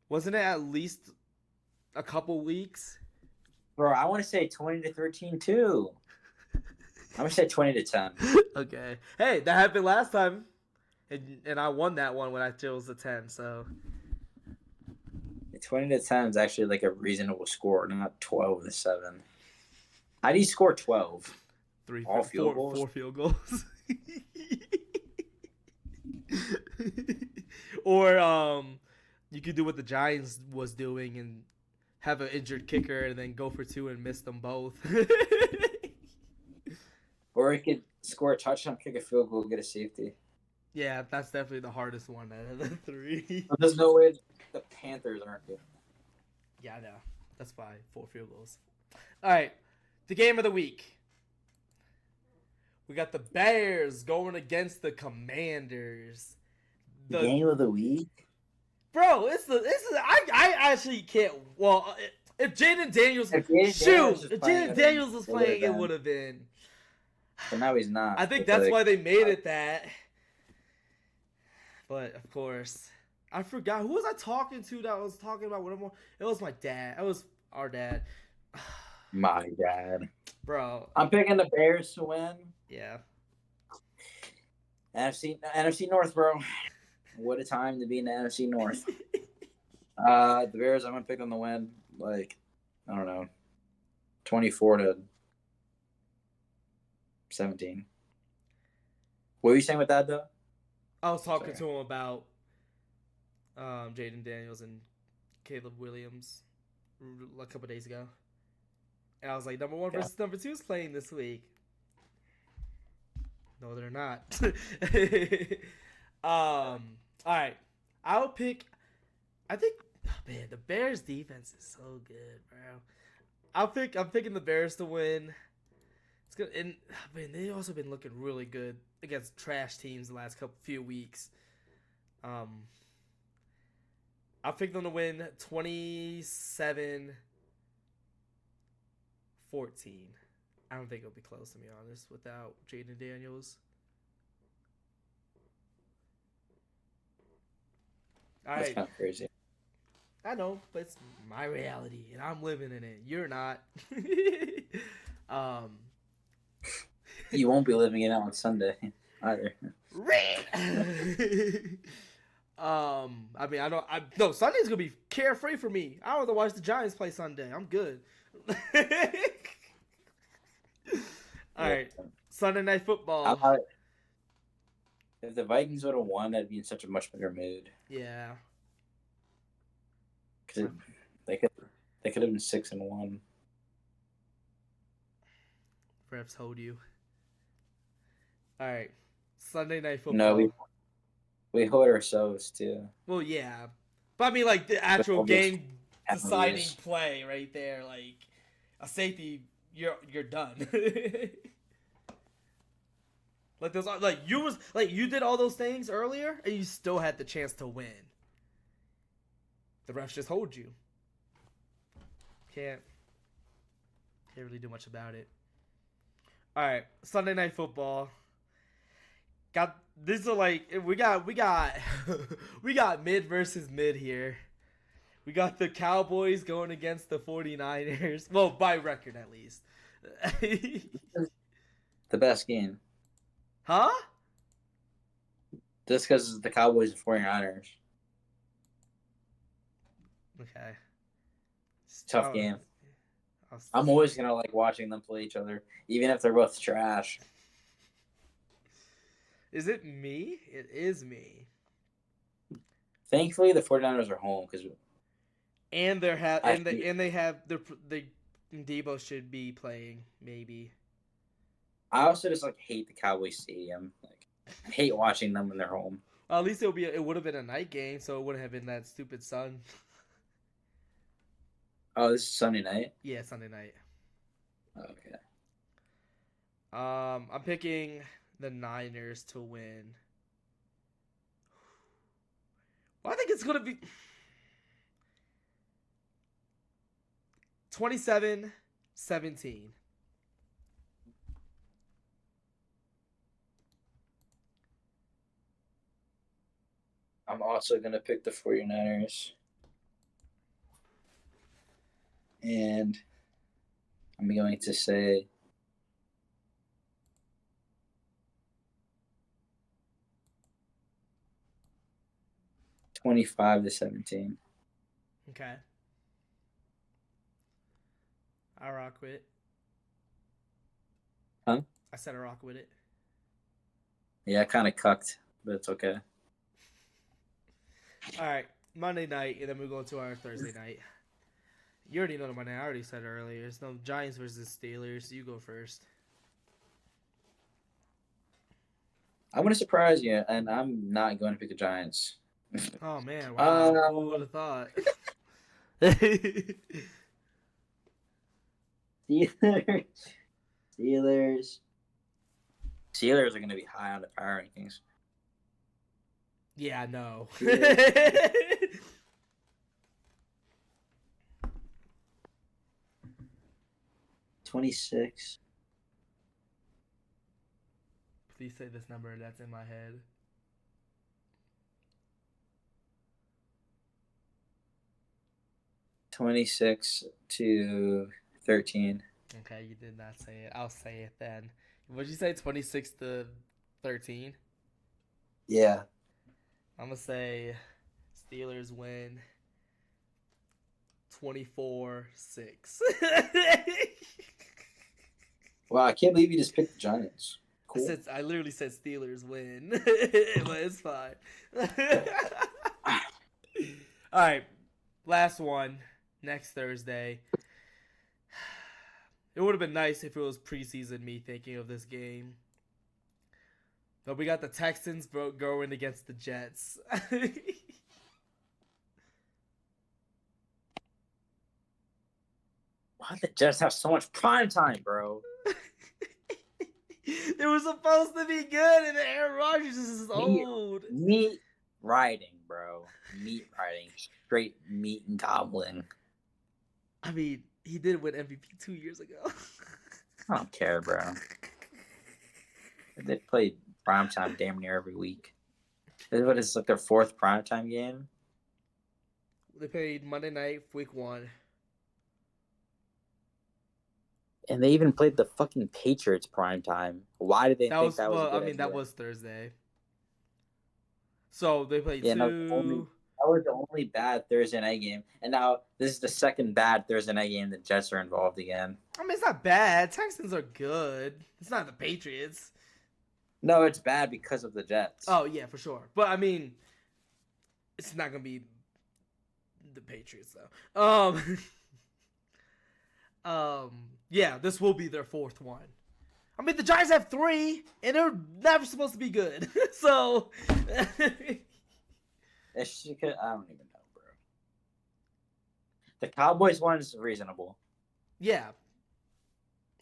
Wasn't it at least a couple weeks? Bro, I want to say 20-13 too. I'm gonna say 20-10. Okay. Hey, that happened last time, and I won that one when I chose the 10. So 20-10 is actually like a reasonable score, not 12-7. How do you score 12? 4 field goals. Or you could do what the Giants was doing and have an injured kicker and then go for 2 and miss them both. Or you could score a touchdown, kick a field goal, get a safety. Yeah, that's definitely the hardest one out of the 3. But there's no way the Panthers aren't good. Yeah, I know. That's fine. 4 field goals. All right, the game of the week. We got the Bears going against the Commanders. The game of the week? Bro, I actually can't. Well, if Jaden Daniels was playing, it would have been. But now he's not. I think that's why they made it that. But of course, I forgot who was I talking to that was talking about whatever. It was my dad. It was our dad. My dad. Bro, I'm picking the Bears to win. Yeah. NFC North, bro. What a time to be in the NFC North. The Bears, I'm gonna pick them to win. Like, I don't know, 24-17. What were you saying with that though? I was talking to him about Jaden Daniels and Caleb Williams a couple days ago, and I was like, number 1 versus number 2 is playing this week. No, they're not. All right, I'll pick. I think, man, the Bears defense is so good, bro. I'm picking the Bears to win. It's good, and man, they've also been looking really good against trash teams the last few weeks. I'll pick them to win 27-14. I don't think it'll be close, to be honest, without Jaden Daniels. That's kind of crazy. I know, but it's my reality, and I'm living in it. You're not. You won't be living it out on Sunday. either. I mean, no, Sunday's gonna be carefree for me. I don't want to watch the Giants play Sunday. I'm good. All Yeah. right, Sunday Night How Football. about if the Vikings would have won? I'd be in such a much better mood Yeah, because they could they could have been 6-1. refs hold you. All right, Sunday Night No, Football. we hold ourselves too. Well, yeah, but I mean, like the With actual all those game deciding penalties. play right there, like a safety, you're done. Like those, like you did all those things earlier, and you still had the chance to win. The refs just hold you. Can't really do much about it. All right, Sunday Night Football. Got these are like we got we got mid versus mid here. We got the Cowboys going against the 49ers. Well, by record at least. The best game. Huh? Just because it's the Cowboys and 49ers. Okay. Tough game. I'm always going to like watching them play each other, even if they're both trash. Is it me? It is me. Thankfully, the 49ers are home because and they have the Debo should be playing maybe. I also just like hate the Cowboys stadium. Like I hate watching them when they're home. Well, at least it would have been a night game, so it wouldn't have been that stupid sun. Oh, this is Sunday night? Yeah, Sunday night. Okay. I'm picking the Niners to win. Well, I think it's gonna be 27-17. I'm also going to pick the 49ers. And I'm going to say 25-17. Okay. I rock with it. Huh? I said I rock with it. Yeah, I kind of cucked, but it's okay. All right, Monday night, and then we go to our Thursday night. You already know the Monday. I already said it earlier. It's no Giants versus Steelers. You go first. I'm going to surprise you, and I'm not going to pick the Giants. Oh man! Wow. Who would have thought? Steelers. Steelers are going to be high on the power rankings. Yeah, no. 26. Please say this number that's in my head. 26-13. Okay, you did not say it. I'll say it then. Would you say 26-13? Yeah. I'm gonna say Steelers win 24-6. Wow, I can't believe you just picked the Giants. Cool. I literally said Steelers win, but it's fine. All right, last one next Thursday. It would have been nice if it was preseason me thinking of this game. But we got the Texans going against the Jets. Why the Jets have so much prime time, bro? They were supposed to be good, and Aaron Rodgers is old. Meat riding, bro. Meat riding. Straight meat and gobbling. I mean, he did win MVP 2 years ago. I don't care, bro. They played primetime damn near every week. What is like their fourth primetime game? They played Monday night, week 1. And they even played the fucking Patriots prime time. Why did they That think was that was a well. I good mean, that idea? was Thursday. So they played Yeah, no, two. that was the only bad Thursday night game. And now this is the second bad Thursday night game the Jets are involved again. I mean, it's not bad. Texans are good. It's not the Patriots. No, it's bad because of the Jets. Oh yeah, for sure. But I mean, it's not gonna be the Patriots though. Yeah, this will be their fourth one. I mean, the Giants have 3, and they're never supposed to be good. So, It's just, I don't even know, bro. The Cowboys one is reasonable. yeah,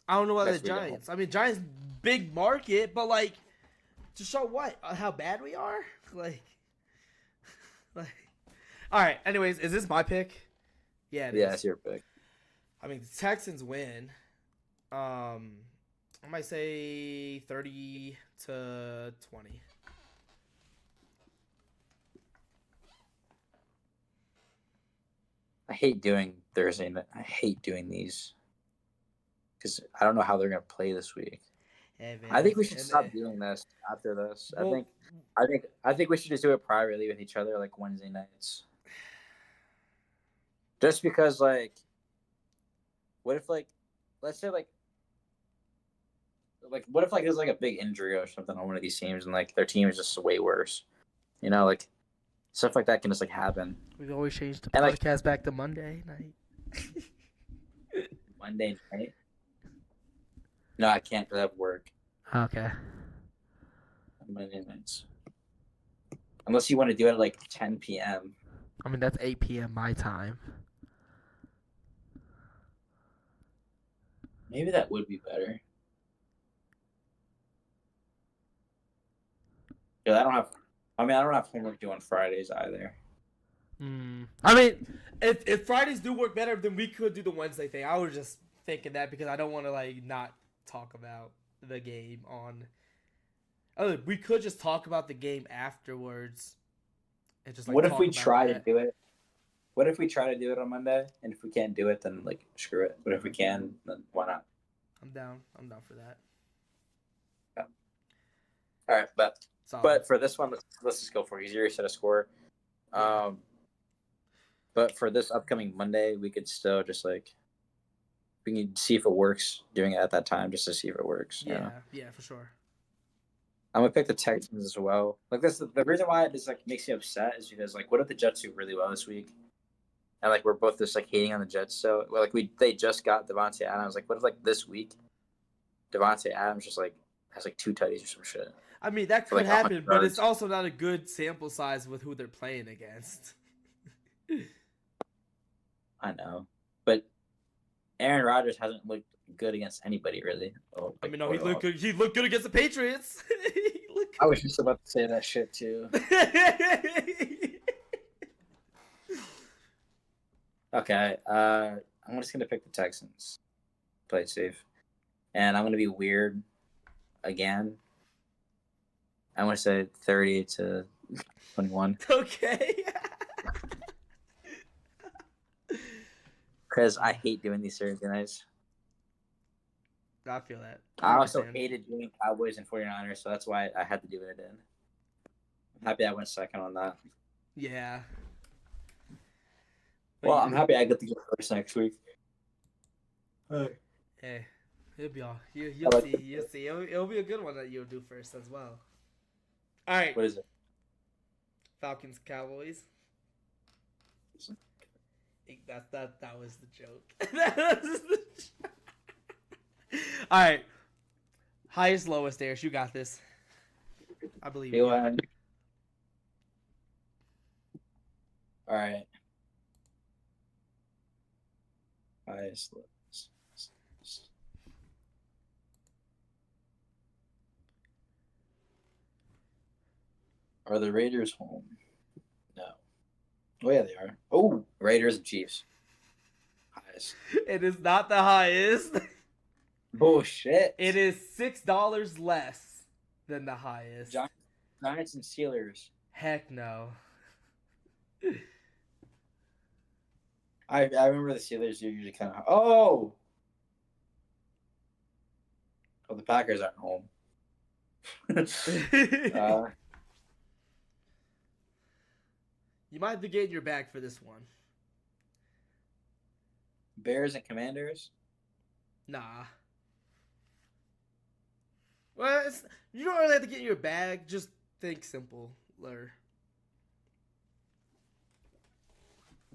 I don't know about the That's reasonable. Giants. I mean, Giants big market, but like to show what how bad we are. Like, like. All right. Anyways, is this my pick? Yeah, it is. It's your pick. I mean, the Texans win. I might say 30-20. I hate doing Thursday night. I hate doing these because I don't know how they're gonna play this week. Hey, man, I think we should stop doing this after this. Well, I think we should just do it privately with each other, like Wednesday nights. Just because, like, what if, like, let's say, like, what if, like, there's like a big injury or something on one of these teams, and like their team is just way worse, you know, like stuff like that can just like happen. we can always change the And, like, podcast back to Monday night. Monday night? No, I can't because I have work Okay. on Monday nights. Unless you want to do it at like 10 p.m. I mean, that's 8 p.m. my time. Maybe that would be better. Yeah, I don't have homework due on Fridays either. I mean, if Fridays do work better, then we could do the Wednesday thing. I was just thinking that because I don't want to like not talk about the game on. Oh, we could just talk about the game afterwards. And just like What if talk we about try to that. do it? What if we try to do it on Monday? And if we can't do it, then like screw it. But if we can, then why not? I'm down. I'm down for that. Yeah. All right, but for this one, let's just go for it. Easier set a score. Yeah. But for this upcoming Monday, we could still just like we can see if it works doing it at that time, just to see if it works. Yeah, You know? yeah, for sure. I'm gonna pick the Texans as well. Like that's the reason why it just like makes me upset is because like what if the Jets do really well this week, and like we're both just like hating on the Jets. So like they just got Devontae Adams. Like what if like this week, Devontae Adams just like has like 2 tutties or some shit. I mean, that For, could like, 100 happen, but it's yards. also not a good sample size with who they're playing against. I know, but Aaron Rodgers hasn't looked good against anybody really. Oh, I like, mean, no, he looked good. He looked good against the Patriots. I was just about to say that shit too. Okay, I'm just gonna pick the Texans. Play it safe, and I'm gonna be weird again. I'm gonna say 30-21 Okay. because I hate doing these Thursday nights. I feel that. I also understand. hated doing Cowboys and 49ers, so that's why I had to do it in. I'm happy I went second on that. Yeah. Well, yeah. I'm happy I get to go first next week. Hey, it'll be all. You'll see. You'll see. It'll be a good one that you'll do first as well. All right. What is it? Falcons, Cowboys. That was the joke. That was the joke. All right. Highest, lowest, Darius. You got this. I believe you. All right. Highest, lowest. Are the Raiders home? No. Oh yeah, they are. Oh, Raiders and Chiefs. Highest. It is not the highest. Bullshit. It is $6 less than the highest. Giants and Steelers. Heck no. I remember the Steelers are usually kind of. Oh. Well, the Packers aren't home. uh, You might be getting your bag for this one. Bears and Commanders. Nah. Well, you don't really have to get in your bag. Just think simple.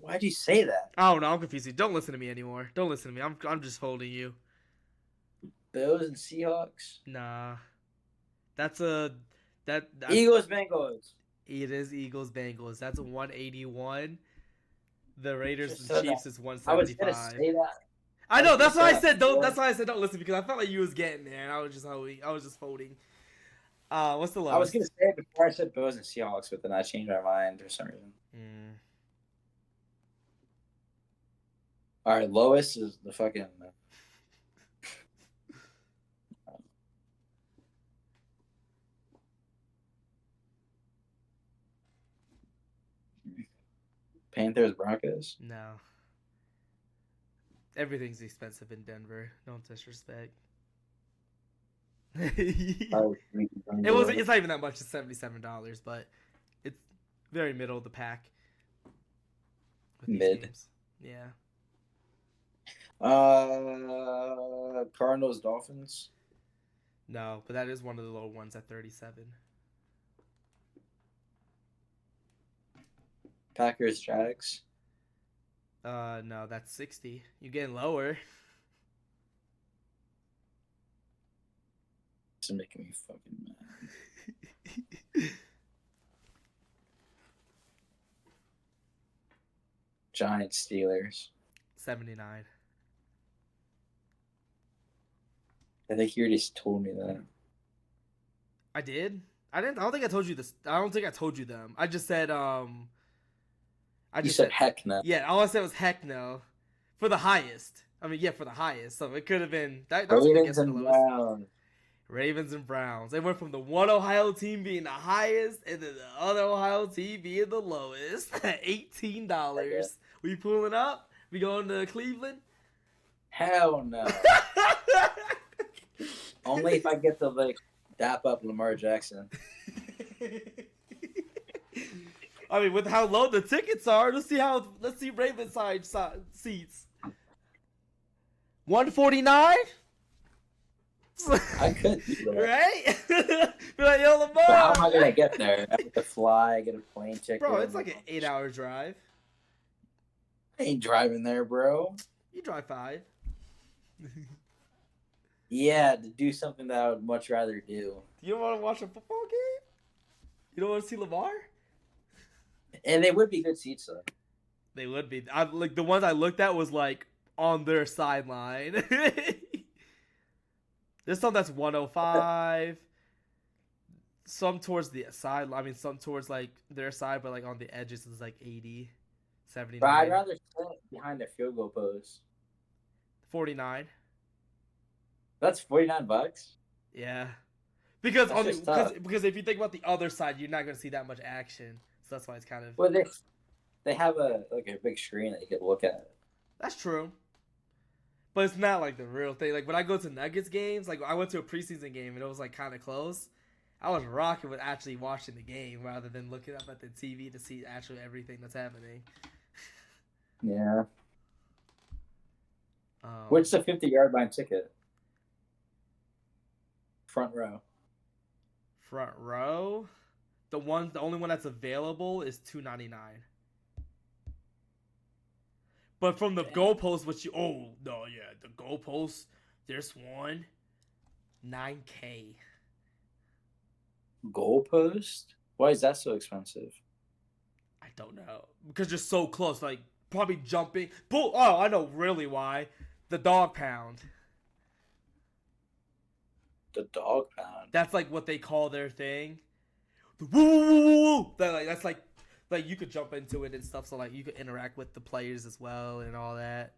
Why'd you say that? I don't know. I'm confused. Don't listen to me anymore. Don't listen to me. I'm just holding you. Bills and Seahawks. Nah. That's a that. Eagles Bengals. It is Eagles Bengals. That's a 181. The Raiders Just and said Chiefs that. is I was 175. gonna say that. I know. was That's gonna why say I said that don't. before. That's why I said don't listen because I felt like you was getting there, and I was just holding. I was just folding. What's the lowest? I was gonna say it before I said Bills and Seahawks, but then I changed my mind for some reason. All right, lowest is the fucking. Panthers Broncos. No. Everything's expensive in Denver. Don't disrespect. It was. It's not even that much. It's $77, but it's very middle of the pack. With these Mid. games. Yeah. Cardinals Dolphins. No, but that is one of the low ones at 37. Packers Jags. No, that's 60. You're getting lower. This is making me fucking mad. Giants Steelers. 79. I think you already told me that. I did? I don't think I told you this. I don't think I told you them. I just said You said heck no. Yeah, all I said was heck no. For the highest. I mean, yeah, for the highest. So it could have been that was Ravens and Browns. Ravens and Browns. They went from the one Ohio team being the highest and then the other Ohio team being the lowest. $18. Okay. We pulling up? We going to Cleveland? Hell no. Only if I get to like dap up Lamar Jackson. I mean, with how low the tickets are, let's see Ravens side seats. 149. I could do that. Right? Be like, yo, Lamar. But how am I gonna get there? I have to fly, get a plane ticket. Bro, it's like an 8-hour drive. I ain't driving there, bro. You drive 5. Yeah, to do something that I would much rather do. You don't want to watch a football game? You don't want to see Lamar? And they would be good seats, though. They would be. Like the ones I looked at was like on their sideline. There's some that's 105. Some towards the side. I mean, some towards like their side, but like on the edges is like 80, 79. But I'd rather sit behind the field goal post. 49. That's $49. Yeah. Because That's on just tough. because if you think about the other side, you're not gonna see that much action. So that's why it's kind of. Well, they have a big screen that you can look at. That's true. But it's not like the real thing. Like when I go to Nuggets games, like I went to a preseason game and it was like kind of close. I was rocking with actually watching the game rather than looking up at the TV to see actually everything that's happening. Yeah. What's the 50-yard line ticket? Front row. Front row? The only one that's available is $2.99. But from the goalpost, the goalpost, there's one, $9K. Goalpost? Why is that so expensive? I don't know. Because you're so close, like probably jumping. Oh, I know really why. The dog pound. The dog pound. That's like what they call their thing. The woo woo woo woo. That's like you could jump into it and stuff. So like you could interact with the players as well and all that.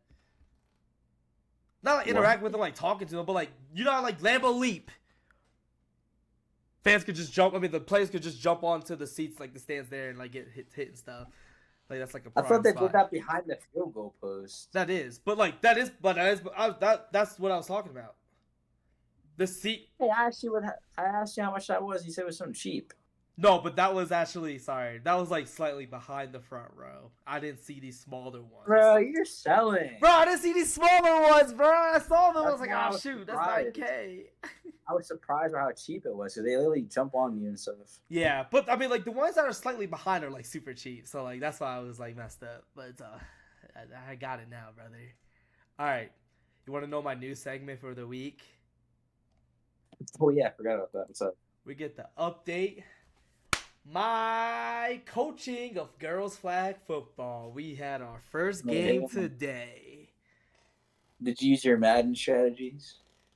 Not like interact with them, like talking to them, but like you know, like Lambeau Leap. Fans could just jump. I mean, the players could just jump onto the seats, like the stands there, and like get hit and stuff. Like that's like a. I thought they spot. did that behind the field goal post. That's what I was talking about. The seat. Hey, I asked you how much that was. You said it was something cheap. No, but that was actually sorry. That was like slightly behind the front row. I didn't see these smaller ones. Bro, you're selling. Bro, I didn't see these smaller ones, bro. I saw them. I That's was like, why I oh was shoot, that's surprised. 9K. I was surprised by how cheap it was. So they literally jump on you and stuff. Yeah, but I mean, like the ones that are slightly behind are like super cheap. So like that's why I was like messed up. But I got it now, brother. All right, you want to know my new segment for the week? Oh yeah, I forgot about that. What's up? We get the update. My coaching of girls flag football. We had our first game today. Did you use your Madden strategies?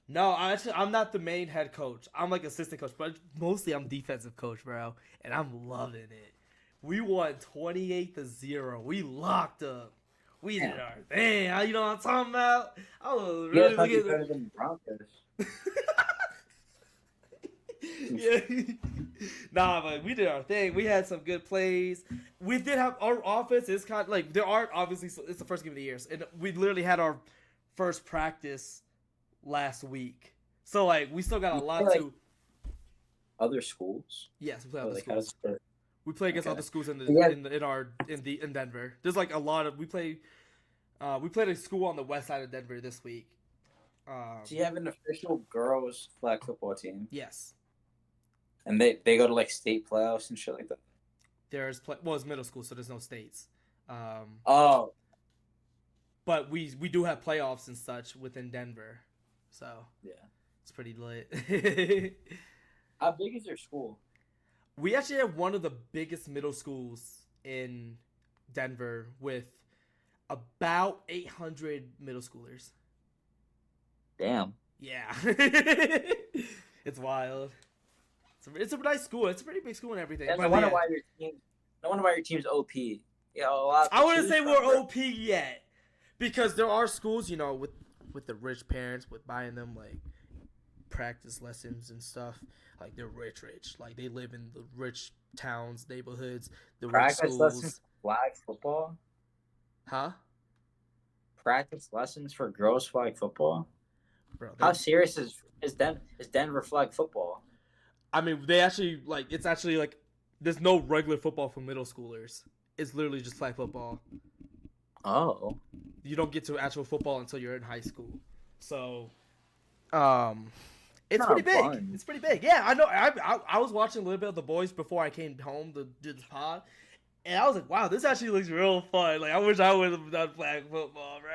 No, I'm not the main head coach. I'm like assistant coach, but mostly I'm defensive coach, bro, and I'm loving it. We won 28-0. We locked up. We did our thing. You know what I'm talking about? I was really looking better than the Broncos. Yeah. Nah, but we did our thing. We had some good plays. We did have our offense is kind of like there are obviously it's the first game of the year, and we literally had our first practice last week. So like we still got a lot to other schools. Yes, we play other like, schools. We play against other schools in Denver. There's like a lot of we played a school on the west side of Denver this week. Do you have an official girls flag football team? Yes. And they go to like state playoffs and shit like that. It's middle school, so there's no states. But we do have playoffs and such within Denver, so yeah, it's pretty lit. How big is your school? We actually have one of the biggest middle schools in Denver with about 800 middle schoolers. Damn. Yeah, it's wild. It's a nice school. It's a pretty big school and everything. I wonder why your team's OP. Yeah, I wouldn't say we're OP yet, because there are schools, you know, with the rich parents with buying them like practice lessons and stuff. Like they're rich. Like they live in the rich towns, neighborhoods. The practice rich schools. Lessons for flag football. Huh? Practice lessons for girls flag football. Bro, how serious is Denver flag football? I mean, they actually it's actually like there's no regular football for middle schoolers. It's literally just flag football. Oh. You don't get to actual football until you're in high school. So, it's pretty big. Fun. It's pretty big. Yeah, I know. I was watching a little bit of The Boys before I came home to do this pod, and I was like, wow, this actually looks real fun. Like, I wish I would have done flag football, bro.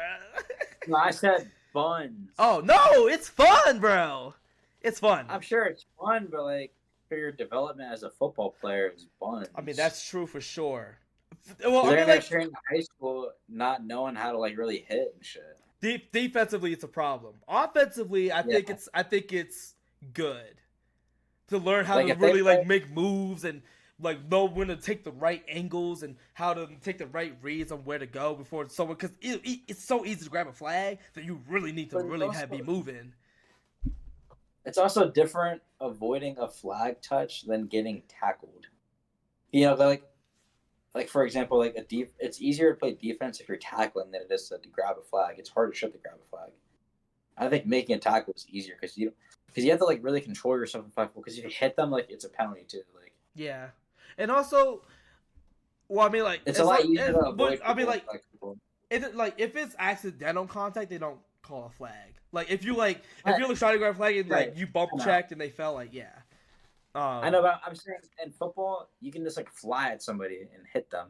No, I said fun. Oh, no, it's fun, bro. It's fun. I'm sure it's fun, but like for your development as a football player, it's fun. I mean, that's true for sure. Well, I mean, like you're in high school, not knowing how to like really hit and shit. Defensively, it's a problem. Offensively, I think it's good to learn how to really like make moves and like know when to take the right angles and how to take the right reads on where to go before someone, because it's so easy to grab a flag that you really need to be moving. It's also different avoiding a flag touch than getting tackled. You know, like for example, like it's easier to play defense if you're tackling than it is to grab a flag. It's harder to grab a flag. I think making a tackle is easier because you have to like really control yourself in flag football, because if you hit them, like it's a penalty too. Like yeah, and also, well, I mean, like it's a lot easier to avoid. I mean, like if it's accidental contact, they don't call a flag. Like if you're like trying to grab a flag and like you bump checked and they fell, like yeah. I know, but I'm saying in football, you can just like fly at somebody and hit them,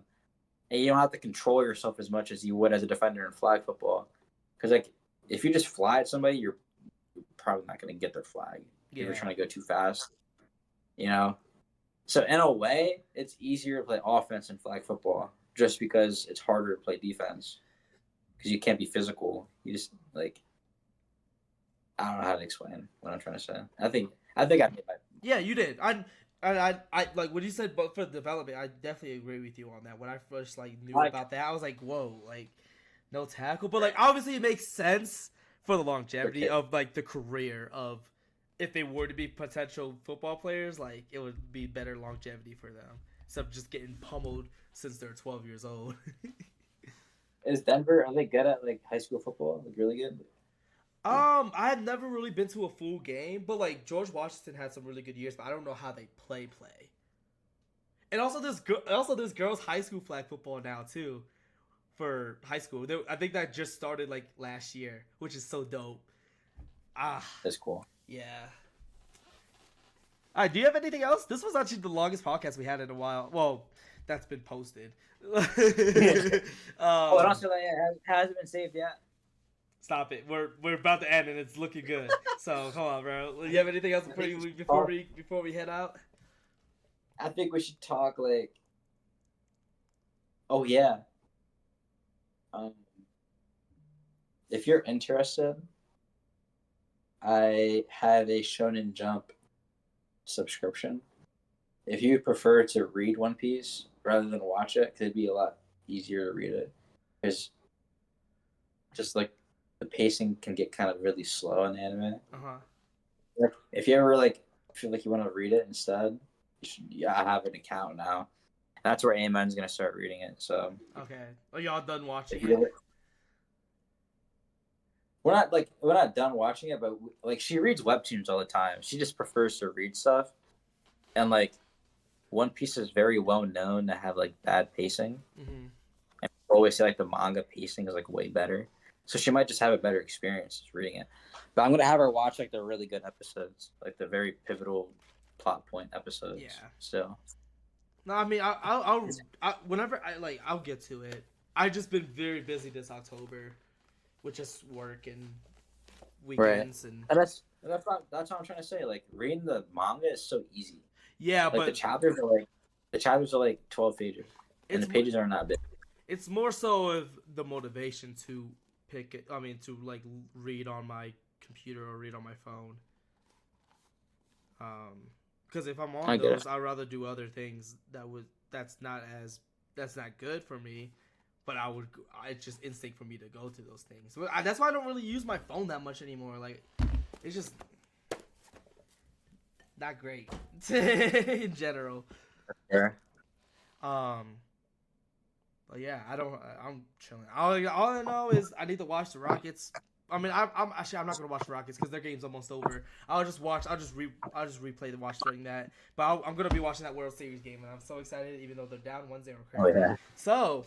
and you don't have to control yourself as much as you would as a defender in flag football. Because like if you just fly at somebody, you're probably not going to get their flag. If you're trying to go too fast, you know. So in a way, it's easier to play offense in flag football just because it's harder to play defense because you can't be physical. You just like I don't know how to explain what I'm trying to say. I think I made my. Yeah, you did. I like when you said but for development, I definitely agree with you on that. When I first knew about that, I was like, whoa, like no tackle, but like obviously it makes sense for the longevity of like the career of if they were to be potential football players, like it would be better longevity for them instead of just getting pummeled since they're 12 years old. Is Denver, are they good at like high school football? Like really good? I had never really been to a full game, but like George Washington had some really good years, but I don't know how they play. And also there's girls high school flag football now too for high school. I think that just started like last year, which is so dope. Ah, That's cool. yeah. All right, do you have anything else? This was actually the longest podcast we had in a while. Well, that's been posted. Oh, don't say that yet. It hasn't been saved yet. Stop it. We're about to end and it's looking good. So come on, bro. Do you have anything else before we head out? I think we should talk like. Oh yeah. Um, if you're interested, I have a Shonen Jump subscription. If you prefer to read One Piece rather than watch it, because it'd be a lot easier to read it. Because just like the pacing can get kind of really slow in anime. If you ever like feel like you want to read it instead, I have an account now. That's where Amen's gonna start reading it. So okay, are y'all done watching it? We're not done watching it, but like she reads webtoons all the time. She just prefers to read stuff, and like One Piece is very well known to have like bad pacing. Mm-hmm. And people always say like the manga pacing is like way better. So she might just have a better experience reading it. But I'm gonna have her watch like the really good episodes, like the very pivotal plot point episodes. Yeah. So. No, I mean whenever I'll get to it. I've just been very busy this October, with just work and weekends and that's what I'm trying to say. Like reading the manga is so easy. Yeah, like, but the chapters are like 12 pages, and the pages are not big. It's more so of the motivation to pick it. I mean, to like read on my computer or read on my phone. Because if I'm on those, I'd rather do other things that's not good for me. But it's just instinct for me to go to those things. So that's why I don't really use my phone that much anymore. Like, it's just not great in general. Sure. But yeah, I'm chilling. All I know is I need to watch the Rockets. I mean, I'm not gonna watch the Rockets because their game's almost over. I'll just replay the watch during that. But I'm gonna be watching that World Series game, and I'm so excited, even though they're down 1-0. Oh yeah. So,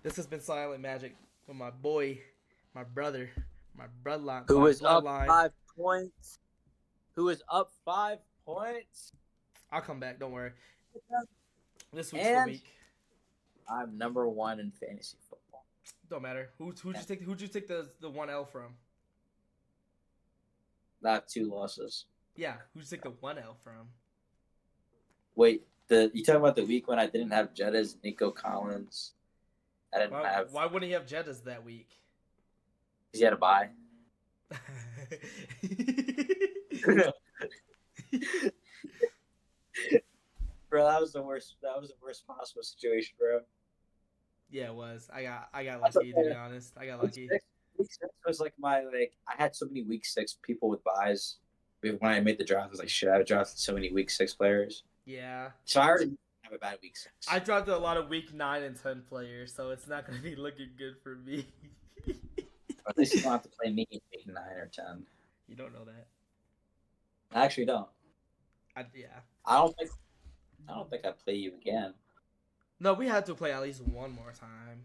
this has been Silent Magic with my boy, my brother, my bloodline. Who is up 5 points? I'll come back. Don't worry. This week's the week. I'm number 1 in fantasy football. Don't matter. Who'd you take the 1L from? Not 2 losses. Yeah, who'd you take the 1L from? Wait, you talking about the week when I didn't have Jettas, Nico Collins? Why wouldn't he have Jettas that week? Because he had a bye. Bro, that was the worst possible situation, bro. Yeah, it was. I got lucky, to be honest. I got lucky. Week 6 was like I had so many week 6 people with buys. When I made the draft, I was like, shit, I've drafted so many week 6 players. Yeah. So I already have a bad week 6. I drafted a lot of week 9 and 10 players, so it's not going to be looking good for me. At least you don't have to play me in week 9 or 10. You don't know that. I actually don't. Yeah. I don't think I play you again. No, we had to play at least one more time.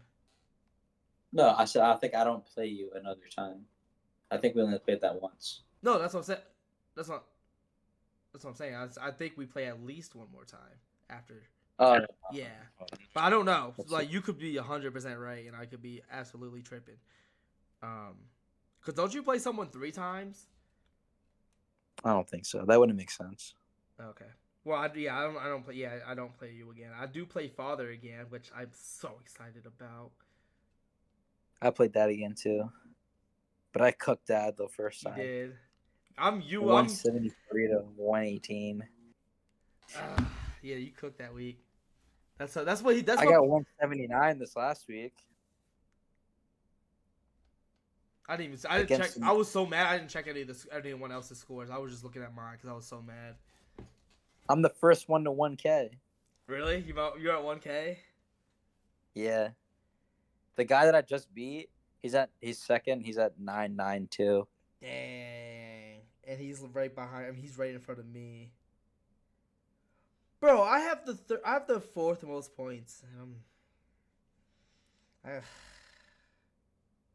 No, I said I think I don't play you another time. I think we only played that once. No, that's what I'm saying. That's what I'm saying. I think we play at least one more time after. Yeah, but I don't know. Like you could be 100% right, and I could be absolutely tripping. Cause don't you play someone 3 times? I don't think so. That wouldn't make sense. Okay. Well, I don't play. Yeah, I don't play you again. I do play Father again, which I'm so excited about. I played that again too, but I cooked Dad the first time. You did. I'm 173 to 118. Yeah, you cooked that week. I got 179 this last week. I didn't check. I was so mad. I didn't check anyone else's scores. I was just looking at mine because I was so mad. I'm the first one to 1K. Really? You're at 1K? Yeah. The guy that I just beat, he's second. He's at 992. Dang. And he's right behind. I mean, he's right in front of me. Bro, I have I have the fourth most points. I,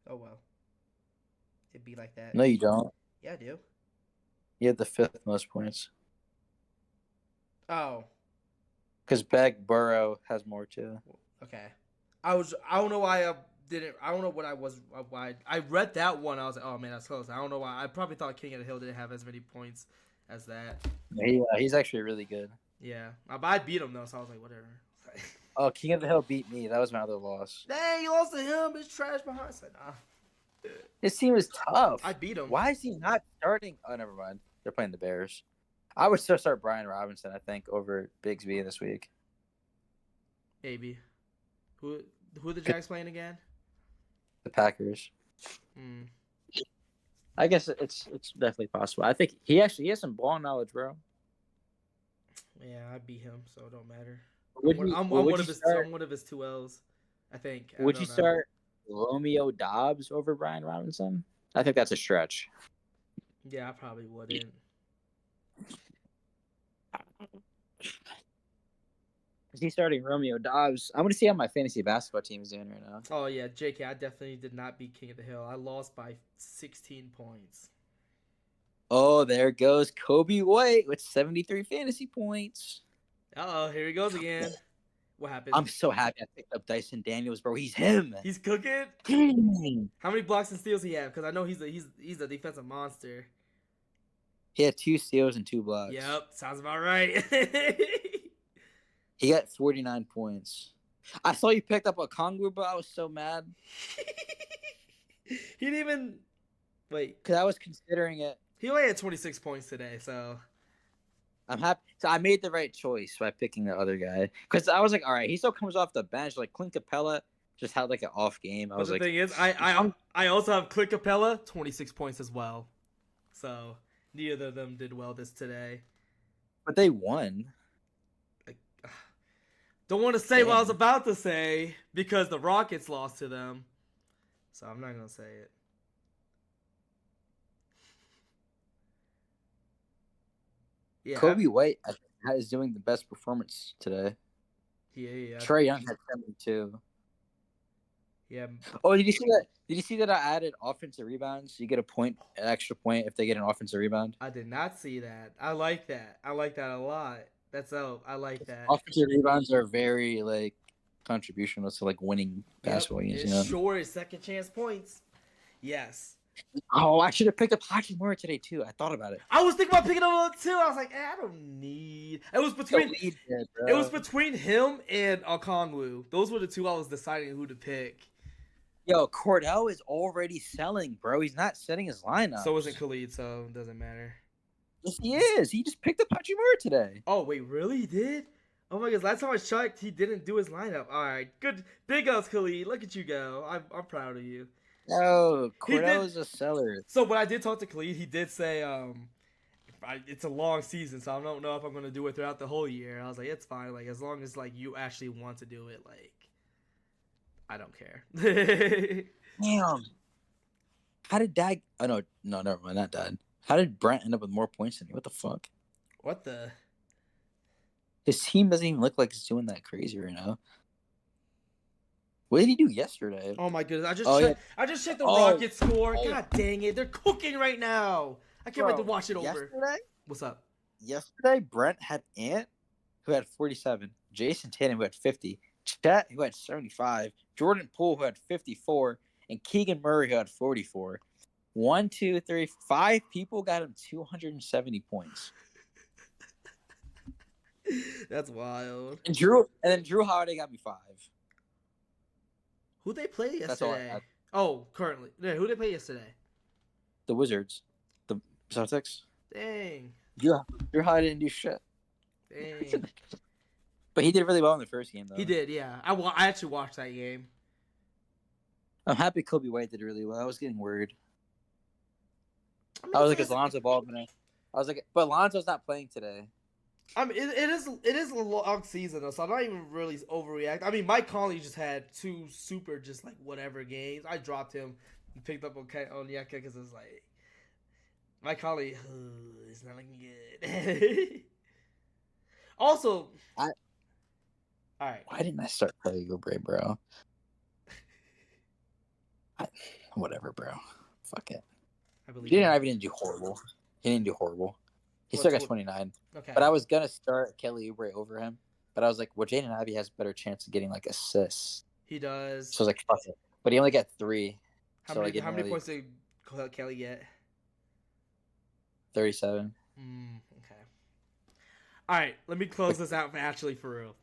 oh well, it'd be like that. No, you don't. Yeah, I do. You have the fifth most points. Oh, Because Beck Burrow has more too. okay. I don't know why I didn't. I don't know what I was. Why I read that one. I was like, oh man, that's close. I don't know why. I probably thought King of the Hill didn't have as many points as that. He's actually really good. Yeah, but I beat him though, so I was like, whatever. Oh, King of the Hill beat me. That was my other loss. Dang, you lost to him. It's trash behind. I said, nah. His team is tough. I beat him. Why is he not starting? Oh, never mind. They're playing the Bears. I would still start Brian Robinson, I think, over Bigsby this week. Maybe. Who are the Jags playing again? The Packers. I guess it's definitely possible. I think he has some ball knowledge, bro. Yeah, I beat him, so it don't matter. I'm one of his 2Ls, I think. Would you start Romeo Dobbs over Brian Robinson? I think that's a stretch. Yeah, I probably wouldn't. Is he starting Romeo Dobbs? I'm going to see how my fantasy basketball team is doing right now. Oh, yeah, JK, I definitely did not beat King of the Hill. I lost by 16 points. Oh, there goes Kobe White with 73 fantasy points. Uh-oh, here he goes again. What happened? I'm so happy I picked up Dyson Daniels, bro. He's him. He's cooking? How many blocks and steals he have? Because I know he's a defensive monster. He had 2 steals and 2 blocks. Yep, sounds about right. He got 49 points. I saw you picked up a Kongwu, bro. I was so mad. He didn't even... Wait. Because I was considering it. He only had 26 points today, so... I'm happy. So I made the right choice by picking the other guy. Because I was like, all right, he still comes off the bench. Like, Clint Capella just had, like, an off game. But the thing is, I also have Clint Capella, 26 points as well. So, neither of them did well today. But they won. Don't want to say what I was about to say because the Rockets lost to them. So I'm not going to say it. Yeah. Kobe White is doing the best performance today. Yeah. Trae Young had 72. Yeah. Oh, did you see that? Did you see that I added offensive rebounds? You get an extra point if they get an offensive rebound. I did not see that. I like that. I like that a lot. I like that. Offensive rebounds are very contributional to winning basketball games. It sure is second chance points. Yes. Oh, I should have picked up Hachimura today too. I thought about it. I was thinking about picking up too. I was like, I don't need. It was between him and Okongwu. Those were the two I was deciding who to pick. Yo, Cordell is already selling, bro. He's not setting his lineup. So isn't Khalid, so it doesn't matter. Yes, he is. He just picked up Hachimura today. Oh, wait, really? He did? Oh, my God. Last time I checked, he didn't do his lineup. All right. Good. Big ups, Khalid. Look at you go. I'm proud of you. No, Cordell is a seller. So when I did talk to Khalid, he did say it's a long season, so I don't know if I'm going to do it throughout the whole year. I was like, it's fine. Like, as long as, you actually want to do it, I don't care. Damn. How did Dag... Oh, no, never mind. Not Dad. How did Brent end up with more points than me? What the fuck? What the? His team doesn't even look like it's doing that crazy right now. What did he do yesterday? Oh my goodness! I just checked the Rockets score. God dang it! They're cooking right now. I can't wait to watch it over. Yesterday? What's up? Yesterday, Brent had Ant, who had 47. Jason Tatum, who had 50. Chet, who had 75. Jordan Poole, who had 54. And Keegan Murray, who had 44. 1, 2, 3, 5 people got him 270 points. That's wild. And then Drew Holiday got me 5. Who they play yesterday? Oh, currently. Yeah, who they play yesterday? The Wizards. The Celtics. Dang. Drew Holiday didn't do shit. Dang. But he did really well in the first game, though. He did, yeah. I actually watched that game. I'm happy Kobe White did really well. I was getting worried. I was like, is Lonzo Ball gonna? I was like, but Lonzo's not playing today. I mean, it is a long season though, so I'm not even really overreacting. I mean, Mike Conley just had 2 super whatever games. I dropped him and picked up on Onyeka because it's My colleague, it's not looking good. Also, I all right. why didn't I start Kelly Oubre, bro? Whatever, bro. Fuck it. I believe He in you. didn't do horrible. He didn't do horrible. He What? still got 29. Okay. But I was gonna start Kelly Oubre over him. But I was like, well, Jaden Ivey has a better chance of getting like assists. He does. So I was like, fuck it. But he only got 3. How So many? I didn't How many really points did Kelly get? 37. Okay. All right. Let me close this out for real.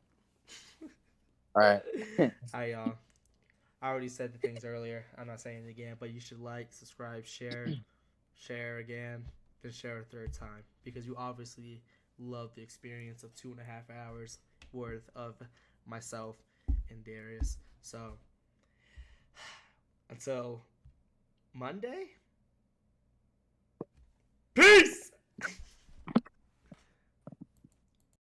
All right. I already said the things earlier. I'm not saying it again, but you should like, subscribe, share again, then share a third time because you obviously love the experience of 2.5 hours worth of myself and Darius. So until Monday.